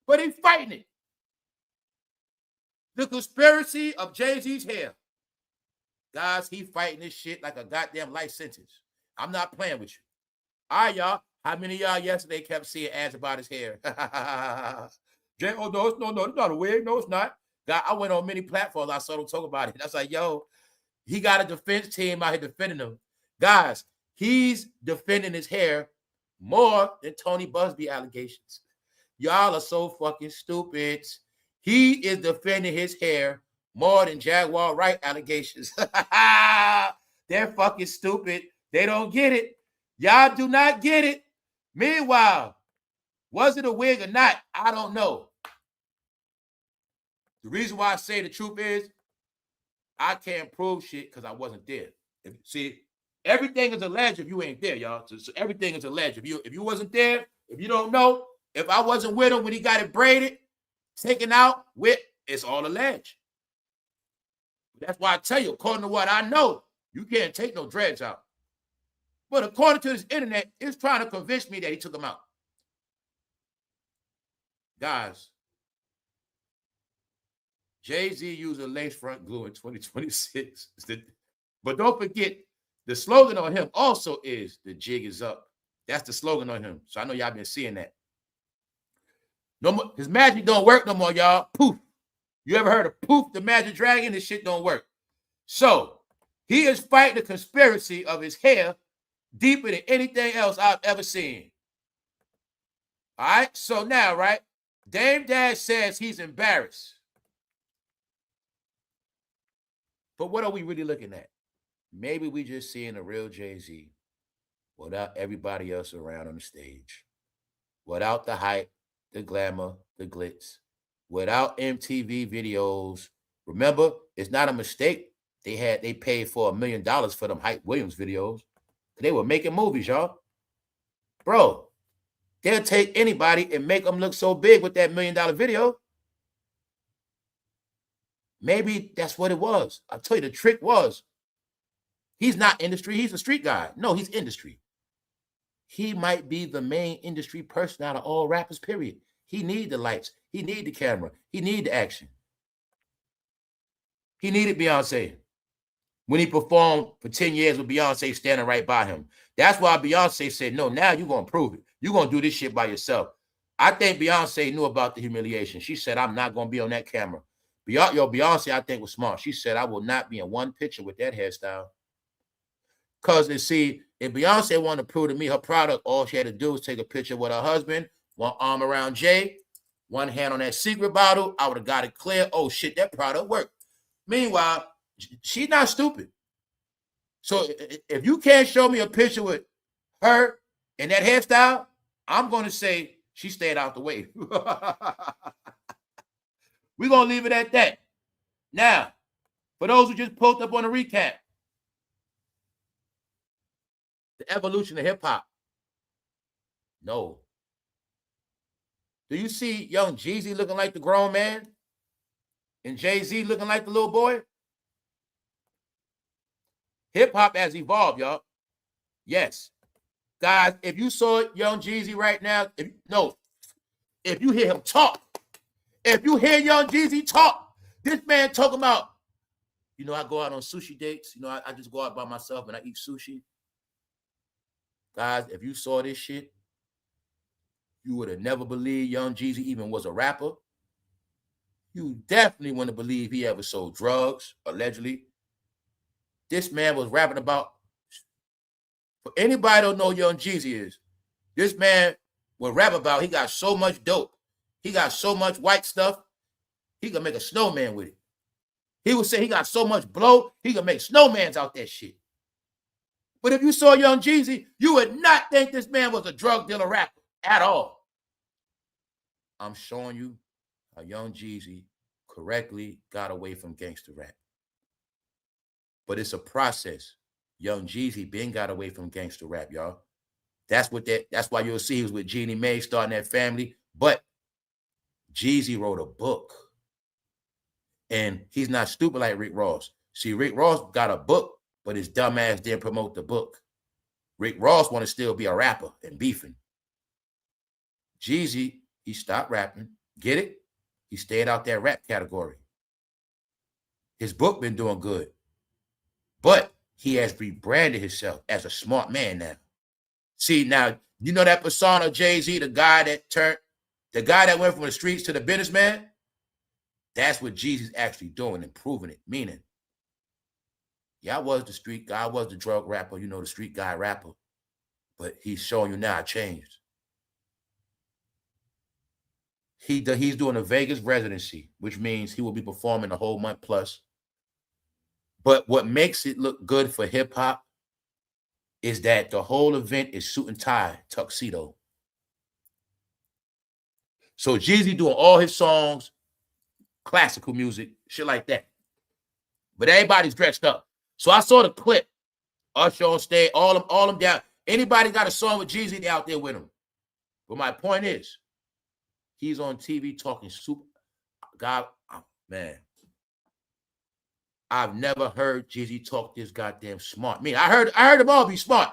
But they fighting it. The conspiracy of Jay-Z's hair. Guys, he fighting this shit like a goddamn life sentence. I'm not playing with you. All right, y'all. How many of y'all yesterday kept seeing ads about his hair? Jay, oh, no, it's not a wig. No, it's not. God, I went on many platforms. I saw them talk about it. I was like, yo, he got a defense team out here defending him. Guys, he's defending his hair more than Tony Busby allegations. Y'all are so fucking stupid. He is defending his hair more than Jaguar Wright allegations. They're fucking stupid. They don't get it. Y'all do not get it. Meanwhile, was it a wig or not? I don't know. The reason why I say the truth is I can't prove shit because I wasn't there. See, everything is alleged if you ain't there, y'all. So everything is alleged. If you wasn't there, if you don't know, if I wasn't with him when he got it braided, taken out, it's all alleged. That's why I tell you, according to what I know, you can't take no dreads out. But according to this internet, it's trying to convince me that he took them out. Guys, Jay-Z used a lace front glue in 2026. But don't forget, the slogan on him also is, the jig is up. That's the slogan on him. So I know y'all been seeing that. No more, his magic don't work no more, y'all. Poof. You ever heard of poof, the magic dragon? This shit don't work. So he is fighting the conspiracy of his hair deeper than anything else I've ever seen. All right? So now, right, damedash says he's embarrassed. But what are we really looking at? Maybe we just seeing a real Jay-Z without everybody else around on the stage, without the hype, the glamour, the glitz, without MTV videos. Remember, it's not a mistake. They paid for $1 million for them Hype Williams videos. They were making movies, y'all. Bro, they'll take anybody and make them look so big with that $1 million video. Maybe that's what it was. I'll tell you, the trick was, he's not industry. He's a street guy. No, he's industry. He might be the main industry person out of all rappers, period. He need the lights. He need the camera. He need the action. He needed Beyonce when he performed for 10 years with Beyonce standing right by him. That's why Beyonce said, no, now you're going to prove it. You're going to do this shit by yourself. I think Beyonce knew about the humiliation. She said, I'm not going to be on that camera. Beyonce, I think, was smart. She said, I will not be in one picture with that hairstyle. Because, you see, if Beyonce wanted to prove to me her product, all she had to do was take a picture with her husband, one arm around Jay, one hand on that secret bottle. I would have got it clear. Oh, shit, that product worked. Meanwhile, she's not stupid. So if you can't show me a picture with her and that hairstyle, I'm going to say she stayed out the way. We're going to leave it at that. Now, for those who just pulled up on the recap, the evolution of hip-hop. No. Do you see young Jeezy looking like the grown man? And Jay-Z looking like the little boy? Hip-hop has evolved, y'all. Yes. Guys, if you saw young Jeezy right now, if you hear him talk, if you hear young Jeezy talk, this man talking about, I go out on sushi dates. I just go out by myself and I eat sushi. Guys, if you saw this shit, you would have never believed young Jeezy even was a rapper. You definitely wouldn't believe he ever sold drugs, allegedly. This man was rapping about, for anybody don't know young Jeezy is, this man would rap about, he got so much dope. He got so much white stuff, he could make a snowman with it. He would say he got so much blow, he could make snowmans out that shit. But if you saw young Jeezy, you would not think this man was a drug dealer rapper at all. I'm showing you how young Jeezy correctly got away from gangster rap. But it's a process. Young Jeezy been got away from gangster rap, y'all. That's why you'll see he was with Jeannie Mae starting that family. But Jeezy wrote a book. And he's not stupid like Rick Ross. See, Rick Ross got a book, but his dumb ass didn't promote the book. Rick Ross want to still be a rapper and beefing. Jeezy, he stopped rapping. Get it? He stayed out that rap category. His book been doing good. But he has rebranded himself as a smart man now. See, now, you know that persona, Jay-Z, the guy that went from the streets to the businessman? That's what Jeezy's actually doing, improving it. Meaning, yeah, I was the street guy, I was the drug rapper, the street guy rapper. But he's showing you now I changed. He's doing a Vegas residency, which means he will be performing a whole month plus. But what makes it look good for hip-hop is that the whole event is suit and tie, tuxedo. So Jeezy doing all his songs, classical music, shit like that. But everybody's dressed up. So I saw the clip. Usher on stage, all them down. Anybody got a song with Jeezy, they out there with him. But my point is, he's on TV talking super. God, man. I've never heard Jeezy talk this goddamn smart. I heard them all be smart.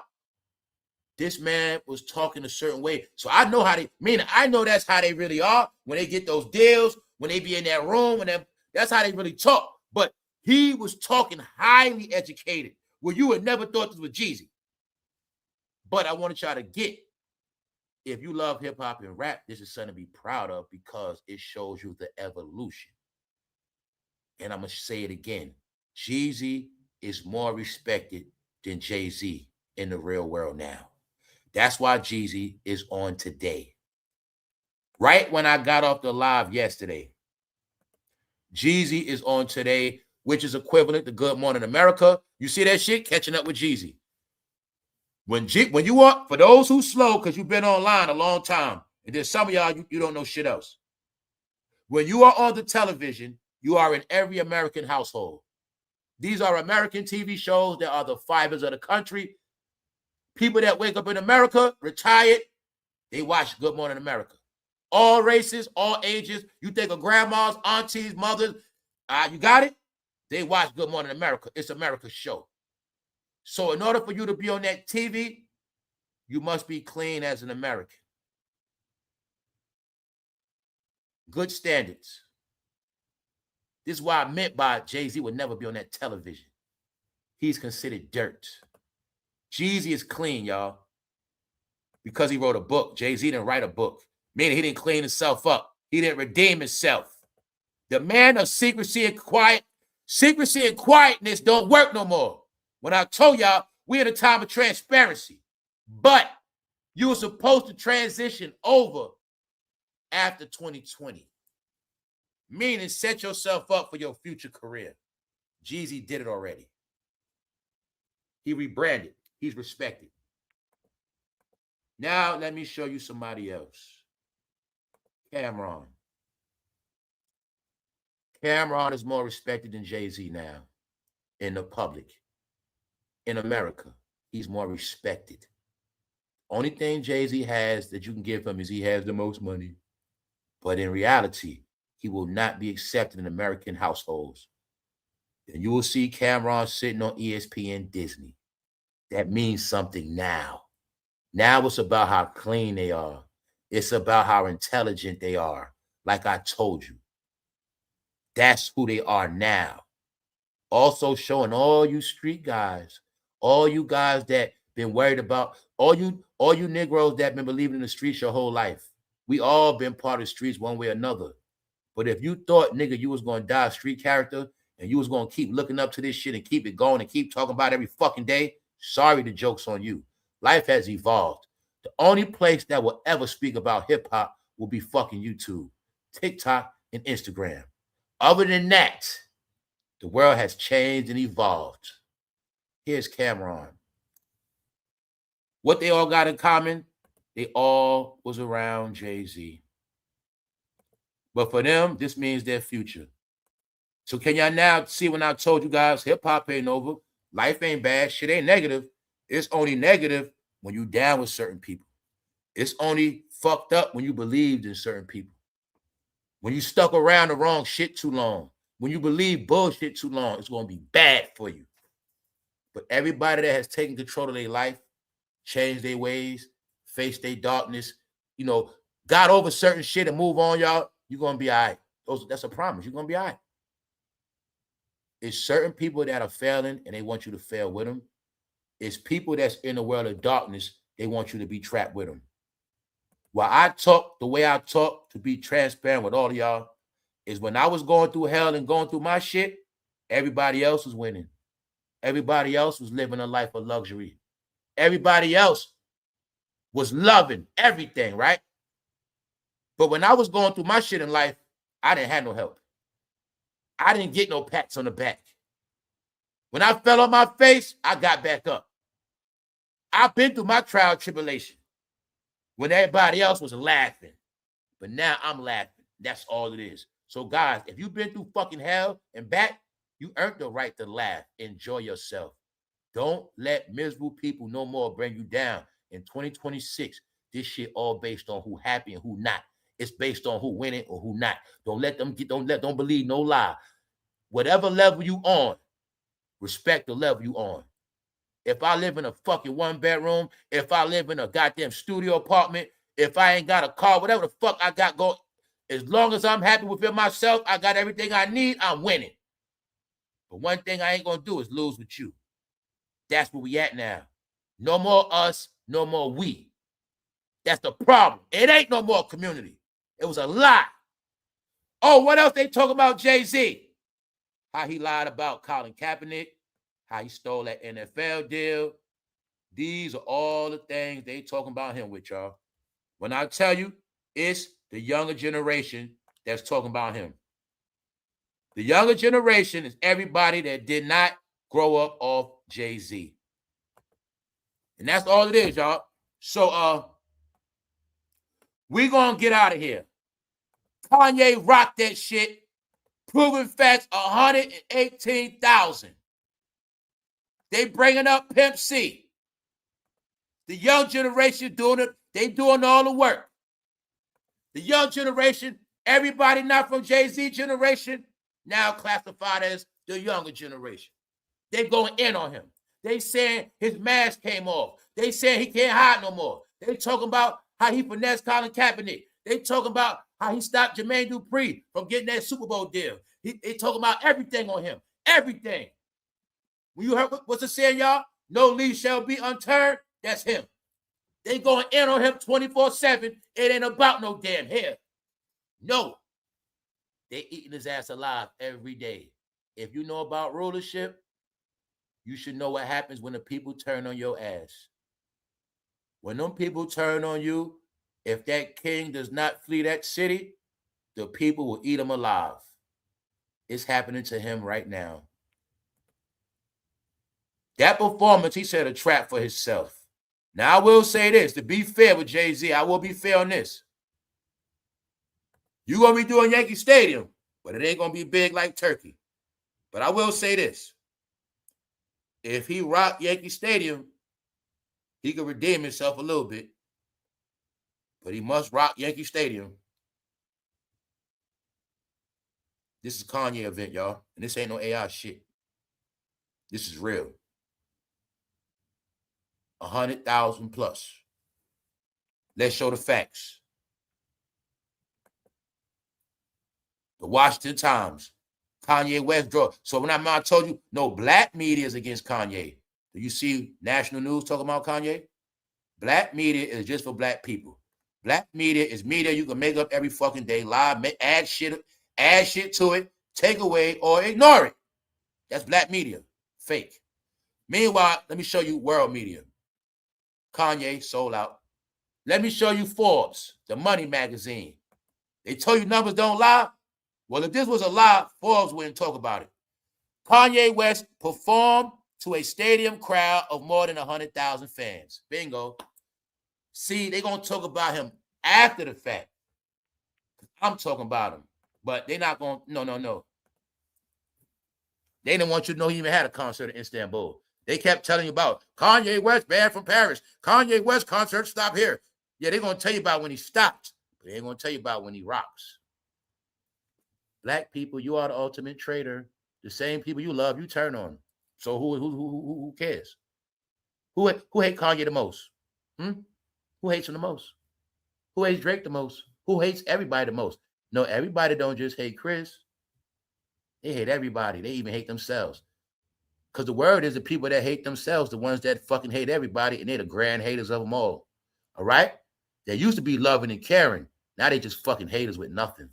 This man was talking a certain way. So I know I know that's how they really are when they get those deals, when they be in that room, that's how they really talk. But he was talking highly educated, where you would never thought this was Jeezy. But I wanted y'all to get, if you love hip-hop and rap, this is something to be proud of because it shows you the evolution. And I'm going to say it again. Jeezy is more respected than Jay-Z in the real world now. That's why Jeezy is on today. Right when I got off the live yesterday, Jeezy is on today, which is equivalent to Good Morning America. You see that shit? Catching up with Jeezy. When you are, for those who slow, because you've been online a long time, and there's some of y'all, you don't know shit else. When you are on the television, you are in every American household. These are American TV shows that are the fibers of the country. People that wake up in America, retired, they watch Good Morning America. All races, all ages. You think of grandmas, aunties, mothers. You got it? They watch Good Morning America. It's America's show. So in order for you to be on that TV, you must be clean as an American. Good standards. This is why I meant by Jay-Z would never be on that television. He's considered dirt. Jeezy is clean, y'all, because he wrote a book. Jay-Z didn't write a book, meaning he didn't clean himself up. He didn't redeem himself. The man of secrecy and quietness don't work no more. When I told y'all, we're in a time of transparency, but you were supposed to transition over after 2020, meaning set yourself up for your future career. Jeezy did it already. He rebranded. He's respected. Now, let me show you somebody else. Cameron. Cameron is more respected than Jay-Z now in the public. In America, he's more respected. Only thing Jay-Z has that you can give him is he has the most money. But in reality, he will not be accepted in American households. And you will see Cameron sitting on ESPN Disney. That means something now. Now it's about how clean they are. It's about how intelligent they are. Like I told you. That's who they are now. Also showing all you street guys, all you guys that been worried about, all you Negroes that been believing in the streets your whole life. We all been part of the streets one way or another. But if you thought, nigga, you was going to die a street character and you was going to keep looking up to this shit and keep it going and keep talking about it every fucking day, sorry, the joke's on you. Life has evolved. The only place that will ever speak about hip-hop will be fucking YouTube, TikTok, and Instagram. Other than that, the world has changed and evolved. Here's Cameron. What they all got in common, they all was around Jay-Z. But for them, this means their future. So can y'all now see when I told you guys hip-hop ain't over, life ain't bad, shit ain't negative. It's only negative when you down with certain people. It's only fucked up when you believed in certain people. When you stuck around the wrong shit too long. When you believe bullshit too long, it's going to be bad for you. But everybody that has taken control of their life, changed their ways, faced their darkness, got over certain shit and move on, y'all, you're going to be all right. That's a promise. You're going to be all right. It's certain people that are failing and they want you to fail with them. It's people that's in the world of darkness, they want you to be trapped with them. While I talk the way I talk, to be transparent with all of y'all, is when I was going through hell and going through my shit, everybody else was winning. Everybody else was living a life of luxury. Everybody else was loving everything, right? But when I was going through my shit in life, I didn't have no help. I didn't get no pats on the back. When I fell on my face, I got back up. I've been through my trial and tribulation when everybody else was laughing. But now I'm laughing. That's all it is. So guys, if you've been through fucking hell and back, you earned the right to laugh. Enjoy yourself. Don't let miserable people no more bring you down. In 2026, this shit all based on who happy and who not. It's based on who winning or who not. Don't believe no lie. Whatever level you on, respect the level you on. If I live in a fucking one bedroom, if I live in a goddamn studio apartment, if I ain't got a car, whatever the fuck I got going, as long as I'm happy within myself, I got everything I need, I'm winning. But one thing I ain't gonna do is lose with you. That's where we at now. No more us, no more we. That's the problem. It ain't no more community. It was a lie. Oh, what else they talk about Jay-Z? How he lied about Colin Kaepernick, how he stole that NFL deal. These are all the things they talking about him with, y'all. When I tell you, it's the younger generation that's talking about him. The younger generation is everybody that did not grow up off Jay-Z. And that's all it is, y'all. So we gonna get out of here. Kanye rocked that shit. Proven facts, 118,000. They bringing up Pimp C. The young generation doing it. They doing all the work. The young generation, everybody not from Jay-Z generation, now classified as the younger generation. They going in on him. They saying his mask came off. They saying he can't hide no more. They talking about how he finessed Colin Kaepernick. They talking about how he stopped Jermaine Dupri from getting that Super Bowl deal. They talking about everything on him. Everything. When you heard what's it saying, y'all? No leaf shall be unturned. That's him. They going in on him 24/7. It ain't about no damn hair. No. They eating his ass alive every day. If you know about rulership, you should know what happens when the people turn on your ass. When them people turn on you, if that king does not flee that city, the people will eat him alive. It's happening to him right now. That performance, he set a trap for himself. Now, I will say this, to be fair with Jay-Z, I will be fair on this. You're going to be doing Yankee Stadium, but it ain't going to be big like Turkey. But I will say this. If he rocked Yankee Stadium, he could redeem himself a little bit. But he must rock Yankee Stadium. This is a Kanye event, y'all. And this ain't no AI shit. This is real. 100,000 plus. Let's show the facts. The Washington Times. Kanye West drove. So when I told you, no black media is against Kanye. Do you see national news talking about Kanye? Black media is just for black people. Black media is media you can make up every fucking day, lie, add shit to it, take away, or ignore it. That's black media. Fake. Meanwhile, let me show you world media. Kanye sold out. Let me show you Forbes, the money magazine. They tell you numbers don't lie. Well, if this was a lie, Forbes wouldn't talk about it. Kanye West performed to a stadium crowd of more than 100,000 fans. Bingo. See, they're going to talk about him after the fact. I'm talking about him. But they're not going to, no. They didn't want you to know he even had a concert in Istanbul. They kept telling you about Kanye West banned from Paris. Kanye West concert stop here. Yeah, they're going to tell you about when he stopped. But they ain't going to tell you about when he rocks. Black people, you are the ultimate traitor. The same people you love, you turn on. So who cares? Who hates Kanye the most? Who hates him the most? Who hates Drake the most? Who hates everybody the most? No, everybody don't just hate Chris. They hate everybody. They even hate themselves. Because the word is the people that hate themselves, the ones that fucking hate everybody, and they're the grand haters of them all. All right? They used to be loving and caring. Now they just fucking haters with nothing.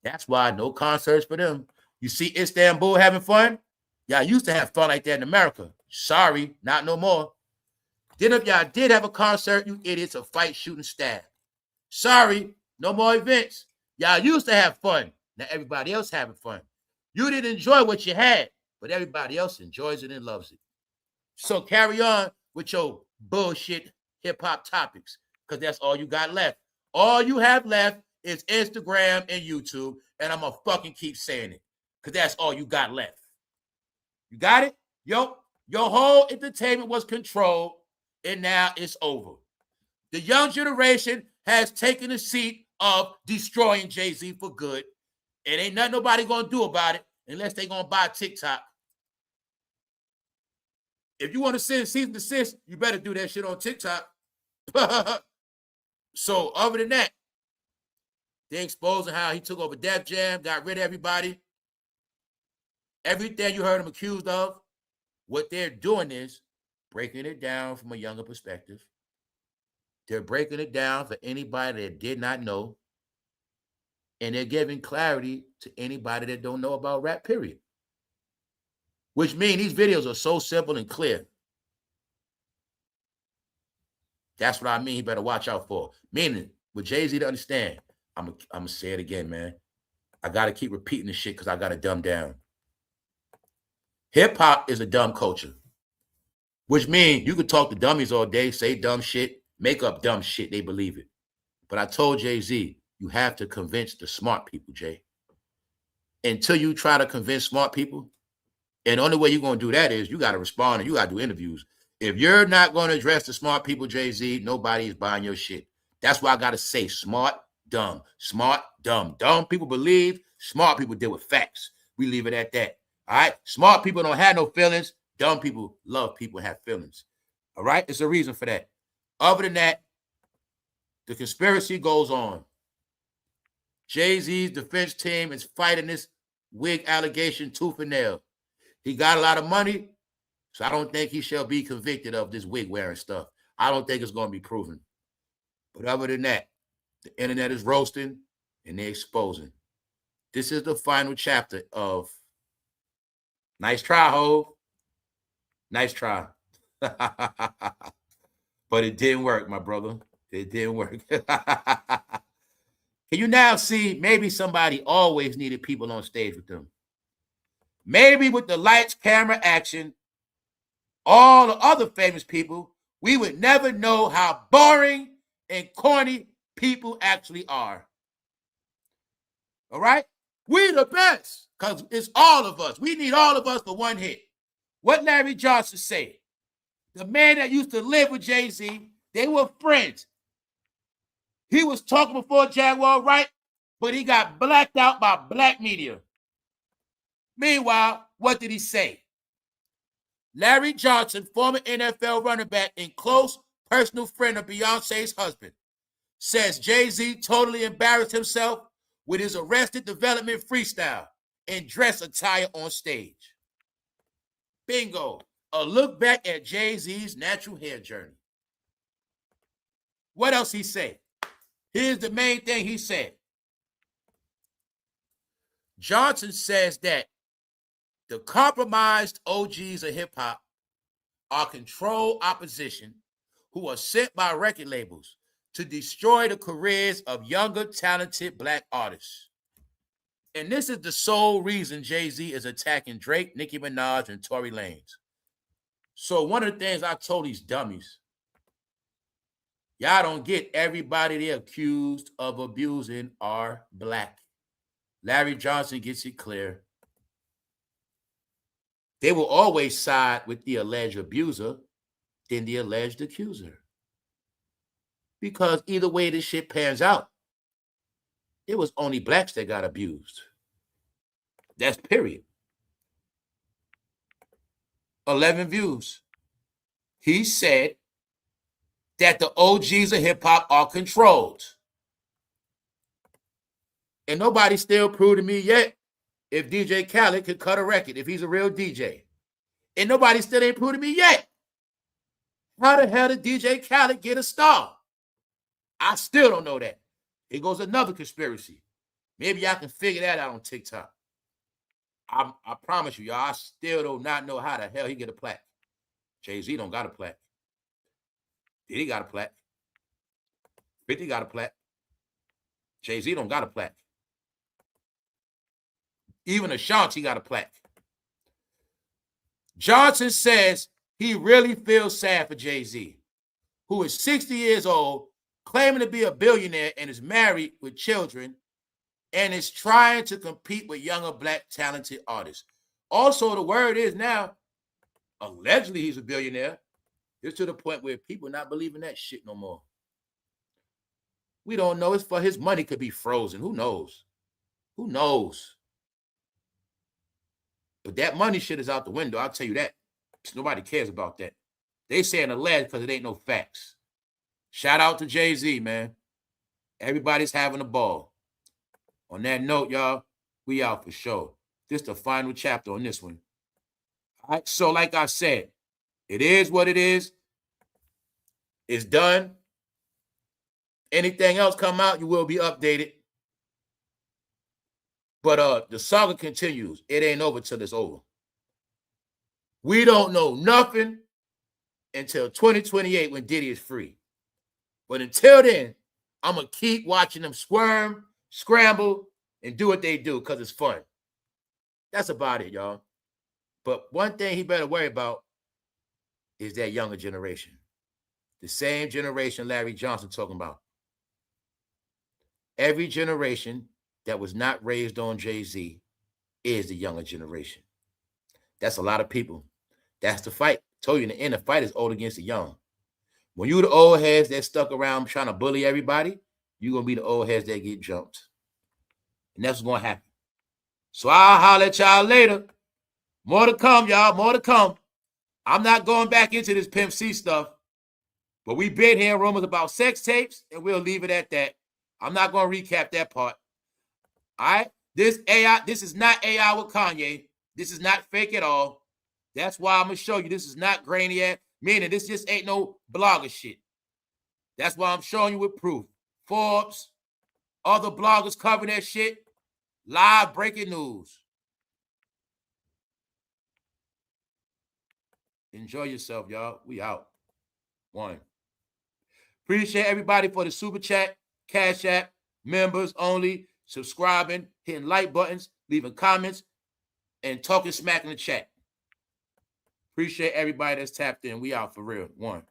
That's why no concerts for them. You see Istanbul having fun? Y'all used to have fun like that in America. Sorry, not no more. Then if y'all did have a concert, you idiots, a fight, shooting, stab. Sorry, no more events. Y'all used to have fun. Now everybody else having fun. You didn't enjoy what you had, but everybody else enjoys it and loves it. So carry on with your bullshit hip-hop topics, because that's all you got left. All you have left is Instagram and YouTube, and I'm going to fucking keep saying it, because that's all you got left. You got it? Your whole entertainment was controlled, and now it's over. The young generation has taken the seat of destroying Jay-Z for good, and ain't nothing nobody going to do about it unless they going to buy TikTok. If you want to send cease and desist, you better do that shit on TikTok. So other than that, they exposing how he took over Def Jam, got rid of everybody. Everything you heard him accused of, what they're doing is breaking it down from a younger perspective. They're breaking it down for anybody that did not know. And they're giving clarity to anybody that don't know about rap, period. Which means these videos are so simple and clear. That's what I mean. You better watch out for. Meaning, with Jay-Z to understand, I'm going to say it again, man. I got to keep repeating this shit because I got to dumb down. Hip-hop is a dumb culture. Which means you could talk to dummies all day, say dumb shit, make up dumb shit. They believe it. But I told Jay-Z, you have to convince the smart people, Jay. Until you try to convince smart people, and the only way you're going to do that is you got to respond and you got to do interviews. If you're not going to address the smart people, Jay-Z, nobody is buying your shit. That's why I got to say smart, dumb. Smart, dumb. Dumb people believe, smart people deal with facts. We leave it at that. All right. Smart people don't have no feelings. Dumb people love people and have feelings. All right. It's a reason for that. Other than that, the conspiracy goes on. Jay-Z's defense team is fighting this wig allegation tooth and nail. He got a lot of money, so I don't think he shall be convicted of this wig wearing stuff. I don't think it's going to be proven. But other than that, the internet is roasting and they're exposing. This is the final chapter of nice try, Hov. Nice try. But it didn't work, my brother. It didn't work. Can you now see maybe somebody always needed people on stage with them? Maybe with the lights, camera, action, all the other famous people, we would never know how boring and corny people actually are. All right? We the best because it's all of us. We need all of us for one hit. What Larry Johnson said, the man that used to live with Jay-Z, they were friends. He was talking before Jaguar, right? But he got blacked out by black media. Meanwhile, what did he say? Larry Johnson, former NFL running back and close personal friend of Beyonce's husband, says Jay-Z totally embarrassed himself with his Arrested Development freestyle and dress attire on stage. Bingo. A look back at Jay-Z's natural hair journey. What else he said? Here's the main thing he said. Johnson says that the compromised OGs of hip-hop are controlled opposition who are sent by record labels to destroy the careers of younger, talented black artists. And this is the sole reason Jay-Z is attacking Drake, Nicki Minaj, and Tory Lanez. So one of the things I told these dummies, y'all don't get everybody they accused of abusing are black. Larry Johnson gets it clear. They will always side with the alleged abuser than the alleged accuser. Because either way this shit pans out, it was only blacks that got abused. That's period. 11 views. He said that the OGs of hip-hop are controlled. And nobody still proved to me yet if DJ Khaled could cut a record, if he's a real DJ. And nobody still ain't proved to me yet. How the hell did DJ Khaled get a star? I still don't know that. Here goes another conspiracy. Maybe I can figure that out on TikTok. I promise you, y'all, I still do not know how the hell he get a plaque. Jay-Z don't got a plaque. Diddy got a plaque. 50 got a plaque. Jay-Z don't got a plaque. Even Ashanti got a plaque. Johnson says he really feels sad for Jay-Z, who is 60 years old, claiming to be a billionaire and is married with children, and is trying to compete with younger black talented artists. Also, the word is now, allegedly he's a billionaire. It's to the point where people not believing that shit no more. We don't know. It's for his money could be frozen. Who knows? Who knows? But that money shit is out the window. I'll tell you that. Nobody cares about that. They saying alleged because it ain't no facts. Shout out to Jay-Z, man. Everybody's having a ball. On that note, y'all, we out for sure. This is the final chapter on this one. All right, so like I said, it is what it is. It's done. Anything else come out, you will be updated. But the saga continues. It ain't over till it's over. We don't know nothing until 2028 when Diddy is free. But until then, I'm going to keep watching them squirm, scramble, and do what they do because it's fun. That's about it, y'all. But one thing he better worry about is that younger generation. The same generation Larry Johnson talking about. Every generation that was not raised on Jay-Z is the younger generation. That's a lot of people. That's the fight. I told you in the end, the fight is old against the young. When you the old heads that stuck around trying to bully everybody, you're going to be the old heads that get jumped. And that's what's going to happen. So I'll holler at y'all later. More to come, y'all. More to come. I'm not going back into this Pimp C stuff. But we been hearing rumors about sex tapes, and we'll leave it at that. I'm not going to recap that part. All right? This is not AI with Kanye. This is not fake at all. That's why I'm going to show you this is not grainy at, meaning this just ain't no blogger shit. That's why I'm showing you with proof. Forbes, other bloggers covering that shit. Live breaking news. Enjoy yourself, y'all. We out. One. Appreciate everybody for the super chat, Cash App, members only, subscribing, hitting like buttons, leaving comments, and talking smack in the chat. Appreciate everybody that's tapped in. We out for real. One.